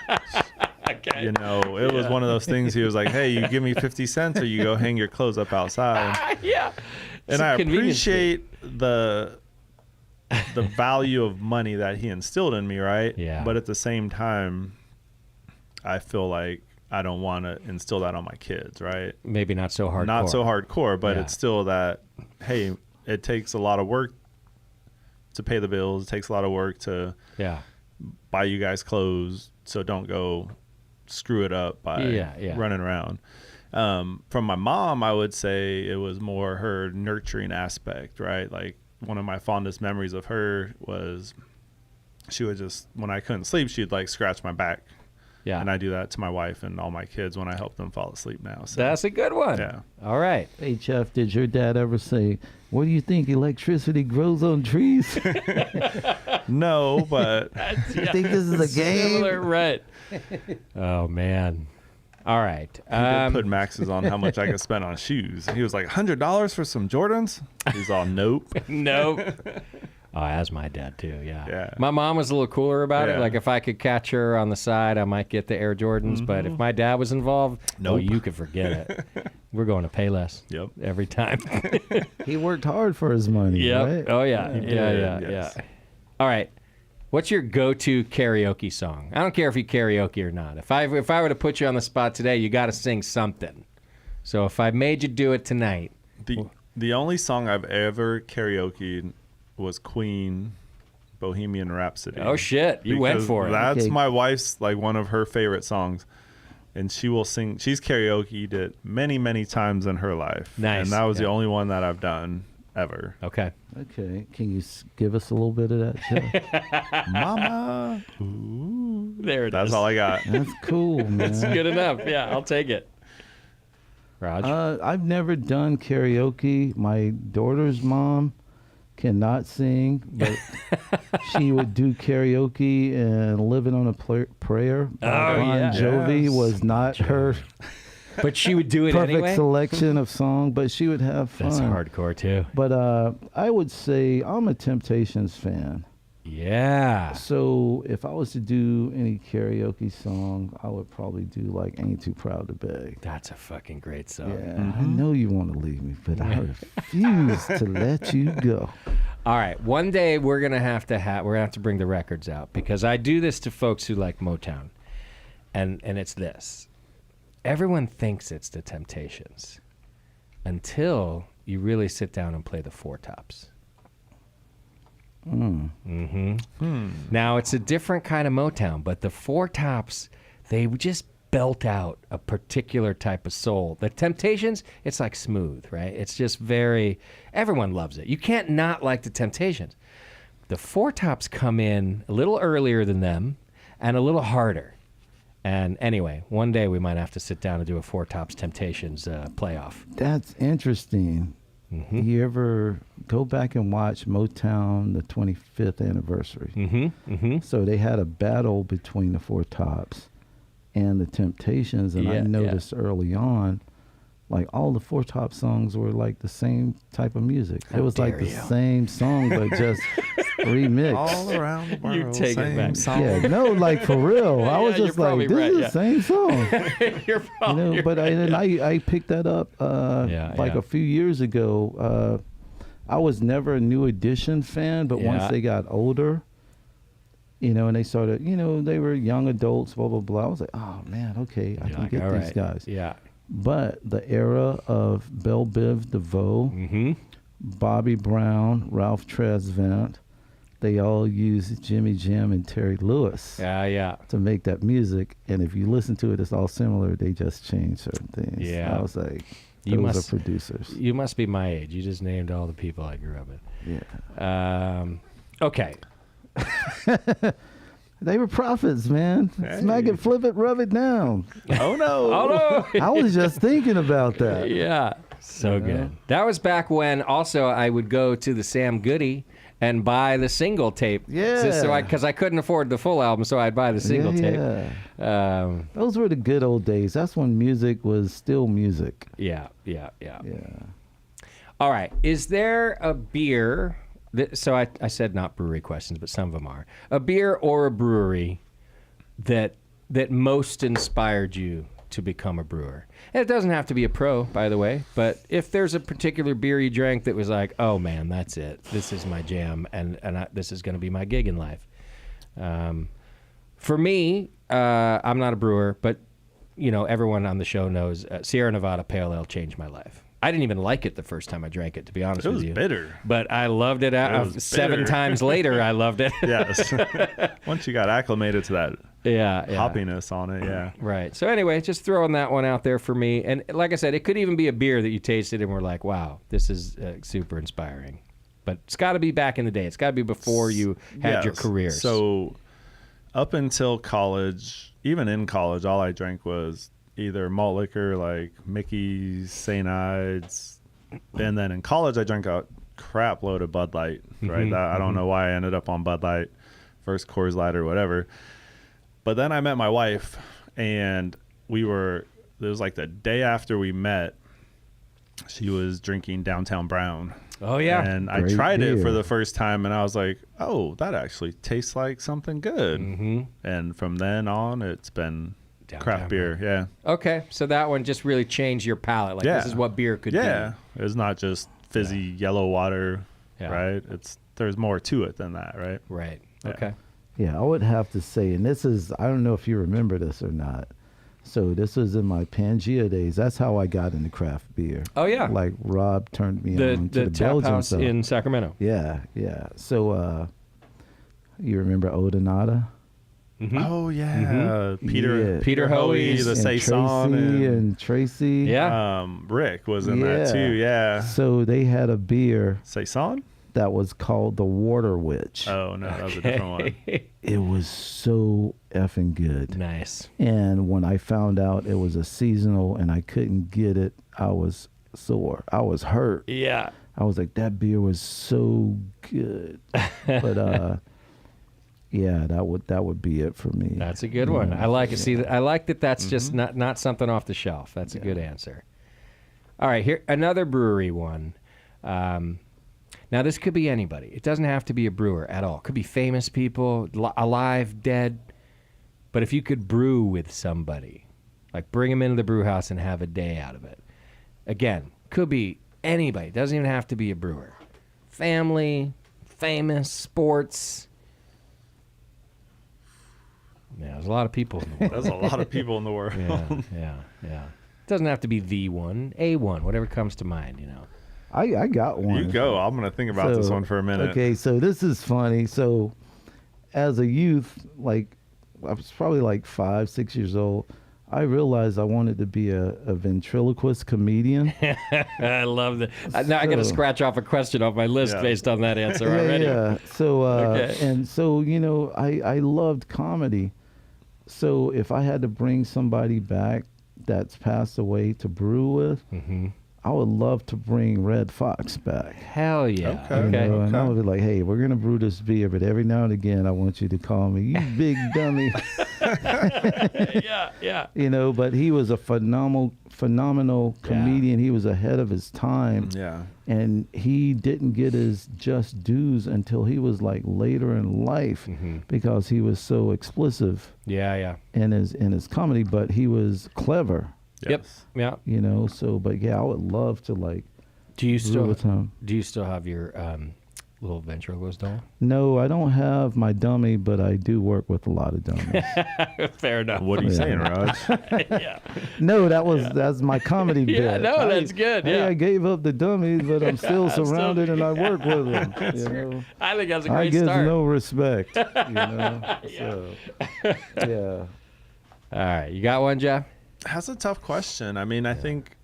Speaker 1: Okay.
Speaker 3: it was one of those things. He was like, hey, you give me 50 cents or you go hang your clothes up outside.
Speaker 1: Yeah.
Speaker 3: And I appreciate the value of money that he instilled in me, right?
Speaker 1: Yeah.
Speaker 3: But at the same time, I feel like I don't want to instill that on my kids, right?
Speaker 1: Maybe not so hardcore.
Speaker 3: Not so hardcore, but
Speaker 1: Yeah.
Speaker 3: it's still that, hey, it takes a lot of work to pay the bills. It takes a lot of work to buy you guys clothes, so don't go screw it up by running around. From my mom, I would say it was more her nurturing aspect, right? Like one of my fondest memories of her was she would just, when I couldn't sleep, she'd like scratch my back.
Speaker 1: Yeah.
Speaker 3: And I do that to my wife and all my kids when I help them fall asleep now. So
Speaker 1: That's a good one.
Speaker 3: Yeah.
Speaker 1: All right.
Speaker 2: Hey, Jeff, did your dad ever say, what do you think, electricity grows on trees?
Speaker 3: No, but
Speaker 2: You think this is a game?
Speaker 1: Similar, right. Oh, man. All right.
Speaker 3: he did put maxes on how much I could spend on shoes. He was like, $100 for some Jordans? He's all, nope.
Speaker 1: Nope. Oh, that's my dad too. Yeah.
Speaker 3: Yeah.
Speaker 1: My mom was a little cooler about it.
Speaker 3: Yeah.
Speaker 1: Like if I could catch her on the side, I might get the Air Jordans. But if my dad was involved, no,
Speaker 3: Nope.
Speaker 1: you could forget it. We're going to Payless.
Speaker 3: Yep.
Speaker 1: Every time.
Speaker 2: He worked hard for his money,
Speaker 1: Yep.
Speaker 2: right?
Speaker 1: Oh yeah.
Speaker 3: He
Speaker 1: Yeah.
Speaker 3: did, yes.
Speaker 1: All right. What's your go-to karaoke song? I don't care if you karaoke or not. If I were to put you on the spot today, you got to sing something. So if I made you do it tonight,
Speaker 3: The only song I've ever karaokeed was Queen Bohemian Rhapsody.
Speaker 1: oh shit, you went
Speaker 3: Because
Speaker 1: for it.
Speaker 3: That's
Speaker 2: Okay.
Speaker 3: my wife's, like, one of her favorite songs. And she will sing. She's karaokeed it many, many times in her life.
Speaker 1: Nice.
Speaker 3: And that was the
Speaker 1: Yeah.
Speaker 3: only one that I've done ever.
Speaker 1: Okay.
Speaker 2: Okay. Can you give us a little bit of that, Jeff?
Speaker 3: Mama.
Speaker 1: There it is.
Speaker 3: That's all I got.
Speaker 2: That's cool, man.
Speaker 1: It's good enough. Yeah, I'll take it. Raj?
Speaker 2: I've never done karaoke. My daughter's mom cannot sing, but she would do karaoke, and Living on a Prayer by Bon
Speaker 1: yeah.
Speaker 2: Jovi
Speaker 3: Yes.
Speaker 2: was not her
Speaker 1: But she would do it
Speaker 2: perfect
Speaker 1: anyway?
Speaker 2: selection of song, but she would have fun.
Speaker 1: That's hardcore, too.
Speaker 2: But I would say I'm a Temptations fan.
Speaker 1: Yeah.
Speaker 2: So if I was to do any karaoke song, I would probably do like Ain't Too Proud to Beg.
Speaker 1: That's a fucking great song.
Speaker 2: Yeah, I know you want to leave me, but I refuse to let you go.
Speaker 1: All right. One day we're gonna have to bring the records out, because I do this to folks who like Motown, and it's this. Everyone thinks it's the Temptations until you really sit down and play the Four Tops. Now it's a different kind of Motown, but the Four Tops, they just belt out a particular type of soul. The Temptations, it's like smooth, right? It's just everyone loves it. You can't not like the Temptations. The Four Tops come in a little earlier than them and a little harder. And anyway, one day we might have to sit down and do a Four Tops Temptations playoff.
Speaker 2: That's interesting. You ever go back and watch Motown, the 25th anniversary? So they had a battle between the Four Tops and the Temptations, and I noticed early on, like all the Four Top songs were like the same type of music. It was like the same song, but just remixed.
Speaker 3: All around the world.
Speaker 1: You take it back.
Speaker 2: Yeah, no, like for real. I was
Speaker 1: you're
Speaker 2: just like,
Speaker 1: probably
Speaker 2: this
Speaker 1: right,
Speaker 2: is
Speaker 1: yeah.
Speaker 2: the same song.
Speaker 1: You're probably
Speaker 2: But I picked that up a few years ago. I was never a New Edition fan, but once they got older, You know, and they started, you know, they were young adults, blah, blah, blah. I was like, oh, man, okay, I
Speaker 1: You're
Speaker 2: can
Speaker 1: like,
Speaker 2: get
Speaker 1: all
Speaker 2: these
Speaker 1: right.
Speaker 2: guys.
Speaker 1: Yeah.
Speaker 2: But the era of Belle Biv DeVoe, Bobby Brown, Ralph Tresvant, they all used Jimmy Jam and Terry Lewis
Speaker 1: Yeah.
Speaker 2: to make that music. And if you listen to it, it's all similar. They just changed certain things.
Speaker 1: Yeah.
Speaker 2: I was like,
Speaker 1: You
Speaker 2: those
Speaker 1: must-
Speaker 2: are producers.
Speaker 1: You must be my age. You just named all the people I grew up with.
Speaker 2: Yeah.
Speaker 1: Okay.
Speaker 2: They were prophets, man. Smack it, flip it, rub it down.
Speaker 3: Oh no!
Speaker 1: Oh, no.
Speaker 2: I was just thinking about that.
Speaker 1: Yeah. So good. That was back when also I would go to the Sam Goody and buy the single tape.
Speaker 2: Yeah.
Speaker 1: Because I couldn't afford the full album, so I'd buy the single tape.
Speaker 2: Yeah. Those were the good old days. That's when music was still music.
Speaker 1: Yeah.
Speaker 2: Yeah.
Speaker 1: All right. Is there a beer? So I said not brewery questions, but some of them are. A beer or a brewery that most inspired you to become a brewer? And it doesn't have to be a pro, by the way, but if there's a particular beer you drank that was like, oh man, that's it. This is my jam, and this is going to be my gig in life. For me, I'm not a brewer, but you know, everyone on the show knows Sierra Nevada Pale Ale changed my life. I didn't even like it the first time I drank it, to be honest with you.
Speaker 3: It was bitter.
Speaker 1: But I loved it.
Speaker 3: was
Speaker 1: 7
Speaker 3: bitter.
Speaker 1: times later, I loved it.
Speaker 3: Yes. Once you got acclimated to that
Speaker 1: Yeah.
Speaker 3: hoppiness on it, yeah.
Speaker 1: Right. So anyway, just throwing that one out there for me. And like I said, it could even be a beer that you tasted and were like, wow, this is super inspiring. But it's got to be back in the day. It's got to be before you had your
Speaker 3: Yes.
Speaker 1: careers.
Speaker 3: So up until college, even in college, all I drank was either malt liquor like Mickey's, St. Ides, and then in college I drank a crap load of Bud Light. Right, I don't know why I ended up on Bud Light, first Coors Light or whatever. But then I met my wife, and it was like the day after we met. She was drinking Downtown Brown.
Speaker 1: Oh yeah.
Speaker 3: And I
Speaker 2: Great
Speaker 3: tried it
Speaker 2: beer.
Speaker 3: for the first time, and I was like, "Oh, that actually tastes like something good." And from then on, it's been
Speaker 1: Downtown
Speaker 3: craft beer. Yeah,
Speaker 1: Okay, so that one just really changed your palate. Like this is what beer could
Speaker 3: yeah. It's not just fizzy yellow water,
Speaker 1: Yeah.
Speaker 3: right? There's more to it than that, right?
Speaker 1: be. Right.
Speaker 3: Yeah.
Speaker 1: Okay.
Speaker 2: Yeah, I would have to say, and this is, I don't know if you remember this or not. So this was in my Pangea days. That's how I got into craft beer.
Speaker 1: Oh yeah.
Speaker 2: Like Rob turned me on to
Speaker 1: The
Speaker 2: the
Speaker 1: tap
Speaker 2: Belgian
Speaker 1: house
Speaker 2: stuff.
Speaker 1: in Sacramento.
Speaker 2: Yeah. So you remember Odonata?
Speaker 3: Oh yeah, Peter
Speaker 2: Yeah.
Speaker 1: Peter
Speaker 3: Hoey,
Speaker 1: Hoey's
Speaker 3: the
Speaker 2: And
Speaker 3: Saison,
Speaker 2: Tracy and Tracy.
Speaker 1: Yeah.
Speaker 3: Rick was in that
Speaker 2: Yeah.
Speaker 3: too. Yeah,
Speaker 2: So they had a beer
Speaker 3: Saison.
Speaker 2: that was called the Water Witch.
Speaker 3: Oh no, that was a different one.
Speaker 2: It was so effing good.
Speaker 1: Nice.
Speaker 2: And when I found out it was a seasonal and I couldn't get it, I was sore. I was hurt.
Speaker 1: Yeah.
Speaker 2: I was like, that beer was so good. But yeah, that would be it for me.
Speaker 1: That's a good one. I like it. See, I like that. That's just not something off the shelf. That's a good answer. All right, here another brewery one. Now this could be anybody. It doesn't have to be a brewer at all. It could be famous people, alive, dead. But if you could brew with somebody, like bring them into the brew house and have a day out of it. Again, could be anybody. It doesn't even have to be a brewer. Family, famous, sports. Yeah, there's a lot of people in the world.
Speaker 3: There's a lot of people in the world.
Speaker 1: Yeah. It doesn't have to be the one, a one, whatever comes to mind, you know.
Speaker 2: I got one.
Speaker 3: You go. I'm gonna think about this
Speaker 2: So,
Speaker 3: one for a minute.
Speaker 2: Okay, so this is funny. So as a youth, like I was probably like 5, 6 years old, I realized I wanted to be a ventriloquist comedian.
Speaker 1: I love that. Now I got to
Speaker 2: So-
Speaker 1: scratch off a question off my list
Speaker 3: Yeah.
Speaker 1: based on that answer already.
Speaker 2: Yeah. So
Speaker 1: Okay.
Speaker 2: and so I loved comedy. So if I had to bring somebody back that's passed away to brew with, I would love to bring Red Fox back.
Speaker 1: Hell yeah.
Speaker 3: Okay.
Speaker 2: You know, and I
Speaker 3: Okay.
Speaker 2: would be like, hey, we're gonna brew this beer, but every now and again, I want you to call me, you big dummy.
Speaker 1: Yeah.
Speaker 2: You know, but he was a phenomenal comedian. He was ahead of his time.
Speaker 3: Yeah.
Speaker 2: And he didn't get his just dues until he was like later in life because he was so explicit
Speaker 1: Yeah.
Speaker 2: in his comedy, but he was clever,
Speaker 1: Yep.
Speaker 3: Yes.
Speaker 1: Yeah.
Speaker 2: you know. So, but yeah, I would love to like
Speaker 1: Do you
Speaker 2: brew
Speaker 1: still
Speaker 2: with him.
Speaker 1: have your little ventriloquist doll?
Speaker 2: No, I don't have my dummy, but I do work with a lot of dummies.
Speaker 1: Fair enough.
Speaker 3: What are you saying, Raj?
Speaker 1: Yeah.
Speaker 2: No, that's my comedy bit.
Speaker 1: Yeah, no, that's good.
Speaker 2: Hey,
Speaker 1: Yeah.
Speaker 2: I gave up the dummies, but I'm still surrounded and I work with them. You know?
Speaker 1: I think that's a
Speaker 2: I
Speaker 1: great
Speaker 2: get
Speaker 1: start.
Speaker 2: no respect. You know? So, yeah.
Speaker 1: All right. You got one, Jeff?
Speaker 3: That's a tough question. I mean, I think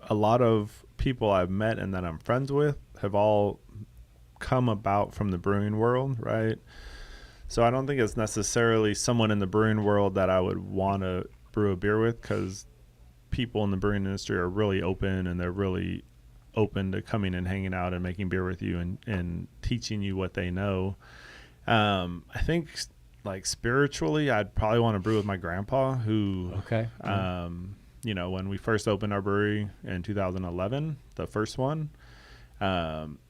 Speaker 3: a lot of people I've met and that I'm friends with have all come about from the brewing world, right? So I don't think it's necessarily someone in the brewing world that I would want to brew a beer with, because people in the brewing industry are really open, and they're really open to coming and hanging out and making beer with you and teaching you what they know. I think like spiritually, I'd probably want to brew with my grandpa, who,
Speaker 1: Okay.
Speaker 3: you know, when we first opened our brewery in 2011, the first one,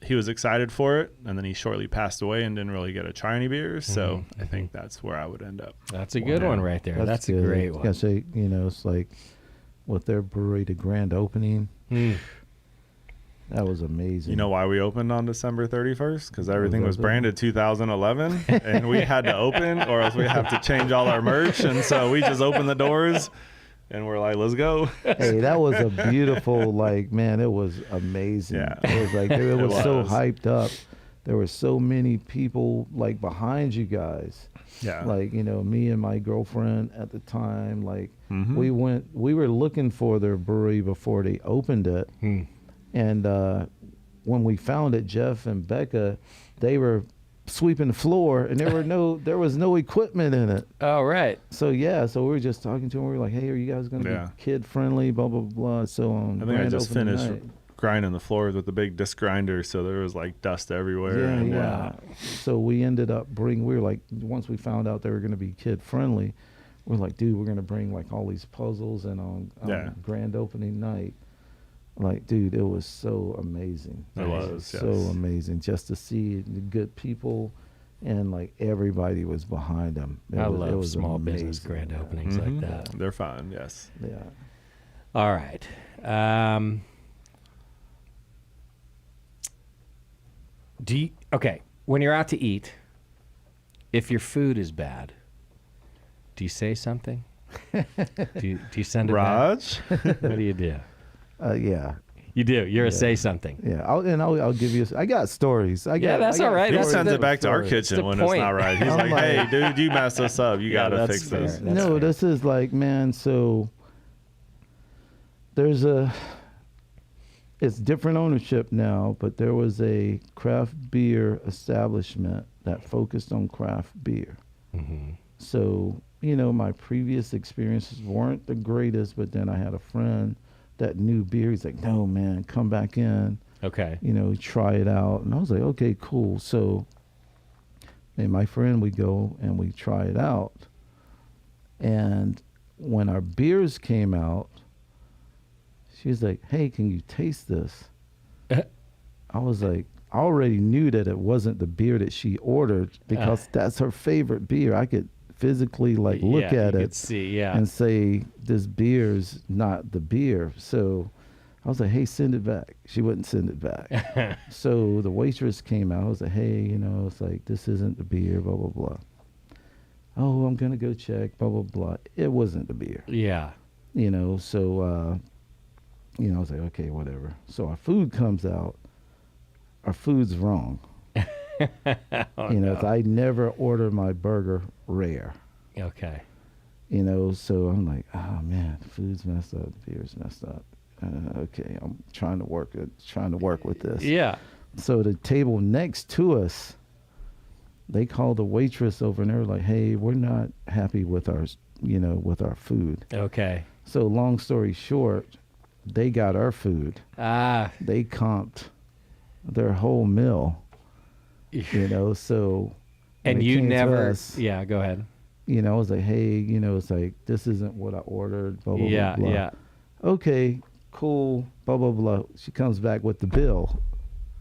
Speaker 3: he was excited for it, and then he shortly passed away and didn't really get to try any beers. So I think that's where I would end up.
Speaker 1: That's a good one right there. That's a
Speaker 2: good.
Speaker 1: great
Speaker 2: I
Speaker 1: one.
Speaker 2: gotta say, you know, it's like with their brewery, the grand opening, that was amazing.
Speaker 3: You know why we opened on December 31st? Because everything was branded 2011, and we had to open, or else we have to change all our merch. And so we just opened the doors, and we're like, let's go.
Speaker 2: Hey, that was a beautiful, like, man, it was amazing.
Speaker 3: Yeah.
Speaker 2: It was like, it was so
Speaker 3: was.
Speaker 2: hyped up. There were so many people, like, behind you guys.
Speaker 3: Yeah.
Speaker 2: Like, you know, me and my girlfriend at the time, like,
Speaker 3: Mhm.
Speaker 2: we were looking for their brewery before they opened it. And when we found it, Jeff and Becca, they were sweeping the floor, and there was no equipment in it.
Speaker 1: Oh, right.
Speaker 2: So so we were just talking to them. We were like, "Hey, are you guys going to
Speaker 3: Yeah.
Speaker 2: be kid friendly?" Blah blah blah. So on.
Speaker 3: I think I
Speaker 2: grand
Speaker 3: just
Speaker 2: opening
Speaker 3: finished
Speaker 2: night-
Speaker 3: grinding the floors with the big disc grinder, so there was like dust everywhere.
Speaker 2: Yeah,
Speaker 3: and
Speaker 2: yeah. So we ended up we were like, once we found out they were going to be kid friendly, we're like, dude, we're going to bring like all these puzzles, and on grand opening night, like, dude, it was so amazing.
Speaker 3: It was,
Speaker 2: so
Speaker 3: yes.
Speaker 2: amazing just to see the good people, and like everybody was behind them.
Speaker 1: I
Speaker 2: It
Speaker 1: love
Speaker 2: was
Speaker 1: small business
Speaker 2: amazing.
Speaker 1: grand
Speaker 2: Yeah.
Speaker 1: openings like that.
Speaker 3: They're fun, yes.
Speaker 2: Yeah.
Speaker 1: All right. Okay, when you're out to eat, if your food is bad, do you say something? do you send it
Speaker 3: Raj?
Speaker 1: back? What do you do?
Speaker 2: Yeah.
Speaker 1: You do. You're a say something.
Speaker 2: Yeah, I'll give you. I got stories.
Speaker 1: That's all right.
Speaker 3: He
Speaker 1: That's
Speaker 3: sends
Speaker 1: the-
Speaker 3: it back to our
Speaker 1: That's the
Speaker 3: kitchen when it's
Speaker 1: point.
Speaker 3: not right. He's
Speaker 2: I'm
Speaker 3: like, hey, dude, you messed us up. You got to
Speaker 1: that's
Speaker 3: fix
Speaker 1: fair.
Speaker 3: this.
Speaker 1: That's
Speaker 2: no,
Speaker 1: fair.
Speaker 2: this is like, man. So it's different ownership now, but there was a craft beer establishment that focused on craft beer. So, you know, my previous experiences weren't the greatest, but then I had a friend that knew beer. He's like, no, man, come back in,
Speaker 1: Okay.
Speaker 2: you know, try it out. And I was like, okay, cool. So me and my friend, we go and we try it out. And when our beers came out, she's like, hey, can you taste this? I was like, I already knew that it wasn't the beer that she ordered, because that's her favorite beer. I could physically like look at
Speaker 1: you
Speaker 2: it
Speaker 1: could see,
Speaker 2: and say, this beer's not the beer. So I was like, hey, send it back. She wouldn't send it back. So the waitress came out. I was like, hey, you know, it's like, this isn't the beer, blah, blah, blah. Oh, I'm going to go check, blah, blah, blah. It wasn't the beer,
Speaker 1: Yeah.
Speaker 2: you know. So, you know, I was like, okay, whatever. So our food comes out. Our food's wrong. You know, I never order my burger rare.
Speaker 1: Okay.
Speaker 2: You know, so I'm like, oh man, the food's messed up, the beer's messed up. Okay, I'm trying to work with this.
Speaker 1: Yeah.
Speaker 2: So the table next to us, they called the waitress over, and they were like, hey, we're not happy with our food.
Speaker 1: Okay.
Speaker 2: So long story short, they got our food. They comped their whole meal. You know, so when
Speaker 1: And
Speaker 2: it
Speaker 1: you
Speaker 2: came to
Speaker 1: never.
Speaker 2: us,
Speaker 1: Yeah. Go ahead.
Speaker 2: you know, I was like, hey, you know, it's like, this isn't what I ordered, blah, blah,
Speaker 1: Yeah.
Speaker 2: blah, blah.
Speaker 1: Yeah.
Speaker 2: Okay, cool, blah, blah, blah. She comes back with the bill.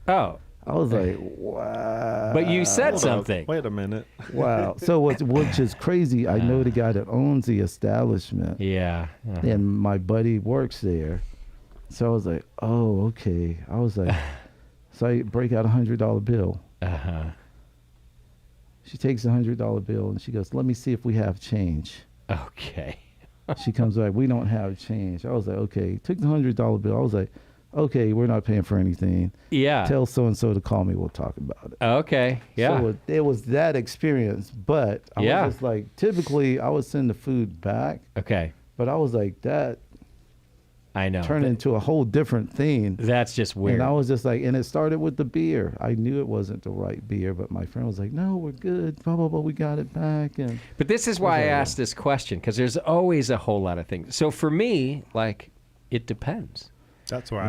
Speaker 1: Oh.
Speaker 2: I was like, wow.
Speaker 1: But you said
Speaker 3: Hold up.
Speaker 1: something.
Speaker 3: Wait a minute.
Speaker 2: Wow. So which is crazy. I know the guy that owns the establishment,
Speaker 1: Yeah.
Speaker 2: and my buddy works there. So I was like, oh, okay. I was like, So I break out $100 bill.
Speaker 1: Uh-huh.
Speaker 2: She takes $100 bill and she goes, "Let me see if we have change."
Speaker 1: Okay.
Speaker 2: She comes back, "We don't have change." I was like, "Okay." Took the $100 bill. I was like, "Okay, we're not paying for anything.
Speaker 1: Yeah.
Speaker 2: Tell so and so to call me. We'll talk about it."
Speaker 1: Okay. Yeah.
Speaker 2: So it was that experience, but I
Speaker 1: Yeah.
Speaker 2: was just like, typically I would send the food back,
Speaker 1: Okay.
Speaker 2: but I was like, that
Speaker 1: I know.
Speaker 2: turned into a whole different thing.
Speaker 1: That's just weird.
Speaker 2: And I was just like, and it started with the beer. I knew it wasn't the right beer, but my friend was like, "No, we're good. Blah blah blah. We got it back." And
Speaker 1: But this is why I asked this question, because there's always a whole lot of things. So for me, like, it depends.
Speaker 3: That's where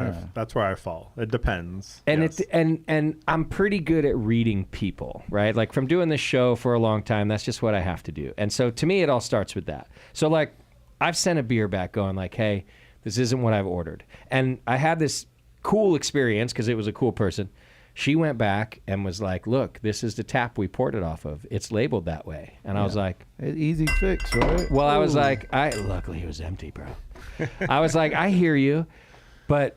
Speaker 3: I fall. It depends.
Speaker 1: And
Speaker 3: yes.
Speaker 1: and I'm pretty good at reading people, right? Like from doing this show for a long time, that's just what I have to do. And so to me, it all starts with that. So like, I've sent a beer back going like, "Hey, this isn't what I've ordered." And I had this cool experience because it was a cool person. She went back and was like, "Look, this is the tap we poured it off of. It's labeled that way." And I was like,
Speaker 2: easy fix, right?
Speaker 1: well, I was like, luckily it was empty, bro. I was like, I hear you, but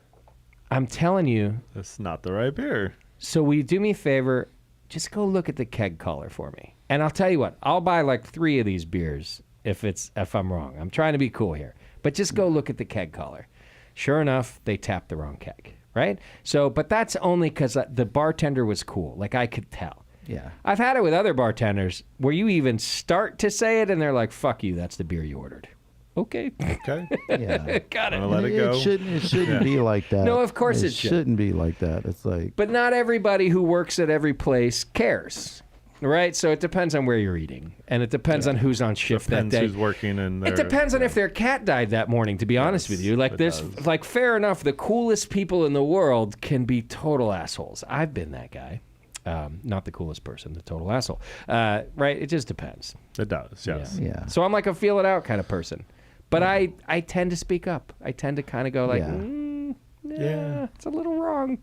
Speaker 1: I'm telling you,
Speaker 3: It's not the right beer.
Speaker 1: so will you do me a favor? Just go look at the keg color for me. And I'll tell you what, I'll buy like 3 of these beers if I'm wrong. I'm trying to be cool here. But just go look at the keg color. Sure enough, they tapped the wrong keg, right? So, but that's only because the bartender was cool. Like, I could tell.
Speaker 2: Yeah.
Speaker 1: I've had it with other bartenders where you even start to say it and they're like, "Fuck you, that's the beer you ordered." Okay.
Speaker 3: Okay.
Speaker 2: Yeah.
Speaker 1: Got it.
Speaker 3: Wanna let it go?
Speaker 2: It shouldn't be like that.
Speaker 1: No, of course it shouldn't.
Speaker 2: shouldn't be like that. It's like,
Speaker 1: But not everybody who works at every place cares, right? So it depends on where you're eating, and it depends on who's on shift
Speaker 3: Depends
Speaker 1: that day.
Speaker 3: who's working in there.
Speaker 1: It depends on if their cat died that morning, to be honest with you. Like,
Speaker 3: it
Speaker 1: this,
Speaker 3: does.
Speaker 1: like, fair enough, the coolest people in the world can be total assholes. I've been that guy. Not the coolest person, the total asshole. Right? It just depends.
Speaker 3: It does, yes.
Speaker 2: yeah.
Speaker 1: So I'm like a feel it out kind of person. But I tend to speak up. I tend to kind of go like,
Speaker 2: Yeah.
Speaker 1: yeah, it's a little wrong.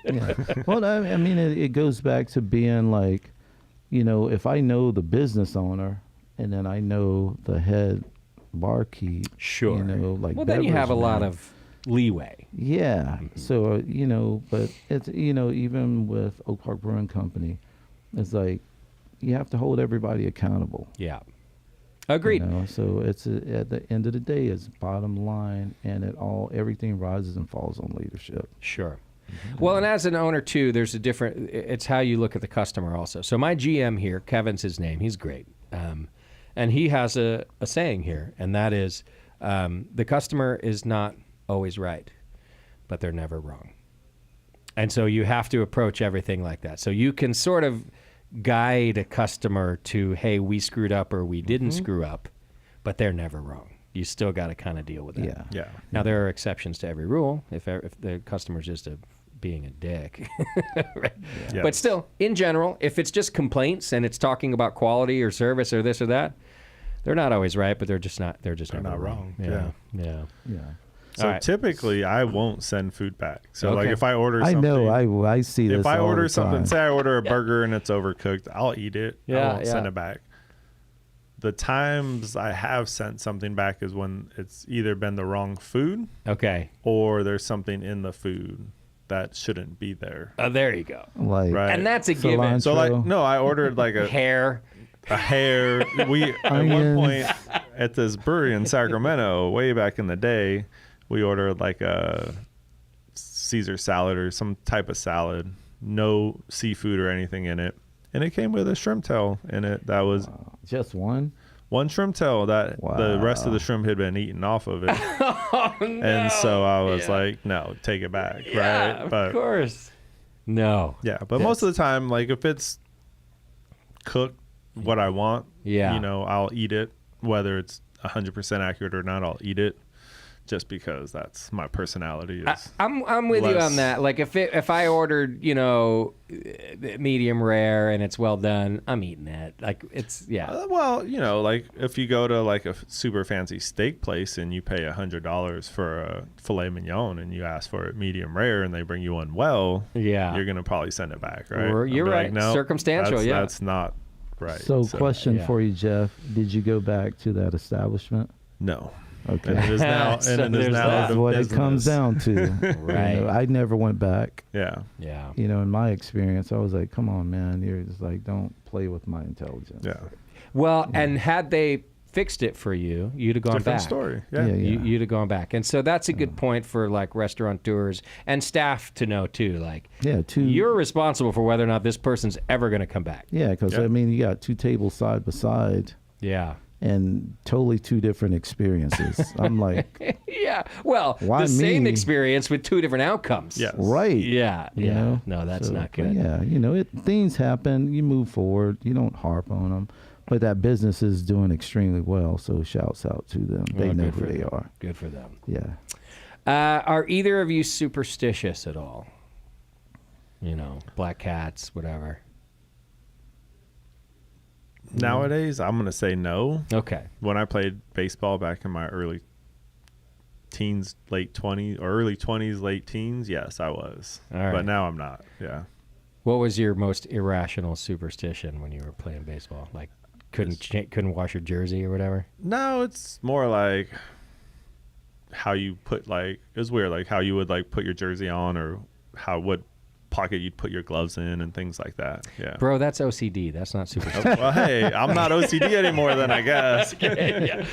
Speaker 2: Yeah. Well, I mean, it goes back to being like, if I know the business owner and then I know the head barkeep,
Speaker 1: Sure.
Speaker 2: like,
Speaker 1: Well, then you have a
Speaker 2: beverage
Speaker 1: lot
Speaker 2: man.
Speaker 1: of leeway.
Speaker 2: Yeah. So, but it's, even with Oak Park Brewing Company, it's like you have to hold everybody accountable.
Speaker 1: Yeah. Agreed.
Speaker 2: So it's at the end of the day, it's bottom line, and everything rises and falls on leadership.
Speaker 1: Sure. Well, and as an owner too, there's it's how you look at the customer also. So my GM here, Kevin's his name, he's great. And he has a saying here, and that is, the customer is not always right, but they're never wrong. And so you have to approach everything like that. So you can sort of guide a customer to, hey, we screwed up or we didn't screw up, but they're never wrong. You still got to kind of deal with that.
Speaker 2: Yeah.
Speaker 3: Yeah.
Speaker 1: Now, there are exceptions to every rule if the customer's just being a dick. Right?
Speaker 3: Yes.
Speaker 1: But still, in general, if it's just complaints and it's talking about quality or service or this or that, they're not always right, but they're never
Speaker 3: not wrong.
Speaker 1: Yeah.
Speaker 2: Yeah.
Speaker 3: So
Speaker 1: All right.
Speaker 3: typically, I won't send food back. So like
Speaker 1: Okay.
Speaker 3: if I order
Speaker 2: I
Speaker 3: something,
Speaker 2: know. I see this.
Speaker 3: if I
Speaker 2: all
Speaker 3: order
Speaker 2: the
Speaker 3: something,
Speaker 2: time.
Speaker 3: say I order a burger and it's overcooked, I'll eat it. I
Speaker 1: Yeah,
Speaker 3: won't send it back. The times I have sent something back is when it's either been the wrong food
Speaker 1: Okay.
Speaker 3: or there's something in the food that shouldn't be there.
Speaker 1: There you go.
Speaker 2: like,
Speaker 3: Right.
Speaker 1: And that's a
Speaker 2: Cilantro.
Speaker 1: given.
Speaker 3: So like, no, I ordered like a
Speaker 1: Hair.
Speaker 3: hair. We at one
Speaker 2: Onions.
Speaker 3: point at this brewery in Sacramento, way back in the day, we ordered like a Caesar salad or some type of salad, no seafood or anything in it, and it came with a shrimp tail in it. That was
Speaker 2: just one.
Speaker 3: one shrimp tail that the rest of the
Speaker 2: Wow.
Speaker 3: shrimp had been eaten off of it.
Speaker 1: Oh, no.
Speaker 3: And so I was like, no, take it back.
Speaker 1: Yeah,
Speaker 3: Right.
Speaker 1: of course. No.
Speaker 3: Yeah, but most of the time, like if it's cooked what I want,
Speaker 1: Yeah.
Speaker 3: I'll eat it. Whether it's 100% accurate or not, I'll eat it, just because that's my personality.
Speaker 1: I'm with you
Speaker 3: less-
Speaker 1: on that. Like if I ordered, medium rare and it's well done, I'm eating it. Like it's
Speaker 3: Well, like if you go to like a super fancy steak place and you pay $100 for a filet mignon and you ask for it medium rare and they bring you one
Speaker 1: Yeah.
Speaker 3: you're gonna probably send it back, right?
Speaker 1: Or- you're
Speaker 3: I'll be
Speaker 1: right.
Speaker 3: like, no,
Speaker 1: Circumstantial, yeah.
Speaker 3: that's not right.
Speaker 2: So, question
Speaker 1: yeah.
Speaker 2: for you, Jeff: did you go back to that establishment?
Speaker 3: No.
Speaker 2: Okay.
Speaker 3: And it is now.
Speaker 1: So
Speaker 3: and it is
Speaker 1: there's
Speaker 3: now
Speaker 1: that.
Speaker 2: That's
Speaker 3: the
Speaker 2: what
Speaker 3: business.
Speaker 2: it comes down to.
Speaker 1: Right.
Speaker 2: I never went back.
Speaker 3: Yeah.
Speaker 1: Yeah.
Speaker 2: In my experience, I was like, come on, man. You're just like, don't play with my intelligence.
Speaker 3: Yeah.
Speaker 1: Well, and had they fixed it for you, you'd have gone
Speaker 3: Different
Speaker 1: back.
Speaker 3: story. Yeah.
Speaker 1: You'd have gone back. And so that's a good point for like restaurateurs and staff to know too. Like,
Speaker 2: Yeah,
Speaker 1: you're responsible for whether or not this person's ever going to come back.
Speaker 2: Yeah, because
Speaker 3: Yeah.
Speaker 2: I mean, you got 2 tables side by side
Speaker 1: Yeah.
Speaker 2: and totally 2 different experiences. I'm like,
Speaker 1: Yeah. Well,
Speaker 2: Why
Speaker 1: the same
Speaker 2: me?
Speaker 1: experience with 2 different outcomes.
Speaker 3: Yes.
Speaker 2: right.
Speaker 1: Yeah.
Speaker 2: You
Speaker 1: Yeah.
Speaker 2: know?
Speaker 1: No, that's
Speaker 2: So,
Speaker 1: not
Speaker 2: but
Speaker 1: good.
Speaker 2: yeah, things happen. You move forward. You don't harp on them. But that business is doing extremely well. So shouts out to them. They
Speaker 1: Well,
Speaker 2: know
Speaker 1: good
Speaker 2: who
Speaker 1: for
Speaker 2: they
Speaker 1: them.
Speaker 2: are.
Speaker 1: Good for them.
Speaker 2: Yeah.
Speaker 1: Are either of you superstitious at all? Black cats, whatever.
Speaker 3: Nowadays, I'm gonna say no.
Speaker 1: Okay.
Speaker 3: When I played baseball back in my early teens, late 20s, or early 20s, late teens, yes, I was.
Speaker 1: All right.
Speaker 3: But now I'm not. Yeah.
Speaker 1: What was your most irrational superstition when you were playing baseball? Like couldn't wash your jersey or whatever?
Speaker 3: No, it's more like how you put it was weird, like how you would like put your jersey on, or what pocket you'd put your gloves in and things like that. Yeah.
Speaker 1: Bro, that's OCD. That's not superstition.
Speaker 3: Well, hey, I'm not OCD anymore then, I guess.
Speaker 1: Yeah.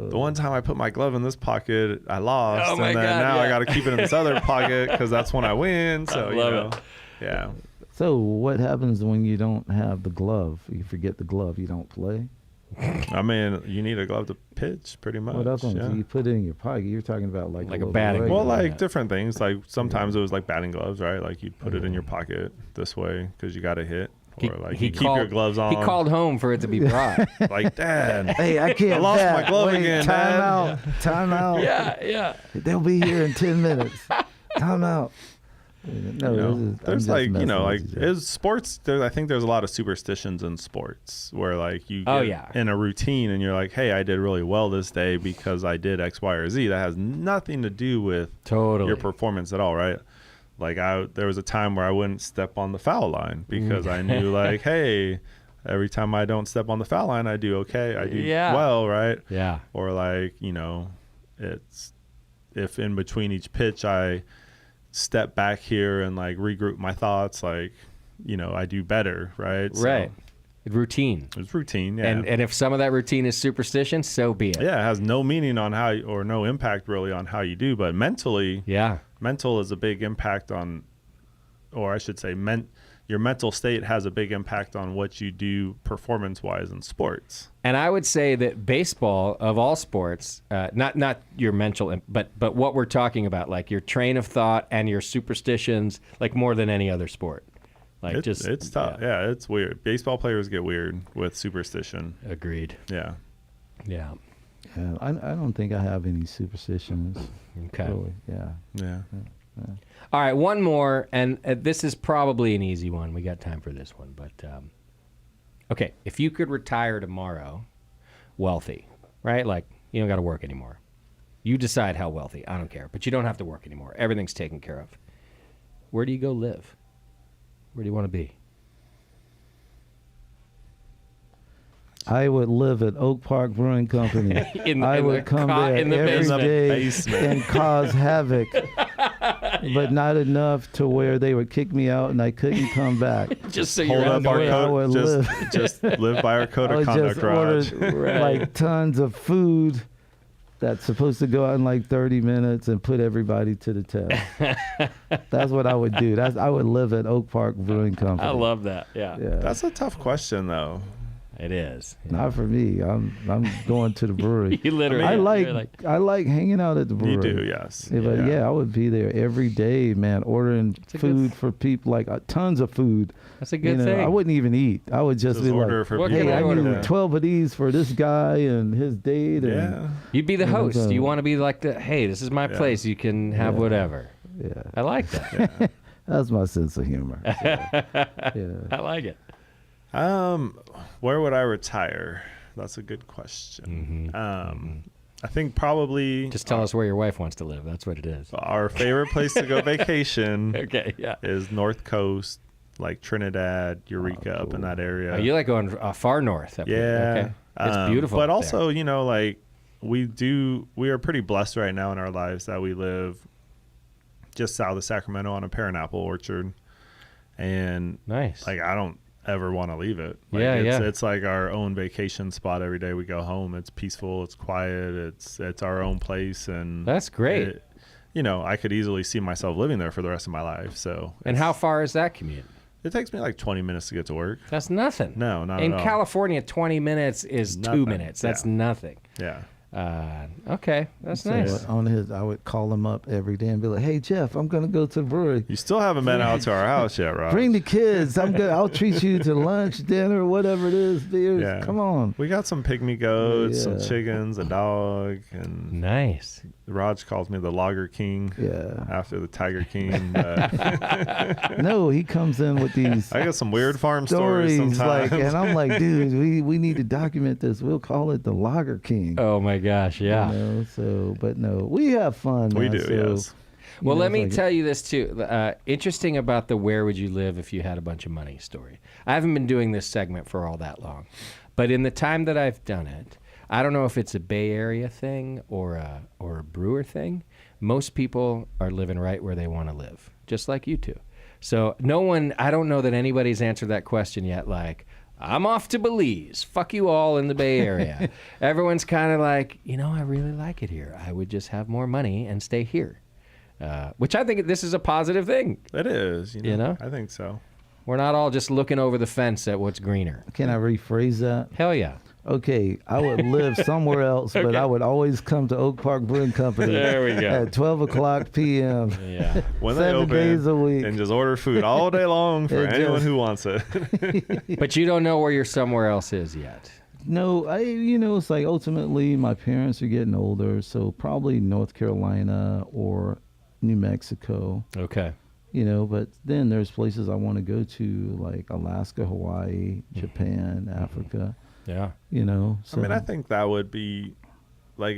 Speaker 3: The one time I put my glove in this pocket, I lost.
Speaker 1: Oh, my
Speaker 3: and then
Speaker 1: God,
Speaker 3: now
Speaker 1: yeah.
Speaker 3: I got to keep it in this other pocket because that's when I win. So,
Speaker 1: love it.
Speaker 3: Yeah.
Speaker 2: So what happens when you don't have the glove? You forget the glove. You don't play?
Speaker 3: I mean, you need a glove to pitch pretty much.
Speaker 2: What else?
Speaker 3: yeah.
Speaker 2: So you put it in your pocket. You're talking about like
Speaker 1: a
Speaker 2: little
Speaker 1: batting
Speaker 2: regular-
Speaker 3: Well, like
Speaker 1: Yeah.
Speaker 3: different things. Like sometimes it was like batting gloves, right? Like you'd put it in your pocket this way because you got to hit. Or like you keep your gloves on.
Speaker 1: He called home for it to be brought.
Speaker 3: Like, Dad.
Speaker 2: Hey, I can't.
Speaker 3: I lost
Speaker 2: bat.
Speaker 3: my glove
Speaker 2: Wait,
Speaker 3: again,
Speaker 2: Time
Speaker 3: Dad.
Speaker 2: out. Time out.
Speaker 1: Yeah.
Speaker 2: They'll be here in 10 minutes. Time out. No,
Speaker 3: There's it's sports. I think there's a lot of superstitions in sports where like you get in a routine and you're like, hey, I did really well this day because I did X, Y, or Z. That has nothing to do with your performance at all, right? Like there was a time where I wouldn't step on the foul line because I knew like, hey, every time I don't step on the foul line, I do okay. I do well, right?
Speaker 1: Yeah.
Speaker 3: Or like, it's if in between each pitch I step back here and like regroup my thoughts, like, I do better, right?
Speaker 1: Right. Routine.
Speaker 3: It's routine, yeah.
Speaker 1: And if some of that routine is superstition, so be it.
Speaker 3: Yeah, it has no meaning on how or no impact really on how you do, but mentally, mental is a big impact on, or I should say your mental state has a big impact on what you do performance-wise in sports.
Speaker 1: And I would say that baseball, of all sports, not your mental, but what we're talking about, like your train of thought and your superstitions, like more than any other sport. Like
Speaker 3: it's tough. Yeah, it's weird. Baseball players get weird with superstition.
Speaker 1: Agreed.
Speaker 3: Yeah.
Speaker 2: Yeah, I don't think I have any superstitions.
Speaker 1: Okay.
Speaker 2: Really. Yeah.
Speaker 3: Yeah.
Speaker 1: All right, one more, and this is probably an easy one. We got time for this one, but okay. If you could retire tomorrow, wealthy, right? Like you don't got to work anymore. You decide how wealthy. I don't care, but you don't have to work anymore. Everything's taken care of. Where do you go live? Where do you want to be?
Speaker 2: I would live at Oak Park Brewing Company. I would come there
Speaker 1: in the
Speaker 2: every
Speaker 1: basement.
Speaker 2: day and cause havoc, but not enough to where they would kick me out and I couldn't come back.
Speaker 1: Just so
Speaker 3: Hold
Speaker 1: you're
Speaker 3: up our
Speaker 2: where I would
Speaker 3: code.
Speaker 2: live.
Speaker 3: Just live by our code
Speaker 2: I
Speaker 3: of
Speaker 2: would
Speaker 3: conduct,
Speaker 2: just order
Speaker 3: Raj.
Speaker 2: like tons of food that's supposed to go out in like 30 minutes and put everybody to the test. That's what I would do. I would live at Oak Park Brewing Company.
Speaker 1: I love that. Yeah.
Speaker 3: That's a tough question, though.
Speaker 1: It is. Yeah.
Speaker 2: Not for me. I'm going to the brewery.
Speaker 1: You literally.
Speaker 2: I
Speaker 1: you're
Speaker 2: I like hanging out at the brewery.
Speaker 3: You do, yes.
Speaker 2: Yeah, but yeah, I would be there every day, man, ordering food for people, like tons of food.
Speaker 1: That's a good thing.
Speaker 2: I wouldn't even eat. I would just be
Speaker 3: order
Speaker 2: like,
Speaker 3: for
Speaker 1: What
Speaker 3: people.
Speaker 1: can
Speaker 2: hey,
Speaker 1: I
Speaker 2: I
Speaker 1: order?
Speaker 2: need 12 of these for this guy and his date. And,
Speaker 3: Yeah.
Speaker 1: You'd be the
Speaker 2: You know,
Speaker 1: host.
Speaker 2: so-
Speaker 1: You want to be like hey, this is my place. You can have whatever.
Speaker 2: Yeah.
Speaker 1: I like that.
Speaker 2: That's my sense of humor. So, yeah.
Speaker 1: I like it.
Speaker 3: Where would I retire? That's a good question. I think probably
Speaker 1: Just tell us where your wife wants to live. That's what it is.
Speaker 3: our favorite place to go vacation
Speaker 1: Okay. Yeah.
Speaker 3: is North Coast, like Trinidad, Eureka, up in that area.
Speaker 1: Oh, you like going far north. Up
Speaker 3: yeah.
Speaker 1: here. Okay. It's beautiful.
Speaker 3: But
Speaker 1: up
Speaker 3: also,
Speaker 1: there.
Speaker 3: you know, like we are pretty blessed right now in our lives that we live just south of Sacramento on a pear and apple orchard. And
Speaker 1: Nice.
Speaker 3: like, I don't ever want to leave it. Like,
Speaker 1: Yeah,
Speaker 3: it's like our own vacation spot. Every day we go home, it's peaceful, it's quiet, it's our own place. And
Speaker 1: That's great.
Speaker 3: You know, I could easily see myself living there for the rest of my life. So
Speaker 1: And how far is that commute?
Speaker 3: it takes me like 20 minutes to get to work.
Speaker 1: That's nothing.
Speaker 3: No, not
Speaker 1: In
Speaker 3: at all.
Speaker 1: California, 20 minutes is 2
Speaker 3: Nothing.
Speaker 1: minutes. That's
Speaker 3: Yeah.
Speaker 1: nothing.
Speaker 3: Yeah.
Speaker 1: Okay, that's
Speaker 2: So
Speaker 1: nice.
Speaker 2: I would call him up every day and be like, "Hey Jeff, I'm gonna go to the brewery.
Speaker 3: You still haven't been out to our house yet, Rob.
Speaker 2: Bring the kids. I'll treat you to lunch, dinner, whatever it is. Beers.
Speaker 3: Yeah.
Speaker 2: Come on."
Speaker 3: We got some pygmy goats, some
Speaker 2: Yeah.
Speaker 3: chickens, a dog, and
Speaker 1: Nice.
Speaker 3: Raj calls me the Lager King
Speaker 2: Yeah.
Speaker 3: after the Tiger King. But
Speaker 2: No, he comes in with these
Speaker 3: I got some weird farm stories
Speaker 2: stories,
Speaker 3: sometimes.
Speaker 2: and I'm like, dude, we need to document this. We'll call it the Lager King.
Speaker 1: Oh my gosh, yeah.
Speaker 2: You know, but no, we have fun.
Speaker 3: We
Speaker 2: man,
Speaker 3: do,
Speaker 2: so,
Speaker 3: yes.
Speaker 1: Well,
Speaker 2: know,
Speaker 1: let
Speaker 2: it's
Speaker 1: me
Speaker 2: like-
Speaker 1: tell you this too. Interesting about the "Where would you live if you had a bunch of money" story. I haven't been doing this segment for all that long, but in the time that I've done it, I don't know if it's a Bay Area thing or a brewer thing. Most people are living right where they want to live, just like you two. So I don't know that anybody's answered that question yet. Like, I'm off to Belize. Fuck you all in the Bay Area. Everyone's kind of like, I really like it here. I would just have more money and stay here. Which I think this is a positive thing.
Speaker 3: It is,
Speaker 1: You know?
Speaker 3: I think so.
Speaker 1: We're not all just looking over the fence at what's greener.
Speaker 2: Can I rephrase that?
Speaker 1: Hell yeah.
Speaker 2: Okay, I would live somewhere else, but I would always come to Oak Park Brewing Company
Speaker 1: There we go.
Speaker 2: at 12 o'clock p.m.
Speaker 1: Yeah.
Speaker 3: When they
Speaker 2: 7
Speaker 3: open
Speaker 2: days a week.
Speaker 3: and just order food all day long for
Speaker 2: It
Speaker 3: anyone
Speaker 2: just-
Speaker 3: who wants it.
Speaker 1: But you don't know where your somewhere else is yet.
Speaker 2: No, it's like ultimately my parents are getting older, so probably North Carolina or New Mexico,
Speaker 1: Okay.
Speaker 2: but then there's places I want to go to like Alaska, Hawaii, Japan, Africa,
Speaker 1: Yeah.
Speaker 2: So
Speaker 3: I mean, I think that would be like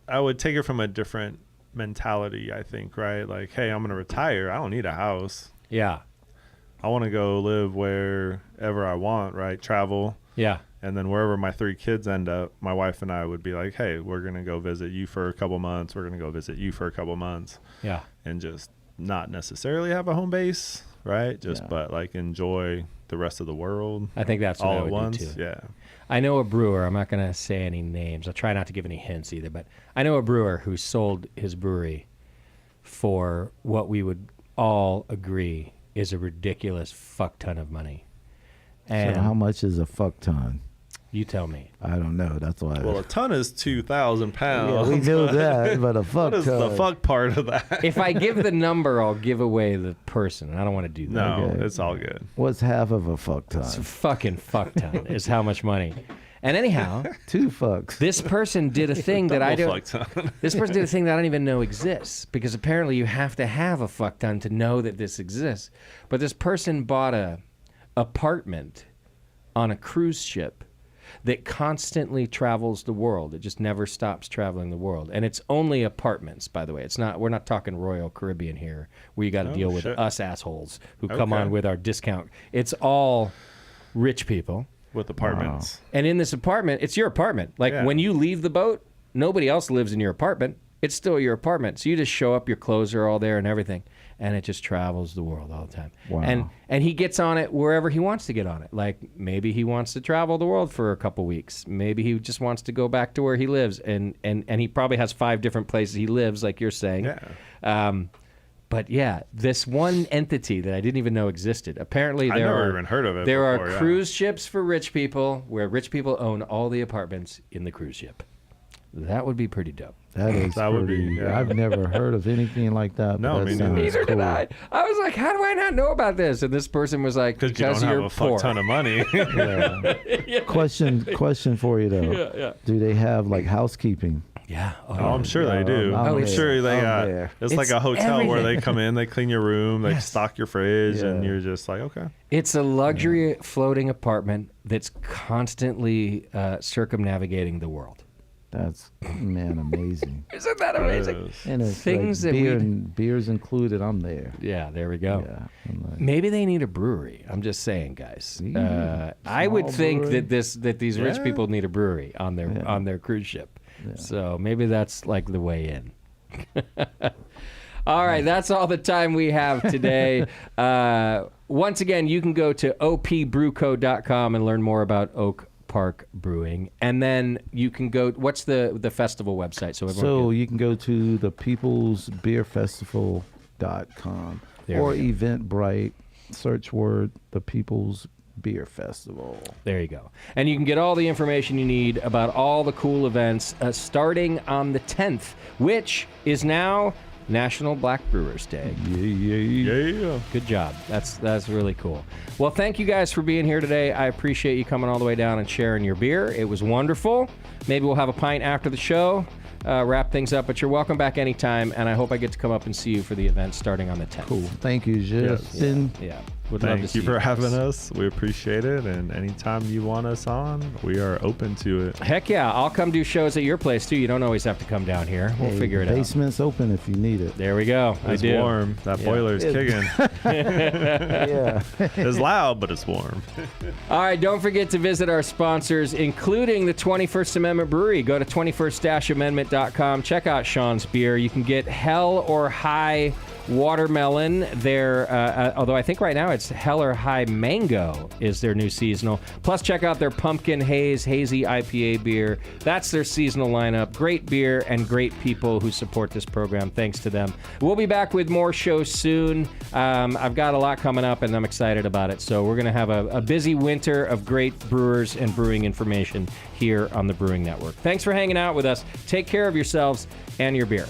Speaker 3: I would take it from a different mentality, I think, right? Like, hey, I'm going to retire. I don't need a house.
Speaker 1: Yeah.
Speaker 3: I want to go live wherever I want, right? Travel.
Speaker 1: Yeah.
Speaker 3: And then wherever my 3 kids end up, my wife and I would be like, hey, we're going to go visit you for a couple months. We're going to go visit you for a couple months.
Speaker 1: Yeah.
Speaker 3: And just not necessarily have a home base, right?
Speaker 2: Yeah.
Speaker 3: But like enjoy the rest of the world
Speaker 1: I think that's what
Speaker 3: all
Speaker 1: I
Speaker 3: at
Speaker 1: would
Speaker 3: once.
Speaker 1: do too.
Speaker 3: Yeah.
Speaker 1: I know a brewer. I'm not going to say any names. I'll try not to give any hints either. But I know a brewer who sold his brewery for what we would all agree is a ridiculous fuck ton of money. And
Speaker 2: so how much is a fuck ton?
Speaker 1: you tell me.
Speaker 2: I don't know. That's why.
Speaker 3: Well, a ton is 2,000
Speaker 2: yeah,
Speaker 3: pounds.
Speaker 2: we know that, but a fuck
Speaker 3: What is
Speaker 2: ton.
Speaker 3: the fuck part of that?
Speaker 1: If I give the number, I'll give away the person. And I don't want to do that.
Speaker 3: No,
Speaker 2: Okay.
Speaker 3: it's all good.
Speaker 2: What's half of a fuck
Speaker 1: It's a
Speaker 2: ton?
Speaker 1: fucking fuck ton is how much money. And anyhow,
Speaker 2: 2 fucks.
Speaker 1: this person did a thing that I
Speaker 3: Double
Speaker 1: don't.
Speaker 3: fuck ton.
Speaker 1: This person did a thing that I don't even know exists because apparently you have to have a fuck ton to know that this exists. But this person bought a apartment on a cruise ship that constantly travels the world. It just never stops traveling the world. And it's only apartments, by the way. We're not talking Royal Caribbean here where you got to
Speaker 3: Oh,
Speaker 1: deal with
Speaker 3: shit.
Speaker 1: us assholes who come
Speaker 3: Okay.
Speaker 1: on with our discount. It's all rich people.
Speaker 3: With apartments.
Speaker 1: And in this apartment, it's your apartment. Like
Speaker 3: Yeah.
Speaker 1: when you leave the boat, nobody else lives in your apartment. It's still your apartment. So you just show up, your clothes are all there and everything. And it just travels the world all the time.
Speaker 2: Wow.
Speaker 1: And he gets on it wherever he wants to get on it. Like maybe he wants to travel the world for a couple weeks. Maybe he just wants to go back to where he lives. And he probably has 5 different places he lives, like you're saying.
Speaker 3: Yeah.
Speaker 1: But yeah, this one entity that I didn't even know existed. Apparently,
Speaker 3: I
Speaker 1: there
Speaker 3: never
Speaker 1: are
Speaker 3: even heard of it
Speaker 1: There
Speaker 3: before,
Speaker 1: are
Speaker 3: yeah.
Speaker 1: cruise ships for rich people, where rich people own all the apartments in the cruise ship. That would be pretty dope.
Speaker 2: That is
Speaker 3: That would be,
Speaker 2: pretty.
Speaker 3: yeah.
Speaker 2: I've never heard of anything like that.
Speaker 3: No,
Speaker 2: but
Speaker 3: me
Speaker 2: that
Speaker 3: neither.
Speaker 2: sounds
Speaker 1: Neither
Speaker 2: cool.
Speaker 1: did I. I was like, how do I not know about this? And this person was like,
Speaker 3: Because you don't have
Speaker 1: you're
Speaker 3: a fuck
Speaker 1: poor.
Speaker 3: ton of money.
Speaker 2: Yeah. Question for you though.
Speaker 1: Yeah.
Speaker 2: Do they have like housekeeping?
Speaker 1: Yeah.
Speaker 3: Oh, I'm sure they
Speaker 2: Yeah,
Speaker 3: do.
Speaker 2: I'm
Speaker 3: I'm
Speaker 1: there.
Speaker 3: sure they
Speaker 2: I'm
Speaker 3: got.
Speaker 2: there.
Speaker 3: It's like
Speaker 1: It's
Speaker 3: a hotel where they
Speaker 1: everything.
Speaker 3: come in, they clean your room, they
Speaker 1: Yes.
Speaker 3: stock your fridge, and
Speaker 2: Yeah.
Speaker 3: you're just like, okay.
Speaker 1: It's a luxury floating apartment that's constantly circumnavigating the world.
Speaker 2: That's, man, amazing.
Speaker 1: Isn't that amazing?
Speaker 2: And it's
Speaker 1: Things
Speaker 2: like
Speaker 1: that
Speaker 2: beer
Speaker 1: we-
Speaker 2: and beers included. I'm there.
Speaker 1: Yeah, there we go.
Speaker 2: Yeah. I'm like,
Speaker 1: Maybe they need a brewery. I'm just saying, guys.
Speaker 2: Yeah,
Speaker 1: I would
Speaker 2: small
Speaker 1: think
Speaker 2: brewery.
Speaker 1: that these rich
Speaker 3: Yeah.
Speaker 1: people need a brewery on their
Speaker 2: Yeah.
Speaker 1: on their cruise ship.
Speaker 2: Yeah.
Speaker 1: So maybe that's like the way in. All right, that's all the time we have today. Once again, you can go to opbrewco.com and learn more about Oak Park Brewing. And then you can go, what's the festival website? So
Speaker 2: So you can go to the peoplesbeerfestival.com
Speaker 1: There
Speaker 2: or
Speaker 1: we
Speaker 2: Eventbrite. Search word The People's Beer Festival.
Speaker 1: There you go. And you can get all the information you need about all the cool events starting on the 10th, which is now National Black Brewers Day.
Speaker 3: Yeah.
Speaker 1: Good job. That's really cool. Well, thank you guys for being here today. I appreciate you coming all the way down and sharing your beer. It was wonderful. Maybe we'll have a pint after the show, wrap things up, but you're welcome back anytime, and I hope I get to come up and see you for the event starting on the 10th.
Speaker 2: Cool. Thank you, Justin.
Speaker 1: Yeah. Would love to
Speaker 3: Thank
Speaker 1: see
Speaker 3: you for
Speaker 1: guys.
Speaker 3: having us. We appreciate it. And anytime you want us on, we are open to it.
Speaker 1: Heck yeah. I'll come do shows at your place, too. You don't always have to come down here. We'll
Speaker 2: Hey,
Speaker 1: figure it out.
Speaker 2: Basement's open if you need it.
Speaker 1: There we go.
Speaker 3: It's
Speaker 1: I do.
Speaker 3: warm. That
Speaker 1: Yeah.
Speaker 3: boiler's kicking.
Speaker 2: Yeah.
Speaker 3: It's loud, but it's warm.
Speaker 1: All right, don't forget to visit our sponsors, including the 21st Amendment Brewery. Go to 21st-amendment.com. Check out Sean's beer. You can get Hell or High Watermelon there, although I think right now it's Hell or High Mango is their new seasonal. Plus, check out their Pumpkin Haze Hazy IPA beer. That's their seasonal lineup. Great beer and great people who support this program. Thanks to them. We'll be back with more shows soon. I've got a lot coming up, and I'm excited about it. So we're going to have a busy winter of great brewers and brewing information here on the Brewing Network. Thanks for hanging out with us. Take care of yourselves and your beer.